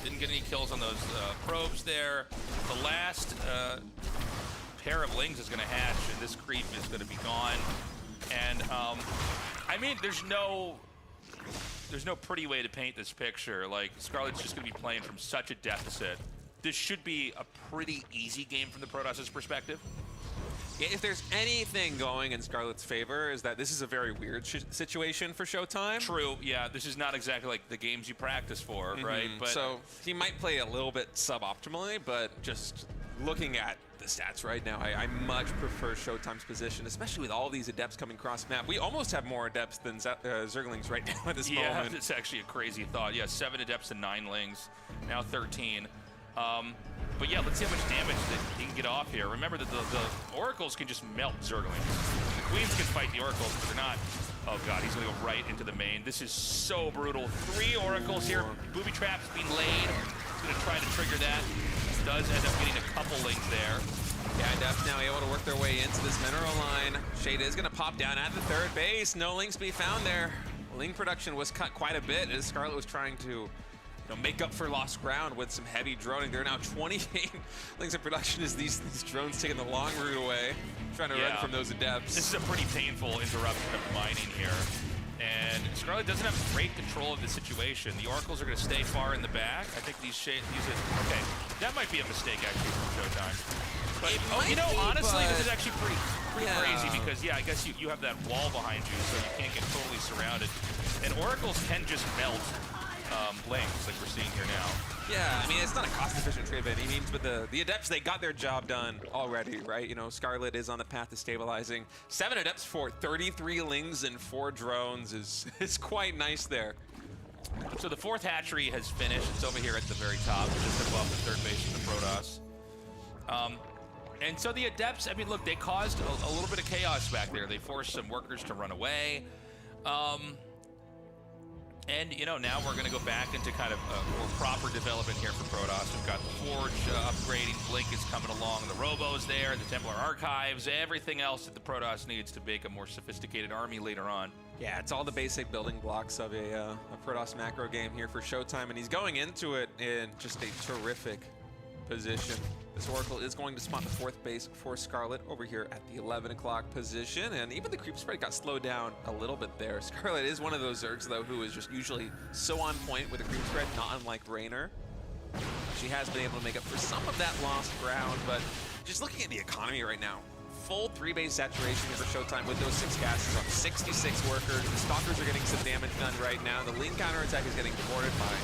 Didn't get any kills on those probes there. The last pair of Lings is gonna hatch, and this creep is gonna be gone. And I mean, there's no pretty way to paint this picture. Like, Scarlet's just gonna be playing from such a deficit. This should be a pretty easy game from the Protoss' perspective. Yeah, if there's anything going in Scarlet's favor, is that this is a very weird situation for ShoWTimE. True, yeah, this is not exactly like the games you practice for, right? But so he might play a little bit suboptimally, but just looking at the stats right now, I much prefer ShoWTimE's position, especially with all these Adepts coming cross map. We almost have more Adepts than Zerglings right now at this moment. Yeah, it's actually a crazy thought. Yeah, 7 Adepts and 9 Lings, now 13. But yeah, let's see how much damage that he can get off here. Remember that the Oracles can just melt Zerglings. The Queens can fight the Oracles, but they're not. Oh god, he's gonna go right into the main. This is so brutal. 3 Oracles here. Booby traps being laid. He's gonna try to trigger that. Does end up getting a couple Lings there. Yeah, Def now able to work their way into this mineral line. Shade is gonna pop down at the 3rd base. No Lings to be found there. Ling production was cut quite a bit as Scarlet was trying to make up for lost ground with some heavy droning. There are now 28 Lings in production as these drones taking the long route away, trying to run from those Adepts. This is a pretty painful interruption of mining here. And Scarlet doesn't have great control of the situation. The Oracles are going to stay far in the back. I think okay, that might be a mistake actually from ShoWTimE. But you know, honestly, this is actually pretty crazy because I guess you have that wall behind you, so you can't get totally surrounded. And Oracles can just melt Lings like we're seeing here now. Yeah, I mean, it's not a cost-efficient trade by any means, but the Adepts, they got their job done already, right? You know, Scarlet is on the path to stabilizing. 7 Adepts for 33 Lings and 4 drones is quite nice there. So the 4th hatchery has finished. It's over here at the very top, just above the 3rd base of the Protoss. And so the Adepts, I mean, look, they caused a little bit of chaos back there. They forced some workers to run away. And, you know, now we're going to go back into kind of more proper development here for Protoss. We've got the Forge upgrading, Blink is coming along, the Robo's there, the Templar Archives, everything else that the Protoss needs to make a more sophisticated army later on. Yeah, it's all the basic building blocks of a Protoss macro game here for ShoWTimE, and he's going into it in just a terrific position. This Oracle is going to spot the 4th base for Scarlet over here at the 11 o'clock position, and even the creep spread got slowed down a little bit there. Scarlet is one of those Zergs, though, who is just usually so on point with the creep spread, not unlike Reynor. She has been able to make up for some of that lost ground, but just looking at the economy right now, full 3-base saturation here for ShoWTimE with those 6 gases on 66 workers. The Stalkers are getting some damage done right now. The Lean counterattack is getting thwarted by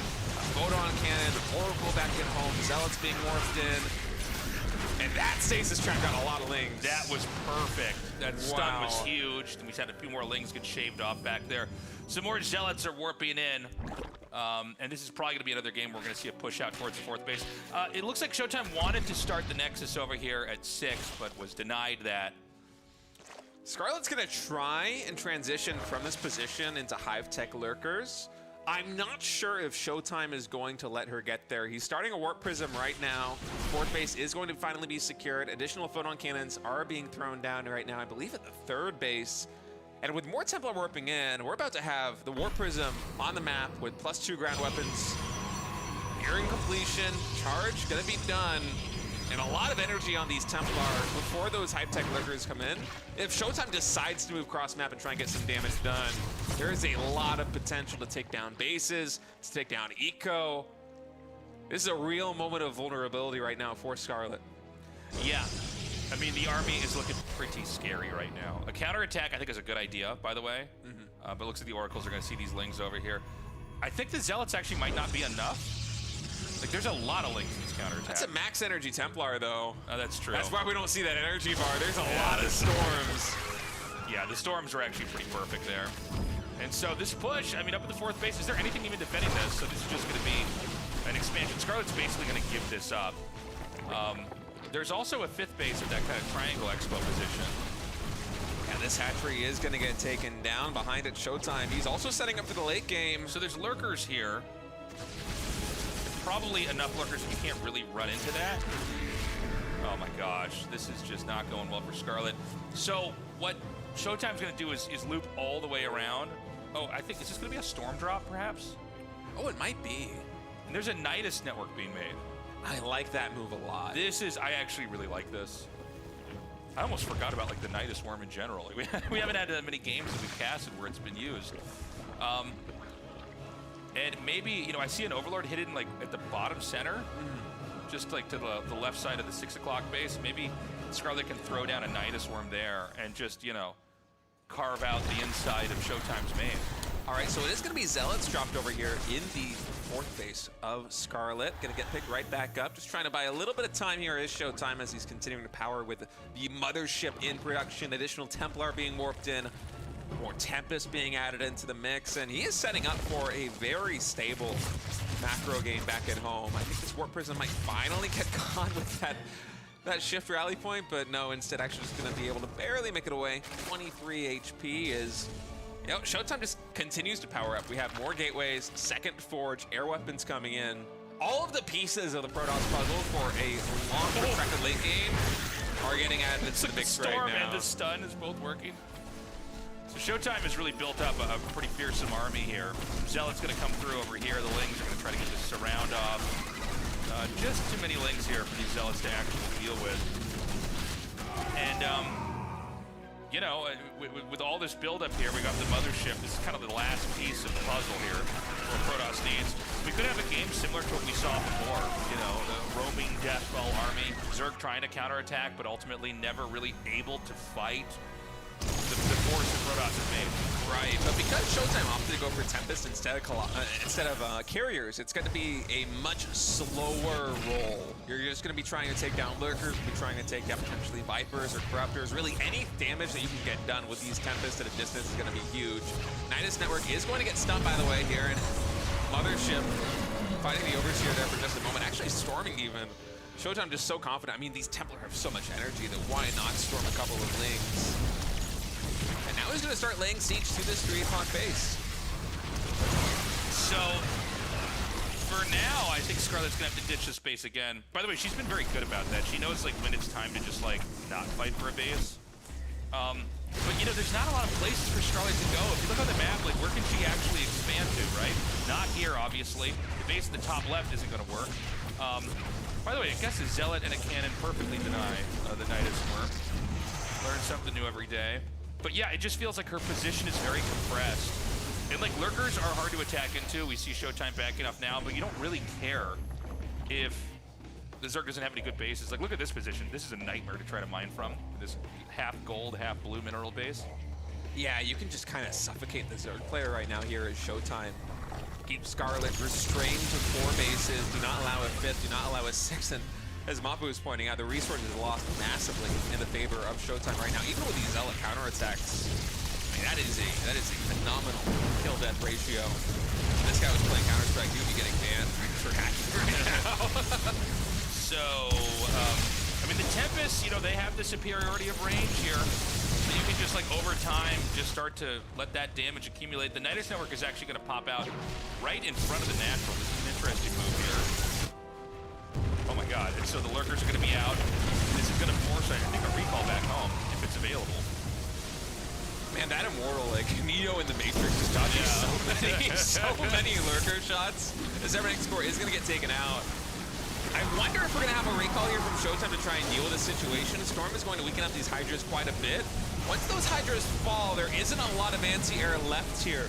Photon Cannon, Oracle back at home, Zealots being morphed in. And that stasis trap got a lot of Lings. That was perfect. That stun was huge. And we had a few more Lings get shaved off back there. Some more Zealots are warping in. And this is probably going to be another game where we're going to see a push out towards the 4th base. It looks like ShoWTimE wanted to start the Nexus over here at 6, but was denied that. Scarlet's going to try and transition from this position into Hive Tech Lurkers. I'm not sure if ShoWTimE is going to let her get there. He's starting a Warp Prism right now. 4th base is going to finally be secured. Additional Photon Cannons are being thrown down right now, I believe at the 3rd base. And with more Templar warping in, we're about to have the Warp Prism on the map with +2 ground weapons. Nearing completion, charge gonna be done. And a lot of energy on these Templar before those Hive Tech Lurkers come in. If ShoWTimE decides to move cross map and try and get some damage done, there is a lot of potential to take down bases, to take down eco. This is a real moment of vulnerability right now for Scarlet. Yeah. I mean, the army is looking pretty scary right now. A counterattack, I think, is a good idea, by the way. But it looks like the Oracles are going to see these Lings over here. I think the Zealots actually might not be enough. Like, there's a lot of Lings in this counterattack. That's a max energy Templar, though. Oh, that's true. That's why we don't see that energy bar. There's a lot of Storms. Yeah, the Storms are actually pretty perfect there. And so this push, I mean, up at the 4th base, is there anything even defending this? So this is just going to be an expansion. Scarlet's basically going to give this up. There's also a 5th base at that kind of triangle expo position. And this hatchery is going to get taken down behind it. ShoWTimE. He's also setting up for the late game. So there's Lurkers here. Probably enough Lurkers you can't really run into that. Oh my gosh, this is just not going well for Scarlet. So what ShoWTimE's going to do is loop all the way around. Oh, I think, is this going to be a Storm Drop, perhaps? Oh, it might be. And there's a Nidus network being made. I like that move a lot. I actually really like this. I almost forgot about, like, the Nidus Worm in general. Like, we haven't had that many games that we've casted where it's been used. And maybe, you know, I see an Overlord hidden, like, at the bottom center. Just, like, to the left side of the 6 o'clock base. Maybe Scarlet can throw down a Nidus Worm there and just, you know, carve out the inside of ShoWTimE's main. All right, so it is going to be Zealots dropped over here in the 4th base of Scarlet. Going to get picked right back up. Just trying to buy a little bit of time here is ShoWTimE as he's continuing to power with the Mothership in production. Additional Templar being warped in. More Tempest being added into the mix. And he is setting up for a very stable macro game back at home. I think this Warp Prism might finally get caught with that shift rally point, but no, instead actually just going to be able to barely make it away. 23 HP is... You know, ShoWTimE just continues to power up. We have more gateways, 2nd Forge, air weapons coming in. All of the pieces of the Protoss puzzle for a long protracted late game are getting added into the mix right now. The Storm and the Stun is both working. So ShoWTimE has really built up a pretty fearsome army here. Zealot's going to come through over here. The Lings are going to try to get this surround off. Just too many Lings here for these Zealots to actually deal with. And, you know, with all this build-up here, we got the Mothership. This is kind of the last piece of the puzzle here for Protoss needs. We could have a game similar to what we saw before. You know, the roaming Deathball army. Zerg trying to counterattack, but ultimately never really able to fight the force that Protoss has made. Right, but because ShoWTimE opted to go for Tempest instead of carriers, it's going to be a much slower roll. You're just going to be trying to take down lurkers, be trying to take down potentially Vipers or Corruptors. Really, any damage that you can get done with these Tempests at a distance is going to be huge. Nidus Network is going to get stunned, by the way, here, and Mothership fighting the Overseer there for just a moment, actually storming even. ShoWTimE just so confident. I mean, these Templar have so much energy that why not storm a couple of Lings? And now he's going to start laying siege to this 3 o'clock base. So, for now, I think Scarlett's going to have to ditch this base again. By the way, she's been very good about that. She knows, like, when it's time to just, like, not fight for a base. But, you know, there's not a lot of places for Scarlett to go. If you look on the map, like, where can she actually expand to, right? Not here, obviously. The base at the top left isn't going to work. By the way, I guess a Zealot and a Cannon perfectly deny the Nidus Worm. Learn something new every day. But yeah, it just feels like her position is very compressed. And like, lurkers are hard to attack into. We see ShoWTimE backing up now, but you don't really care if the Zerg doesn't have any good bases. Like, look at this position. This is a nightmare to try to mine from. This half gold, half blue mineral base. Yeah, you can just kind of suffocate the Zerg player right now here at ShoWTimE. Keep Scarlet restrained to 4 bases. Do not allow a 5th. Do not allow a 6th. And as Mapu was pointing out, the resources is lost massively in the favor of ShoWTimE right now. Even with these Zealot counterattacks, I mean, that is a phenomenal kill-death ratio. This guy was playing Counter-Strike. He would be getting banned for hacking right now. So, I mean, the Tempest, you know, they have the superiority of range here. So you can just, like, over time, just start to let that damage accumulate. The Nidus Network is actually going to pop out right in front of the Natural. This is an interesting move here. Oh my god, and so the lurkers are going to be out. This is going to force, I think, a recall back home, if it's available. Man, that Immortal, like, Neo in the Matrix is dodging so many lurker shots. This everything score is going to get taken out. I wonder if we're going to have a recall here from ShoWTimE to try and deal with this situation. Storm is going to weaken up these Hydras quite a bit. Once those Hydras fall, there isn't a lot of anti-air left here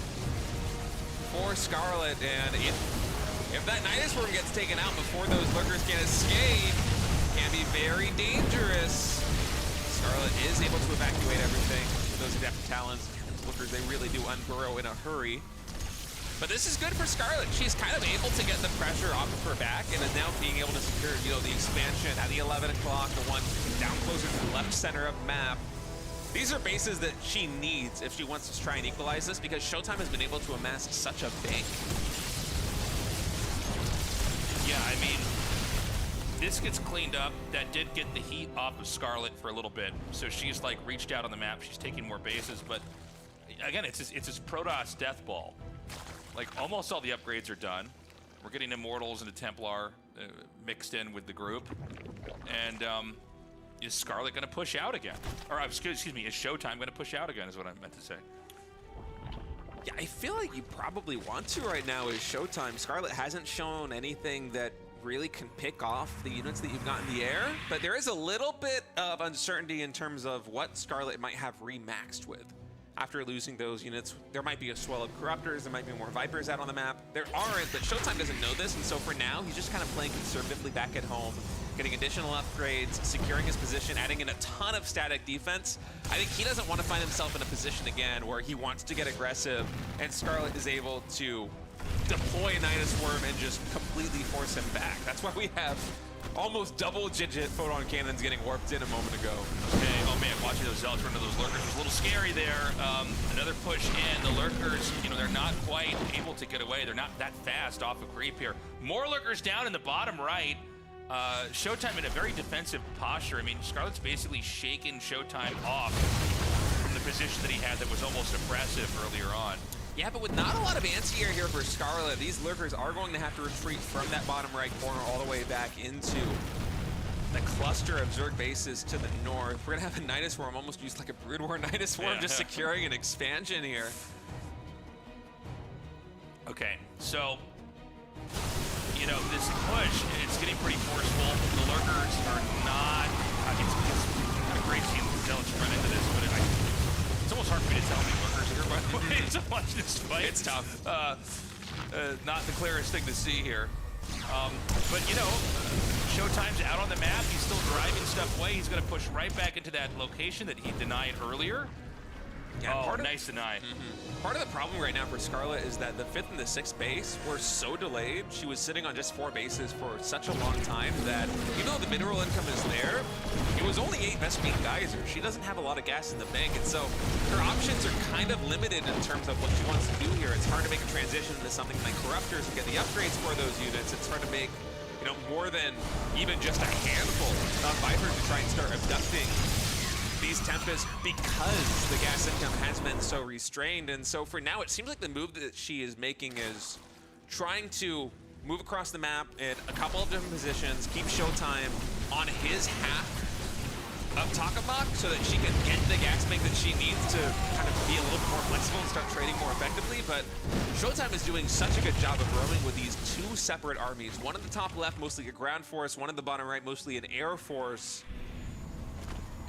for Scarlet, and if that Nidus Worm gets taken out before those lurkers can escape, it can be very dangerous. Scarlet is able to evacuate everything with those Adept Talons. Those lurkers, they really do unburrow in a hurry. But this is good for Scarlet. She's kind of able to get the pressure off of her back and is now being able to secure, you know, the expansion at the 11 o'clock, the one down closer to the left center of the map. These are bases that she needs if she wants to try and equalize this, because ShoWTimE has been able to amass such a bank. Yeah, I mean, this gets cleaned up. That did get the heat off of Scarlet for a little bit. So she's, like, reached out on the map. She's taking more bases. But, again, it's this Protoss death ball. Like, almost all the upgrades are done. We're getting Immortals and a Templar mixed in with the group. And is Scarlet going to push out again? Or, excuse me, is ShoWTimE going to push out again is what I meant to say. Yeah, I feel like you probably want to right now as ShoWTimE. Scarlet hasn't shown anything that really can pick off the units that you've got in the air, but there is a little bit of uncertainty in terms of what Scarlet might have remaxed with. After losing those units, there might be a swell of Corruptors, there might be more Vipers out on the map. There aren't, but ShoWTimE doesn't know this, and so for now, he's just kind of playing conservatively back at home, getting additional upgrades, securing his position, adding in a ton of static defense. I think he doesn't want to find himself in a position again where he wants to get aggressive, and Scarlet is able to deploy Nidus Worm and just completely force him back. That's why we have almost double-digit photon cannons getting warped in a moment ago. Okay, oh man, watching those Zealots run into those lurkers was a little scary there. Another push in. The lurkers, you know, they're not quite able to get away. They're not that fast off of creep here. More lurkers down in the bottom right. ShoWTimE in a very defensive posture. I mean, Scarlet's basically shaken ShoWTimE off from the position that he had that was almost oppressive earlier on. Yeah, but with not a lot of anti-air here for Scarlet, these lurkers are going to have to retreat from that bottom right corner all the way back into the cluster of Zerg bases to the north. We're going to have a Nidus Worm almost used like a Brood War Nidus Worm, just securing an expansion here. Okay, so, you know, this push, it's getting pretty forceful. The lurkers are not, it's kind of great seeing the Zealots run into this, but it's almost hard for me to tell how many lurkers are here, by the way, to watch this fight. It's tough. Not the clearest thing to see here. But, you know, ShoWTimE's out on the map. He's still driving stuff away. He's going to push right back into that location that he denied earlier. Yeah, oh, nice deny. Part of the problem right now for Scarlet is that the 5th and the 6th base were so delayed. She was sitting on just 4 bases for such a long time that even though the mineral income is there, it was only 8 Vespeine Geyser. She doesn't have a lot of gas in the bank, and so her options are kind of limited in terms of what she wants to do here. It's hard to make a transition into something like Corruptors and get the upgrades for those units. It's hard to make, you know, more than even just a handful of Vipers to try and start abducting these Tempests because the gas income has been so restrained. And so for now, it seems like the move that she is making is trying to move across the map in a couple of different positions, keep ShoWTimE on his half of Takamok so that she can get the gas bank that she needs to kind of be a little bit more flexible and start trading more effectively. But ShoWTimE is doing such a good job of roaming with these 2 separate armies. One in the top left, mostly a ground force, one in the bottom right, mostly an air force.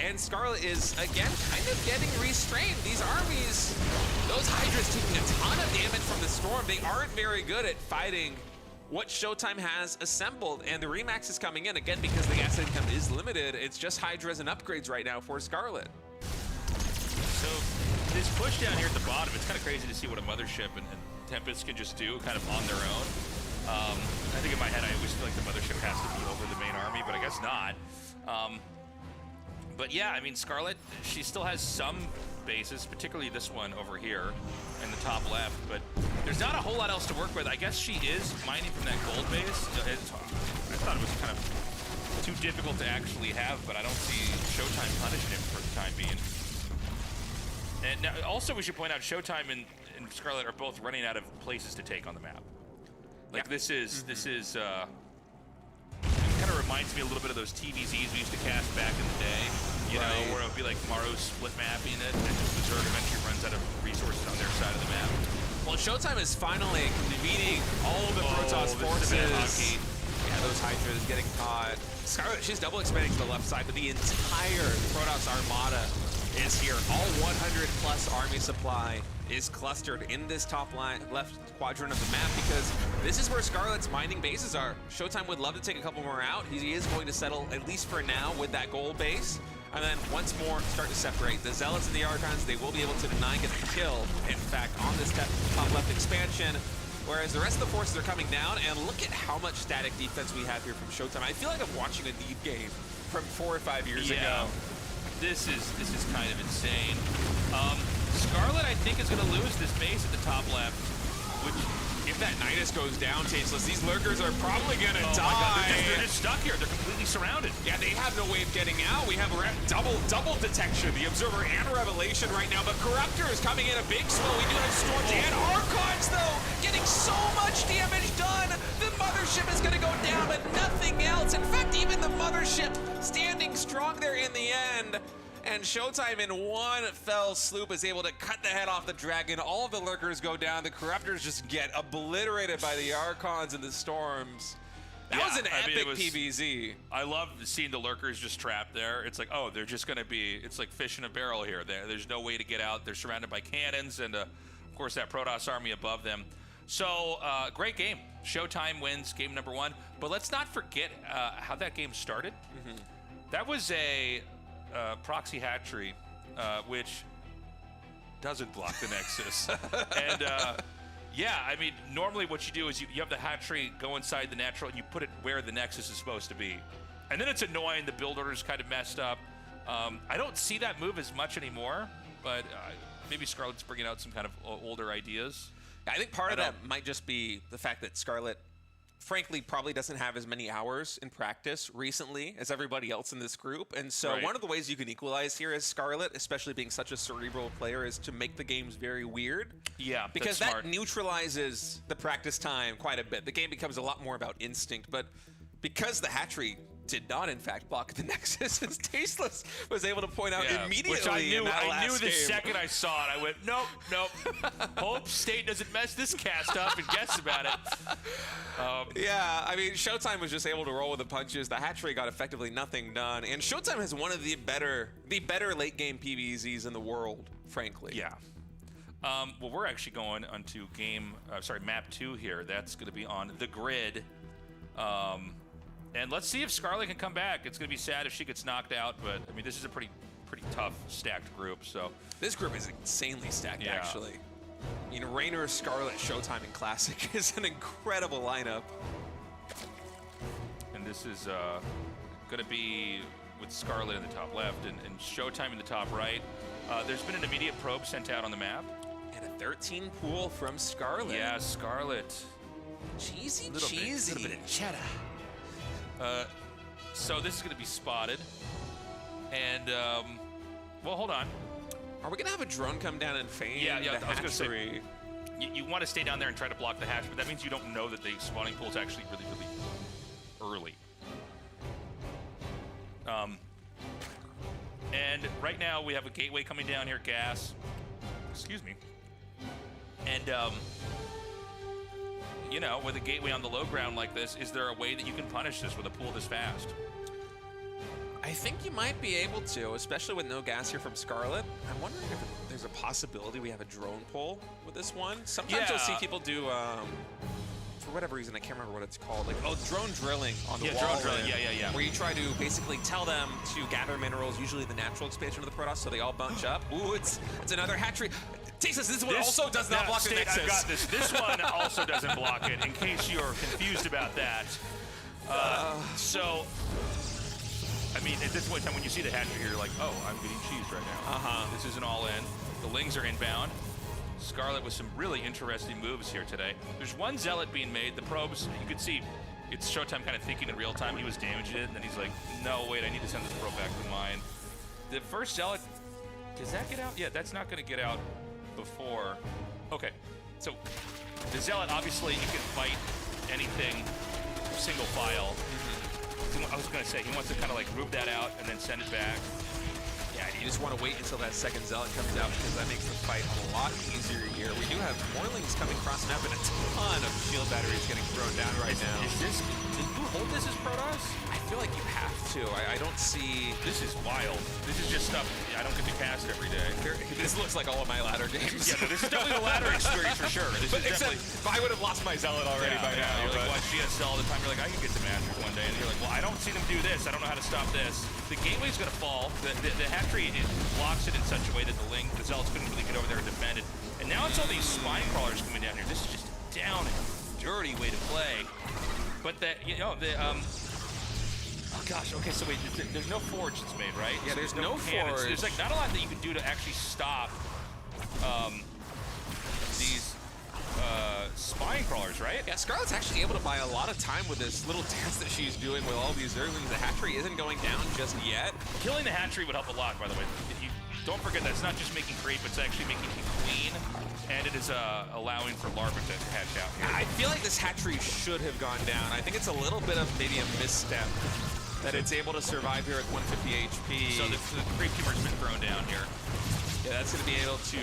And Scarlet is, again, kind of getting restrained. These armies, those Hydras taking a ton of damage from the Storm. They aren't very good at fighting what ShoWTimE has assembled. And the Remax is coming in, again, because the gas income is limited. It's just Hydras and upgrades right now for Scarlet. So this push down here at the bottom, it's kind of crazy to see what a Mothership and Tempest can just do kind of on their own. I think in my head, I always feel like the Mothership has to be over the main army, but I guess not. But yeah, I mean, Scarlet, she still has some bases, particularly this one over here in the top left, but there's not a whole lot else to work with. I guess she is mining from that gold base. I thought it was kind of too difficult to actually have, but I don't see ShoWTimE punishing him for the time being. And now, also, we should point out ShoWTimE and Scarlet are both running out of places to take on the map. Like, this is kind of reminds me a little bit of those TVZs we used to cast back in the day, you know, where it would be like Maro's split mapping it, and just the Zerg eventually runs out of resources on their side of the map. Well, ShoWTimE is finally defeating all of the Protoss forces. Yeah, those Hydras getting caught. Scarlet, she's double expanding to the left side, but the entire Protoss armada is here. All 100 plus army supply is clustered in this top left quadrant of the map because this is where Scarlet's mining bases are. ShoWTimE would love to take a couple more out. He is going to settle, at least for now, with that gold base. And then once more, start to separate. The Zealots and the Archons, they will be able to deny get the kill, in fact, on this top left expansion. Whereas the rest of the forces are coming down, and look at how much static defense we have here from ShoWTimE. I feel like I'm watching a Need game from 4 or 5 years ago. This is kind of insane. Scarlet, I think, is going to lose this base at the top left, which, if that Nidus goes down, Tasteless, these Lurkers are probably going to die. My God, they're just stuck here. They're completely surrounded. Yeah, they have no way of getting out. We have double detection, the Observer and Revelation right now, but Corruptor is coming in a big swell. We do have Storms and Archons, though, getting so much damage done. The Mothership is going to go down, but nothing else. In fact, even the Mothership standing strong there in the end. And ShoWTimE in one fell swoop is able to cut the head off the dragon. All of the Lurkers go down. The Corruptors just get obliterated by the Archons and the Storms. That was an epic PvZ. I love seeing the Lurkers just trapped there. It's like, oh, they're just going to be, it's like fish in a barrel here. There's no way to get out. They're surrounded by cannons and, of course, that Protoss army above them. So, great game. ShoWTimE wins game number 1. But let's not forget how that game started. That was a proxy hatchery, which doesn't block the Nexus. And yeah, I mean, normally what you do is you have the hatchery go inside the natural and you put it where the Nexus is supposed to be. And then it's annoying, the build order's kind of messed up. I don't see that move as much anymore, but maybe Scarlet's bringing out some kind of older ideas. I think part of that might just be the fact that Scarlet, frankly, probably doesn't have as many hours in practice recently as everybody else in this group. And so one of the ways you can equalize here as Scarlet, especially being such a cerebral player, is to make the games very weird. Yeah, because that neutralizes the practice time quite a bit. The game becomes a lot more about instinct. But because the hatchery did not, in fact, block the Nexus, as Tasteless was able to point out immediately. Which I knew the second I saw it. I went, nope, nope. Hope State doesn't mess this cast up and guess about it. Yeah, I mean, ShoWTimE was just able to roll with the punches. The hatchery got effectively nothing done, and ShoWTimE has one of the better late game PvZs in the world, frankly. Yeah. Well, we're actually going onto map 2 here. That's going to be on the grid. And let's see if Scarlet can come back. It's going to be sad if she gets knocked out, but I mean, this is a pretty pretty tough stacked group. So this group is insanely stacked, Yeah. actually. I mean, Reynor, Scarlet, ShoWTimE, and Classic is an incredible lineup. and this is going to be with Scarlet in the top left and ShoWTimE in the top right. There's been an immediate probe sent out on the map. And a 13 pool from Scarlet. Yeah, Scarlet. Cheesy, Little cheesy. bit of cheddar. So this is going to be spotted. And, well, hold on. Are we going to have a drone come down and feign Yeah, the I was going to say, hatchery? you want to stay down there and try to block the hatch, but that means you don't know that the spawning pool is actually really, really early. And right now we have a gateway coming down here, gas. Excuse me. And, you know, with a gateway on the low ground like this, is there a way that you can punish this with a pool this fast? I think you might be able to, especially with no gas here from Scarlet. I'm wondering if there's a possibility we have a drone pull with this one. Sometimes you'll see people do, for whatever reason, I can't remember what it's called, like, oh, drone drilling on the wall. Drone drilling, yeah. Where you try to basically tell them to gather minerals, usually the natural expansion of the Protoss, so they all bunch up. Ooh, it's another hatchery. Tasteless, this one also does not block the Nexus. I've got this. This one also doesn't block it, in case you're confused about that. So, I mean, at this point in time, when you see the hatchery, you're like, oh, I'm getting cheesed right now. This isn't all in. The Lings are inbound. Scarlet with some really interesting moves here today. There's one Zealot being made. The probes, you could see, it's ShoWTimE kind of thinking in real time. He was damaging it, and then he's like, no, wait, I need to send this probe back to mine. The first Zealot, does that get out? Yeah, that's not going to get out before. Okay, so the Zealot, obviously, you can fight anything single file. I was going to say, he wants to kind of like move that out and then send it back. Yeah, you just want to wait until that second Zealot comes out because that makes the fight a lot easier here. We do have Morlings coming across the map and a ton of shield batteries getting thrown down right now. Did you hold this as Protoss? I feel like you have to. I don't see... This is wild. This is just stuff I don't get to cast every day. This looks like all of my ladder games. Yeah, no, this is definitely a ladder experience for sure. This is except if I would have lost my Zealot already by now. You're like, watch GSL all the time. You're like, I can get to Masters one day. And you're like, well, I don't see them do this. I don't know how to stop this. The gateway's going to fall. The hatchery, it blocks it in such a way that the Zealots couldn't really get over there and defend it. And now it's all these spine crawlers coming down here. This is just a down and dirty way to play. But oh gosh, okay, so wait, there's no forge that's made, right? Yeah, so there's no cannons. forge. There's like not a lot that you can do to actually stop these spine crawlers, right? Yeah, Scarlet's actually able to buy a lot of time with this little dance that she's doing with all these Zerglings. The hatchery isn't going down just yet. Killing the hatchery would help a lot, by the way. If you don't forget that it's not just making creep, it's actually making it clean, and it is allowing for larvae to hatch out here. I feel like this hatchery should have gone down. I think it's a little bit of maybe a misstep that it's able to survive here at 150 HP. So the creep tumor's been thrown down here. Yeah, that's going to be able to,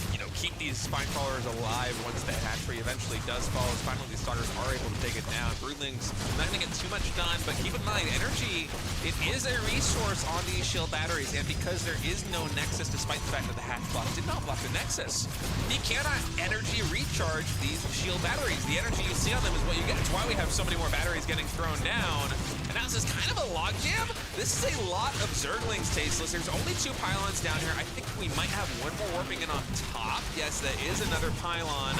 you know, keep these spine crawlers alive once the hatchery eventually does fall. As finally these stalkers are able to take it down. Broodlings not going to get too much done, but keep in mind, energy, it is a resource on these shield batteries, and because there is no nexus, despite the fact that the hatch block did not block the nexus, you cannot energy recharge these shield batteries. The energy you see on them is what you get. It's why we have so many more batteries getting thrown down. And now this is kind of a logjam. This is a lot of Zerglings, Tasteless. There's only 2 pylons down here. I think we might have one more warping in on top. Yes, that is another pylon.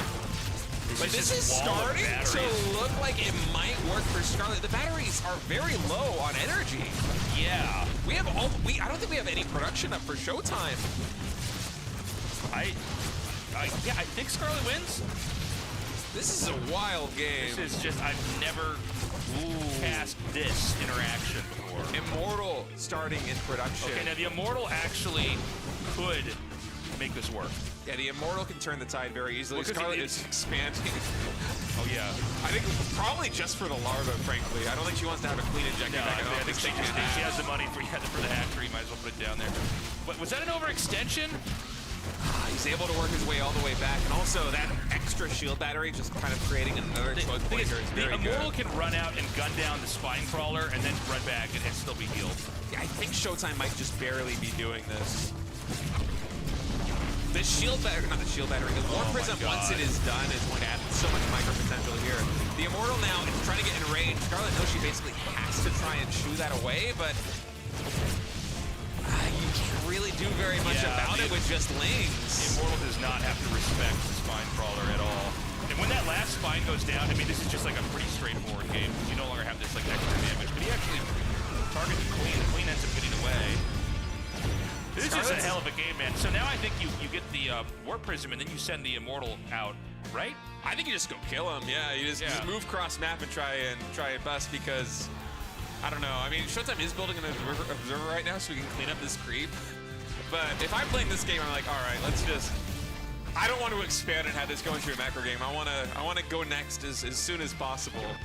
But this is starting to look like it might work for Scarlet. The batteries are very low on energy. Yeah. We have all. I don't think we have any production up for ShoWTimE. Yeah, I think Scarlet wins. This is a wild game. This is just, I've never cast this interaction before. Immortal starting in production. Okay, now the Immortal actually could make this work. Yeah, the Immortal can turn the tide very easily. Well, Scarlet is expanding. Oh, yeah. I think probably just for the larva, frankly. I don't think she wants to have a clean injector back in I think she has the money for the hatchery. Might as well put it down there. But was that an overextension? He's able to work his way all the way back, and also that extra shield battery just kind of creating another choke point here is very good. The Immortal can run out and gun down the spine crawler and then run back and still be healed. Yeah, I think ShoWTimE might just barely be doing this. The shield battery, not the shield battery, the War Prism, once it is done, is going to add so much micro potential here. The Immortal now is trying to get in range. Scarlet knows she basically has to try and shoo that away, but really do very much about it with just Lings. Immortal does not have to respect the Spine Crawler at all. And when that last Spine goes down, I mean, this is just like a pretty straightforward game. You no longer have this like extra damage, but he actually targets Queen. The Queen ends up getting away. This is a hell of a game, man. So now I think you get the Warp Prism, and then you send the Immortal out, right? I think you just go kill him. Yeah, you just move cross map and try and bust, because I don't know. I mean, ShoWTimE is building an observer right now, so we can clean up this creep. But if I'm playing this game, I'm like, all right, let's just. I don't want to expand and have this go into a macro game. I want to go next as soon as possible.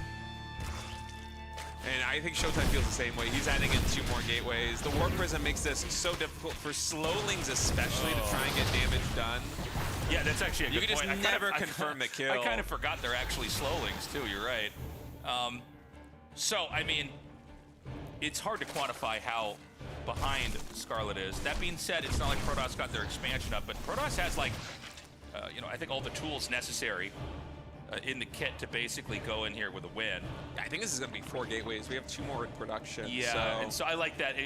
And I think ShoWTimE feels the same way. He's adding in 2 more gateways. The Warp Prism makes this so difficult for slowlings, especially, to try and get damage done. Yeah, that's actually a good point. You can just never confirm the kill. I kind of forgot they're actually slowlings too. You're right. So I mean, it's hard to quantify how behind Scarlet is. That being said, it's not like Protoss got their expansion up, but Protoss has like, you know, I think all the tools necessary in the kit to basically go in here with a win. I think this is going to be 4 gateways. We have 2 more in production. Yeah, and so I like that.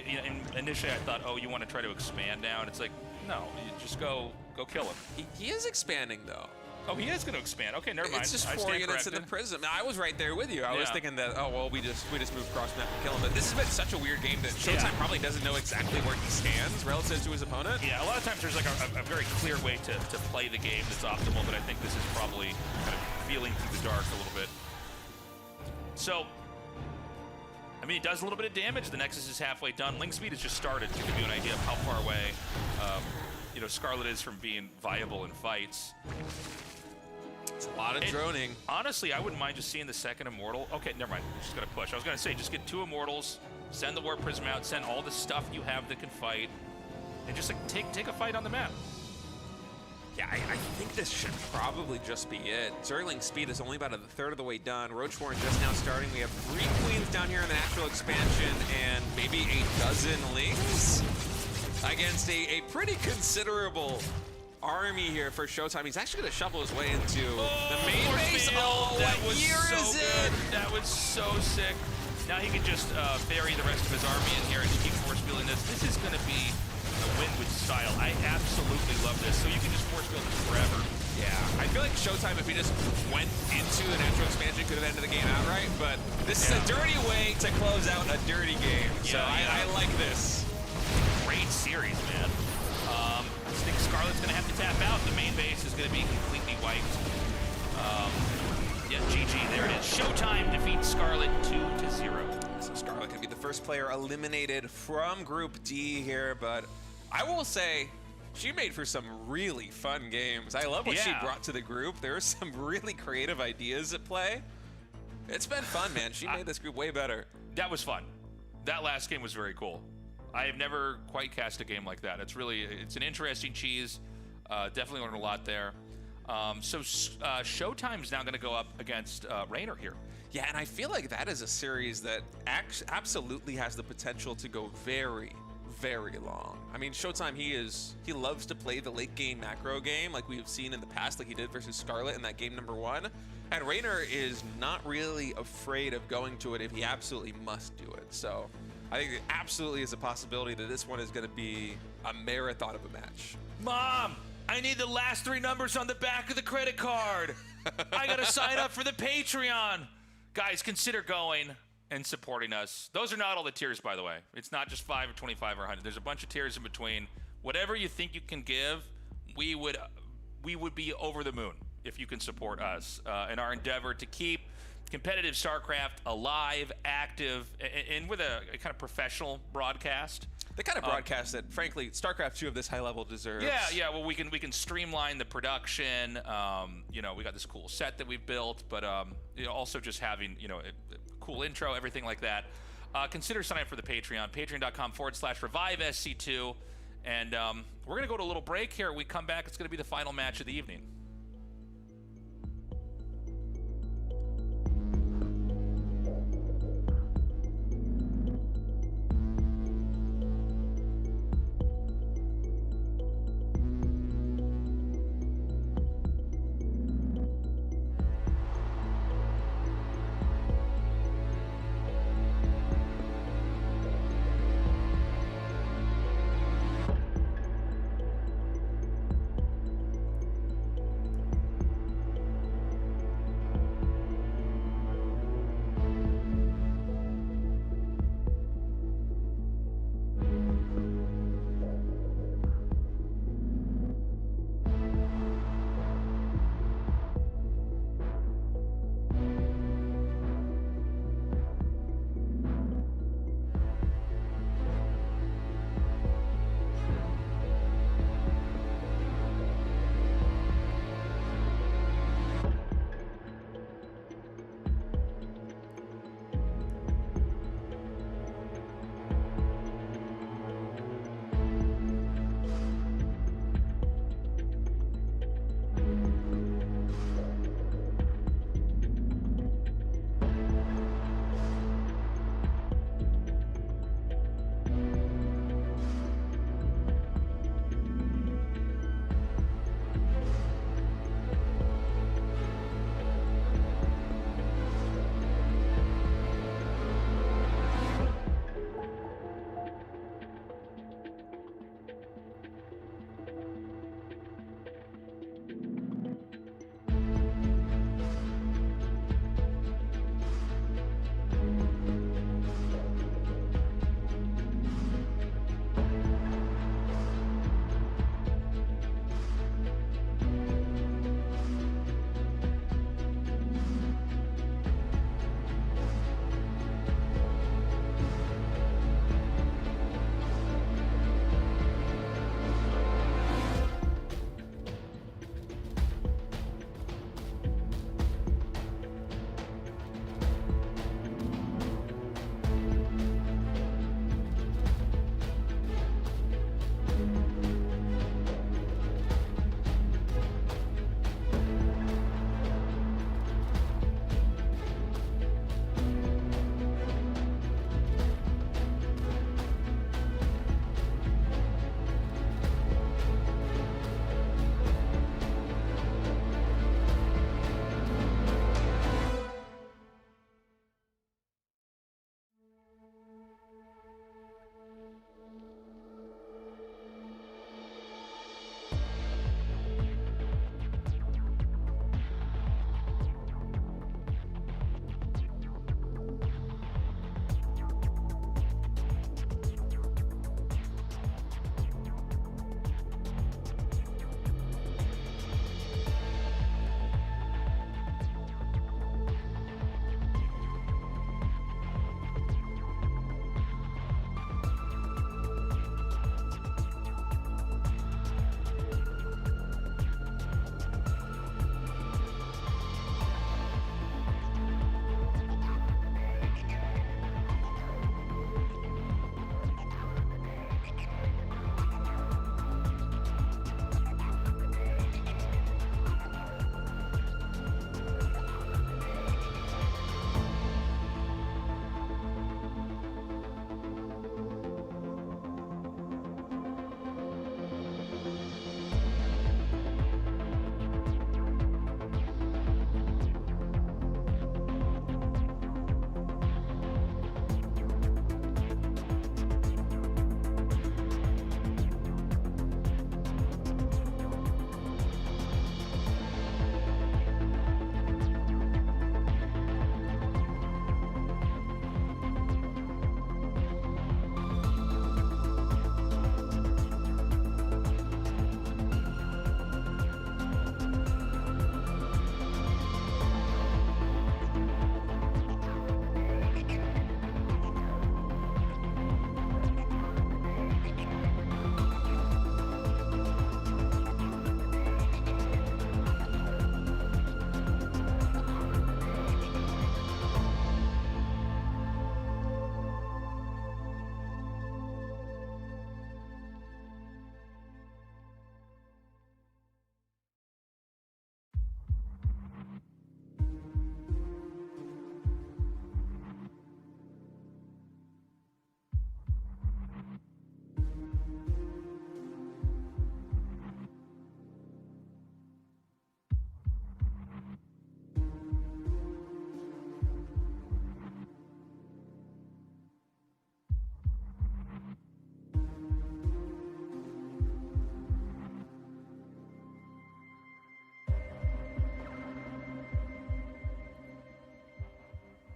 Initially, I thought, oh, you want to try to expand now, and it's like, no, you just go kill him. He is expanding, though. Oh, he is going to expand. Okay, never mind. It's just 4 units in the Prism. Now, I was right there with you. I was thinking that, oh, well, we just move cross map and kill him. But this has been such a weird game that ShoWTimE probably doesn't know exactly where he stands relative to his opponent. Yeah, a lot of times there's like a very clear way to play the game that's optimal, but I think this is probably kind of feeling through the dark a little bit. So, I mean, it does a little bit of damage. The Nexus is halfway done. Link speed has just started to give you an idea of how far away you know, Scarlet is from being viable in fights. It's a lot of droning. Honestly, I wouldn't mind just seeing the second Immortal. Okay, never mind. We're just going to push. I was going to say, just get 2 Immortals, send the Warp Prism out, send all the stuff you have that can fight, and just like take a fight on the map. Yeah, I think this should probably just be it. Zergling's speed is only about 1/3 of the way done. Roach Warren just now starting. We have 3 Queens down here in the natural expansion and maybe 12 Lings against a pretty considerable army here for ShoWTimE. He's actually going to shuffle his way into the main base. Oh, that was year so is good. it? That was so sick. Now he can just bury the rest of his army in here and keep force fielding this. This is going to be a win with style. I absolutely love this. So you can just force field this forever. Yeah, I feel like ShoWTimE, if he just went into the natural expansion, could have ended the game outright. But this is a dirty way to close out a dirty game. So I like this. Great series, man. I think Scarlet's going to have to tap out. The main base is going to be completely wiped. Yeah, GG, there it is. ShoWTimE defeats Scarlet 2-0. So Scarlet can be the first player eliminated from Group D here, but I will say she made for some really fun games. I love what she brought to the group. There are some really creative ideas at play. It's been fun, man. She made this group way better. That was fun. That last game was very cool. I have never quite cast a game like that. It's an interesting cheese. Definitely learned a lot there. So ShoWTimE is now going to go up against Reynor here. Yeah, and I feel like that is a series that absolutely has the potential to go very, very long. I mean, ShoWTimE, he loves to play the late game macro game like we've seen in the past, like he did versus Scarlet in that game #1. And Reynor is not really afraid of going to it if he absolutely must do it. So I think it absolutely is a possibility that this one is going to be a marathon of a match. Mom, I need the last 3 numbers on the back of the credit card. I got to sign up for the Patreon. Guys, consider going and supporting us. Those are not all the tiers, by the way. It's not just 5 or 25 or 100. There's a bunch of tiers in between. Whatever you think you can give, we would be over the moon if you can support us in our endeavor to keep competitive StarCraft alive, active, and with a kind of professional broadcast. The kind of broadcast that, frankly, StarCraft 2 of this high level deserves. Yeah. Well, we can streamline the production. You know, we got this cool set that we've built, but you know, also just having a cool intro, everything like that. Consider signing up for the Patreon. Patreon.com/ReviveSC2, and we're gonna go to a little break here. When we come back, it's gonna be the final match of the evening.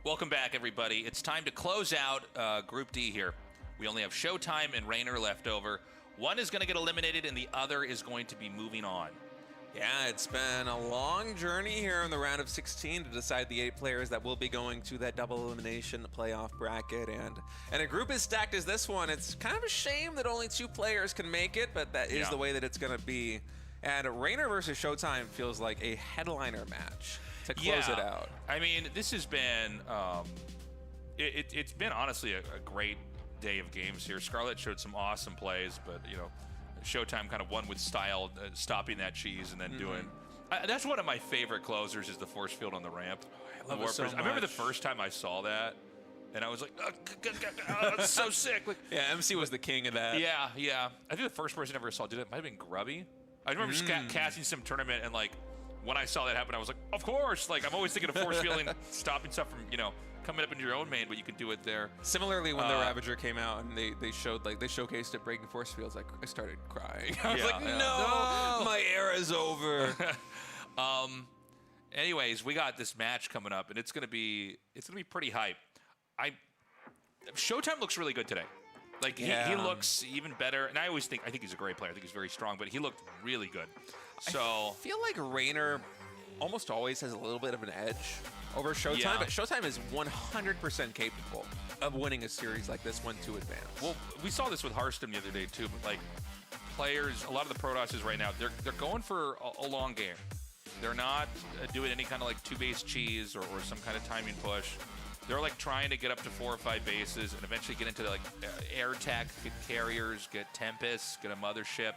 Welcome back, everybody. It's time to close out Group D here. We only have ShoWTimE and Reynor left over. One is going to get eliminated, and the other is going to be moving on. Yeah, it's been a long journey here in the round of 16 to decide the 8 players that will be going to that double elimination playoff bracket. And a group as stacked as this one, it's kind of a shame that only 2 players can make it, but that is the way that it's going to be. And Reynor versus ShoWTimE feels like a headliner match to close it out. I mean, this has been, it's been honestly a great day of games here. Scarlett showed some awesome plays, but, you know, ShoWTimE kind of won with style, stopping that cheese and then doing. That's one of my favorite closers is the force field on the ramp. I love it so much. I remember the first time I saw that, and I was like, oh, it's so sick. Like, yeah, MC was the king of that. Yeah, yeah. I think the first person I ever saw did it might have been Grubby. I remember just casting some tournament, and like when I saw that happen, I was like, of course. Like I'm always thinking of force fielding, stopping stuff from coming up into your own main, but you can do it there. Similarly, when the Ravager came out and they showcased it breaking force fields, like I started crying. I was like, no, my era's over. Anyways, we got this match coming up, and it's gonna be pretty hype. ShoWTimE looks really good today. Like he looks even better, and I think he's a great player. I think he's very strong, but he looked really good. So I feel like Reynor almost always has a little bit of an edge over ShoWTimE, but ShoWTimE is 100% capable of winning a series like this one to advance. Well, we saw this with Hearthstone the other day too, but like players, a lot of the Protosses right now, they're going for a long game. They're not doing any kind of like 2-base cheese or some kind of timing push. They're like trying to get up to 4 or 5 bases and eventually get into like air attack, get carriers, get Tempest, get a mothership.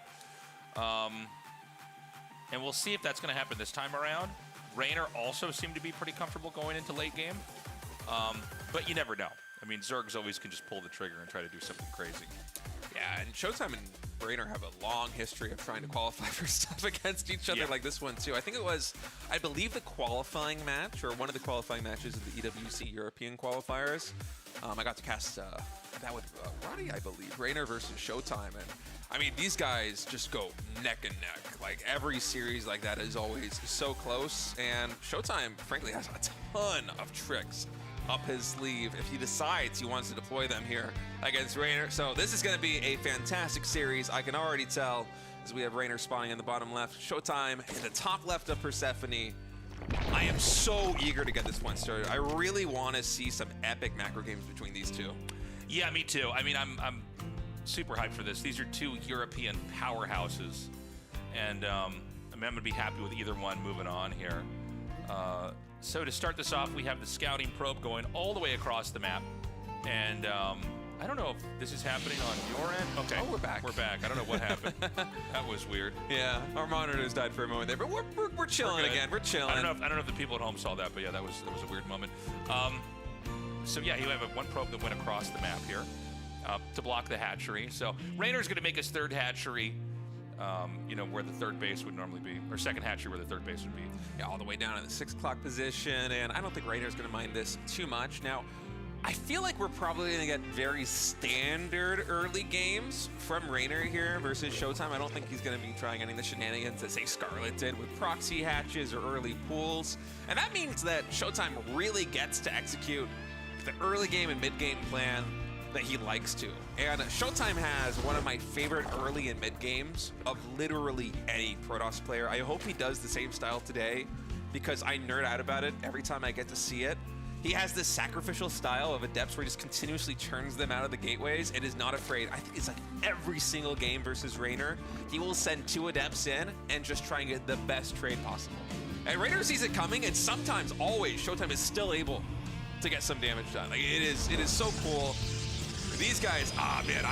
And we'll see if that's going to happen this time around. Reynor also seemed to be pretty comfortable going into late game, but you never know. I mean, Zergs always can just pull the trigger and try to do something crazy. Yeah, and ShoWTimE and Reynor have a long history of trying to qualify for stuff against each other like this one too. I think it was, I believe, the qualifying match, or one of the qualifying matches of the EWC European qualifiers. I got to cast that with Roddy, I believe, Reynor versus ShoWTimE, and I mean, these guys just go neck and neck. Like, every series like that is always so close, and ShoWTimE, frankly, has a ton of tricks up his sleeve if he decides he wants to deploy them here against Reynor. So this is going to be a fantastic series. I can already tell as we have Reynor spawning in the bottom left, ShoWTimE in the top left of Persephone. I am so eager to get this one started. I really want to see some epic macro games between these two. Yeah, me too. I mean, I'm super hyped for this. These are 2 European powerhouses, and I'm going to be happy with either one moving on here. So to start this off, we have the scouting probe going all the way across the map, and I don't know if this is happening on your end. Okay, we're back. We're back. I don't know what happened. That was weird. Yeah, our monitors died for a moment there, but we're chilling again. We're chilling. I don't know if the people at home saw that, but yeah, that was a weird moment. So yeah, you have one probe that went across the map here to block the hatchery. So Reynor's going to make his 3rd hatchery. Where the 3rd base would normally be, or 2nd hatchery where the 3rd base would be. Yeah, all the way down in the 6 o'clock position, and I don't think Reynor's going to mind this too much. Now, I feel like we're probably going to get very standard early games from Reynor here versus ShoWTimE. I don't think he's going to be trying any of the shenanigans that, say, Scarlet did with proxy hatches or early pools. And that means that ShoWTimE really gets to execute the early game and mid-game plan that he likes to. And ShoWTimE has one of my favorite early and mid games of literally any Protoss player. I hope he does the same style today because I nerd out about it every time I get to see it. He has this sacrificial style of Adepts where he just continuously turns them out of the gateways and is not afraid. I think it's like every single game versus Reynor, he will send 2 Adepts in and just try and get the best trade possible. And Reynor sees it coming, and sometimes, always, ShoWTimE is still able to get some damage done. Like, it is so cool. These guys, man,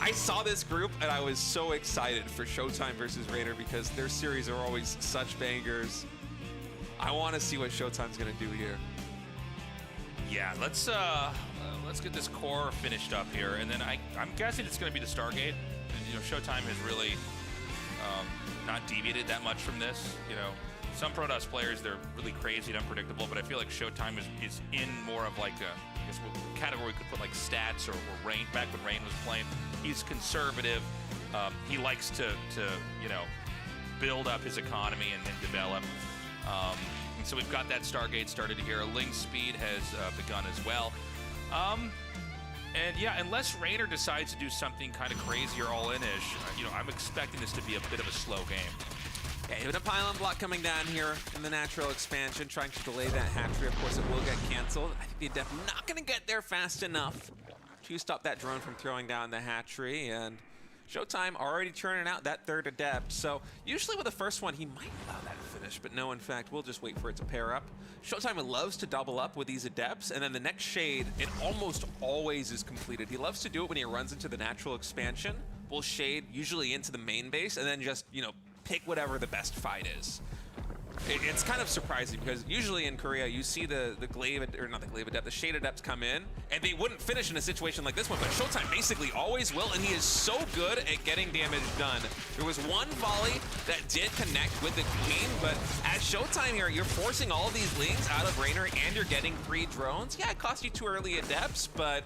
I saw this group and I was so excited for ShoWTimE versus Reynor because their series are always such bangers. I want to see what ShoWTimE's going to do here. Yeah, let's get this core finished up here, and then I'm guessing it's going to be the Stargate. And, ShoWTimE has really not deviated that much from this. Some Protoss players, they're really crazy and unpredictable, but I feel like ShoWTimE is in more of like a category we could put like stats or Rain. Back when Rain was playing, he's conservative. He likes to build up his economy and develop. And so we've got that Stargate started here. Ling's speed has begun as well. And yeah, unless Reynor decides to do something kind of crazy or all-in-ish, I'm expecting this to be a bit of a slow game. Yeah, even a pylon block coming down here in the natural expansion, trying to delay that hatchery. Of course, it will get canceled. I think the Adept not going to get there fast enough to stop that drone from throwing down the hatchery. And ShoWTimE already churning out that third Adept. So usually with the first one, he might allow that to finish, but no, in fact, we'll just wait for it to pair up. ShoWTimE loves to double up with these Adepts, and then the next shade, it almost always is completed. He loves to do it when he runs into the natural expansion. We'll shade usually into the main base, and then just, pick whatever the best fight is. It's kind of surprising because usually in Korea you see the glaive, or not the glaive adept, the shade adepts come in and they wouldn't finish in a situation like this one, but ShoWTimE basically always will, and he is so good at getting damage done. There was one volley that did connect with the queen, but as ShoWTimE here, you're forcing all of these lings out of Reynor and you're getting 3 drones. Yeah, it cost you 2 early adepts, but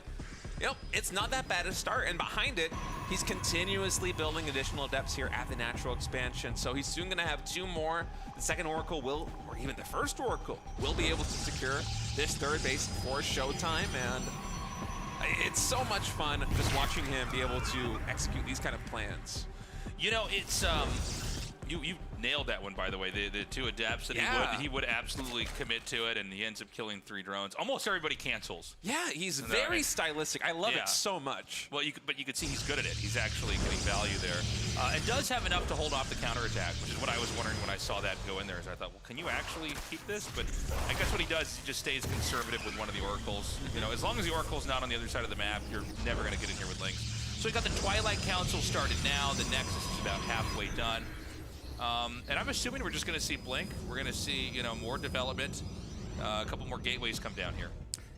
it's not that bad a start, and behind it, he's continuously building additional adepts here at the natural expansion. So he's soon going to have 2 more. The second Oracle will, or even the first Oracle, will be able to secure this third base for ShoWTimE, and it's so much fun just watching him be able to execute these kind of plans. It's you nailed that one, by the way. The 2 adepts that he would absolutely commit to it, and he ends up killing 3 drones. Almost everybody cancels. Yeah, he's very stylistic. I love it so much. Well, but you can see he's good at it. He's actually getting value there. It does have enough to hold off the counterattack, which is what I was wondering when I saw that go in there. So I thought, well, can you actually keep this? But I guess what he does is he just stays conservative with one of the Oracles. As long as the Oracle's not on the other side of the map, you're never going to get in here with Lings. So we got the Twilight Council started now. The Nexus is about halfway done. And I'm assuming we're just going to see Blink. We're going to see, more development. A couple more gateways come down here.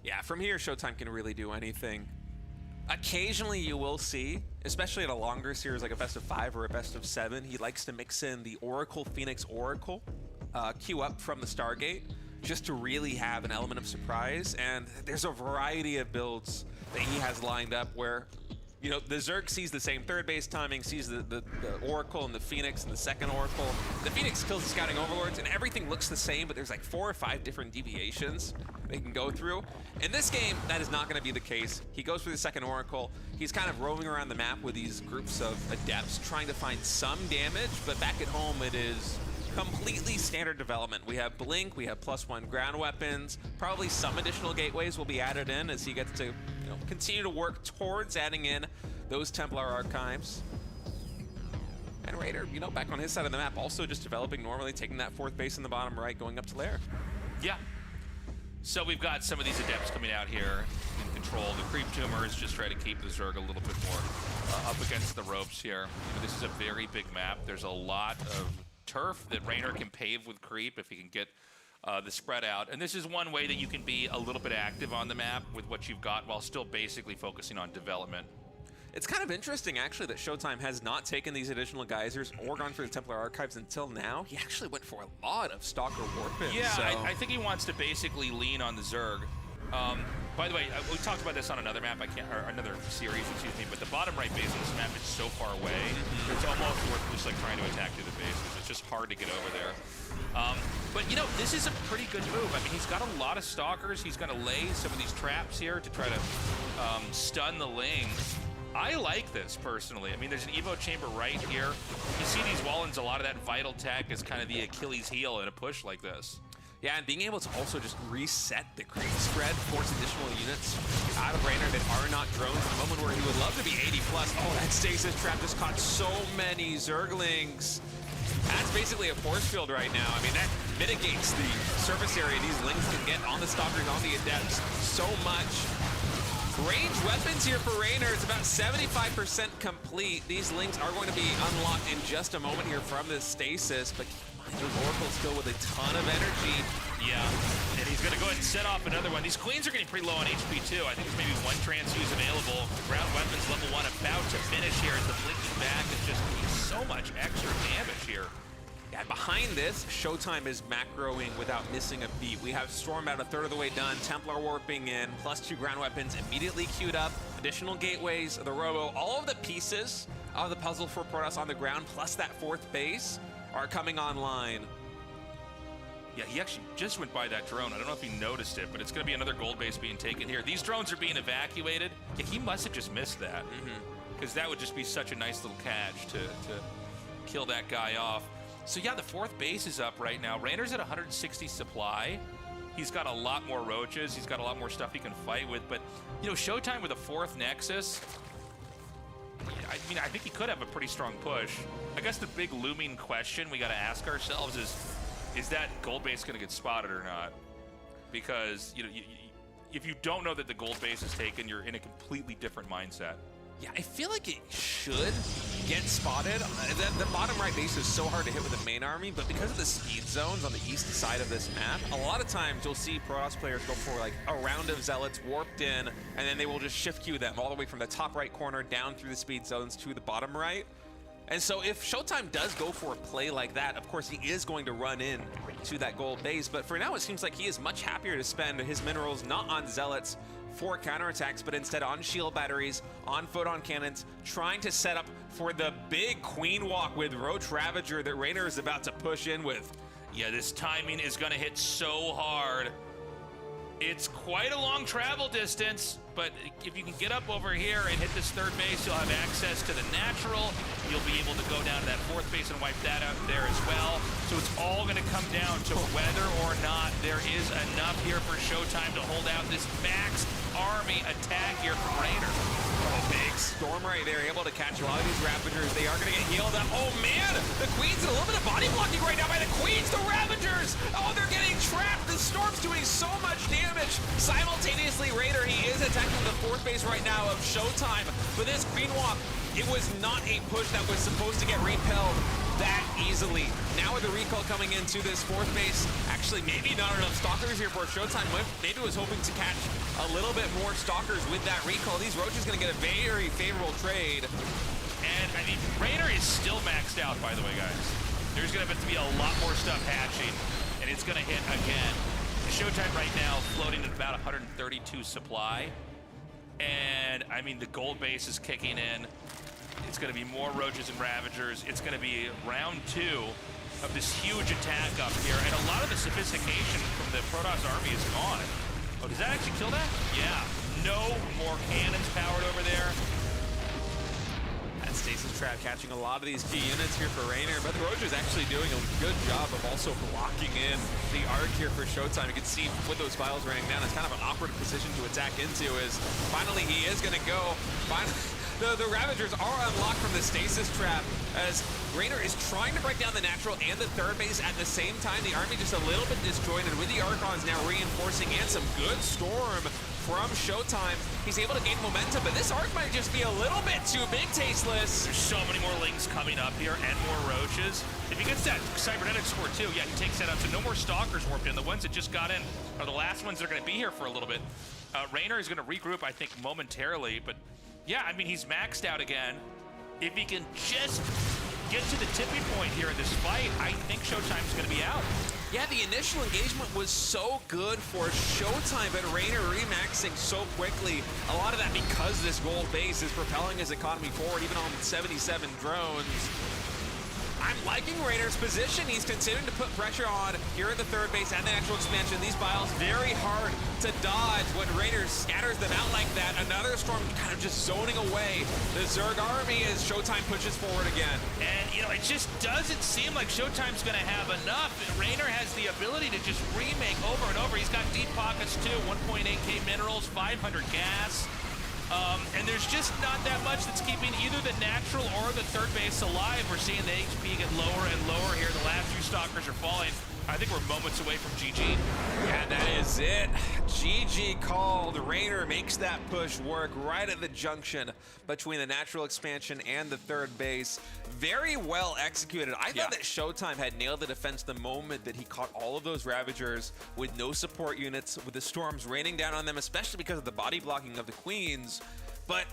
Yeah, from here, ShoWTimE can really do anything. Occasionally, you will see, especially at a longer series like a best of 5 or a best of 7, he likes to mix in the Oracle, Phoenix Oracle, queue up from the Stargate, just to really have an element of surprise. And there's a variety of builds that he has lined up where the Zerg sees the same third base timing, sees the Oracle and the Phoenix and the second Oracle. The Phoenix kills the Scouting Overlords, and everything looks the same, but there's like 4 or 5 different deviations they can go through. In this game, that is not going to be the case. He goes for the second Oracle. He's kind of roaming around the map with these groups of Adepts, trying to find some damage, but back at home, it is completely standard development. We have Blink, we have +1 ground weapons, probably some additional gateways will be added in as he gets to continue to work towards adding in those Templar archives. And Reynor, back on his side of the map, also just developing normally, taking that 4th base in the bottom right, going up to Lair. Yeah. So we've got some of these Adepts coming out here in control. The Creep Tumors just try to keep the Zerg a little bit more up against the ropes here. This is a very big map. There's a lot of turf that Reynor can pave with Creep if he can get the spread out. And this is one way that you can be a little bit active on the map with what you've got while still basically focusing on development. It's kind of interesting, actually, that ShoWTimE has not taken these additional geysers or gone for the Templar archives until now. He actually went for a lot of Stalker Warpins. Yeah, so. I think he wants to basically lean on the Zerg. By the way, we talked about this on another map, or another series, excuse me, but the bottom right base of this map is so far away, it's almost worth just like trying to attack through the bases. It's just hard to get over there. But this is a pretty good move. I mean, he's got a lot of Stalkers. He's going to lay some of these traps here to try to stun the Lings. I like this, personally. I mean, there's an Evo chamber right here. You see these Wallens, a lot of that vital tech is kind of the Achilles heel in a push like this. Yeah, and being able to also just reset the creep spread, force additional units out of Reynor that are not drones in a moment where he would love to be 80+. Oh, that stasis trap just caught so many Zerglings. That's basically a force field right now. I mean, that mitigates the surface area these Lings can get on the Stalkers, on the Adepts so much. Range weapons here for Reynor. It's about 75% complete. These Lings are going to be unlocked in just a moment here from this stasis, but the Oracle's still with a ton of energy. Yeah, and he's going to go ahead and set off another one. These Queens are getting pretty low on HP, too. I think there's maybe 1 transfuse available. Ground weapons level 1 about to finish here as the blinking back is just doing so much extra damage here. Yeah, behind this, ShoWTimE is macroing without missing a beat. We have Storm about a third of the way done, Templar warping in, +2 ground weapons immediately queued up, additional gateways, the Robo, all of the pieces of the puzzle for Protoss on the ground, plus that 4th base, are coming online. Yeah, he actually just went by that drone. I don't know if he noticed it, but it's going to be another gold base being taken here. These drones are being evacuated. Yeah, he must have just missed that. Because that would just be such a nice little catch to kill that guy off. So yeah, the 4th base is up right now. Reynor's at 160 supply. He's got a lot more roaches. He's got a lot more stuff he can fight with. But, you know, ShoWTimE with a 4th Nexus, I mean, I think he could have a pretty strong push. I guess the big looming question we got to ask ourselves is that gold base going to get spotted or not? Because, you know, if you don't know that the gold base is taken, you're in a completely different mindset. Yeah, I feel like it should get spotted. The bottom right base is so hard to hit with the main army, but because of the speed zones on the east side of this map, a lot of times you'll see Protoss players go for like a round of Zealots warped in, and then they will just shift queue them all the way from the top right corner down through the speed zones to the bottom right. And so if ShoWTimE does go for a play like that, of course he is going to run in to that gold base, but for now it seems like he is much happier to spend his minerals not on Zealots for counterattacks, but instead on shield batteries, on photon cannons, trying to set up for the big queen walk with Roach Ravager that Reynor is about to push in with. Yeah, this timing is going to hit so hard. It's quite a long travel distance, but if you can get up over here and hit this 3rd base, you'll have access to the natural. You'll be able to go down to that 4th base and wipe that out there as well. So it's all going to come down to whether or not there is enough here for ShoWTimE to hold out this max army attack here from Reynor. Oh, big storm right there, able to catch a lot of these Ravagers. They are going to get healed up. Oh, man! The Queen's in a little bit of body blocking right now by the Queens. The Ravagers! Oh, they're getting trapped. The Storm's doing so much damage. Simultaneously, Reynor, he is attacking the 4th base right now of ShoWTimE. But this Queen Walk, it was not a push that was supposed to get repelled that easily. Now with the recall coming into this 4th base, actually maybe not enough Stalkers here for ShoWTimE. Maybe was hoping to catch a little bit more Stalkers with that recall. These Roaches going to get a very favorable trade. And, I mean, Reynor is still maxed out, by the way, guys. There's going to have to be a lot more stuff hatching, and it's going to hit again. ShoWTimE right now floating at about 132 supply. And, I mean, the gold base is kicking in. It's going to be more Roaches and Ravagers. It's going to be round 2 of this huge attack up here. And a lot of the sophistication from the Protoss army is gone. Oh, does that actually kill that? Yeah. No more cannons powered over there. That Stasis Trap catching a lot of these key units here for Reynor, but the Roach is actually doing a good job of also blocking in the arc here for ShoWTimE. You can see with those files raining down, it's kind of an awkward position to attack into as finally he is going to go. Finally, the Ravagers are unlocked from the Stasis Trap as Reynor is trying to break down the natural and the 3rd base at the same time. The army just a little bit disjointed with the Archons now reinforcing and some good storm from ShoWTimE. He's able to gain momentum, but this arc might just be a little bit too big, Tasteless. There's so many more Lings coming up here and more Roaches. If he gets that cybernetic score too, yeah, he takes that out. So no more Stalkers warped in. The ones that just got in are the last ones that are going to be here for a little bit. Reynor is going to regroup, I think, momentarily, but yeah, I mean, he's maxed out again. If he can just get to the tipping point here in this fight, I think ShoWTimE's going to be out. Yeah, the initial engagement was so good for ShoWTimE, but Reynor remaxing so quickly. A lot of that because this gold base is propelling his economy forward, even on 77 drones. I'm liking Reynor's position. He's continuing to put pressure on here at the 3rd base and the actual expansion. These biles very hard to dodge when Reynor scatters them out like that. Another storm kind of just zoning away the Zerg army as ShoWTimE pushes forward again. And, you know, it just doesn't seem like ShoWTimE's going to have enough. Reynor has the ability to just remake over and over. He's got deep pockets too, 1.8k minerals, 500 gas. And there's just not that much that's keeping either the natural or the 3rd base alive. We're seeing the HP get lower and lower here. The last few Stalkers are falling. I think we're moments away from GG. Yeah, that is it. GG called. Reynor makes that push work right at the junction between the natural expansion and the 3rd base. Very well executed. I thought that ShoWTimE had nailed the defense the moment that he caught all of those Ravagers with no support units, with the storms raining down on them, especially because of the body blocking of the Queens. But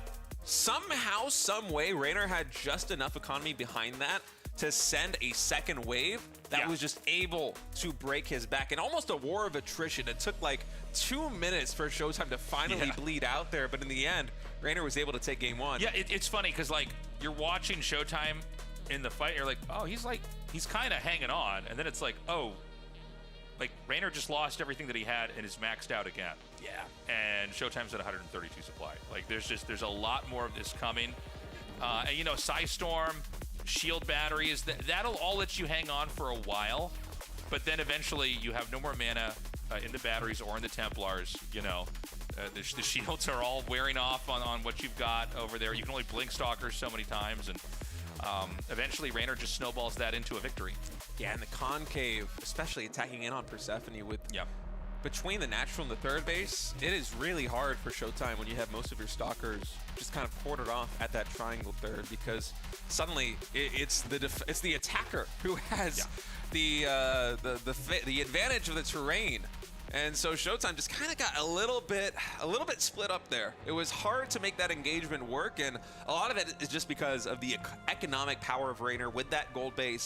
somehow, some way, Reynor had just enough economy behind that to send a second wave that was just able to break his back. And almost a war of attrition. It took like 2 minutes for ShoWTimE to finally bleed out there, but in the end, Reynor was able to take game 1. Yeah, it's funny because like you're watching ShoWTimE in the fight, you're like, oh, he's kind of hanging on, and then it's like, oh, like Reynor just lost everything that he had and is maxed out again. Yeah. And ShoWTime's at 132 supply. Like there's a lot more of this coming. And you know, Psystorm, shield batteries, that'll all let you hang on for a while, but then eventually you have no more mana in the batteries or in the Templars. You know, the shields are all wearing off on what you've got over there. You can only blink stalkers so many times, and eventually Reynor just snowballs that into a victory. Yeah, and the concave, especially attacking in on Persephone with between the natural and the third base, it is really hard for ShoWTimE when you have most of your stalkers just kind of quartered off at that triangle third, because suddenly it's the attacker who has the advantage of the terrain. And so ShoWTimE just kind of got a little bit split up there. It was hard to make that engagement work, and a lot of it is just because of the economic power of Reynor with that gold base.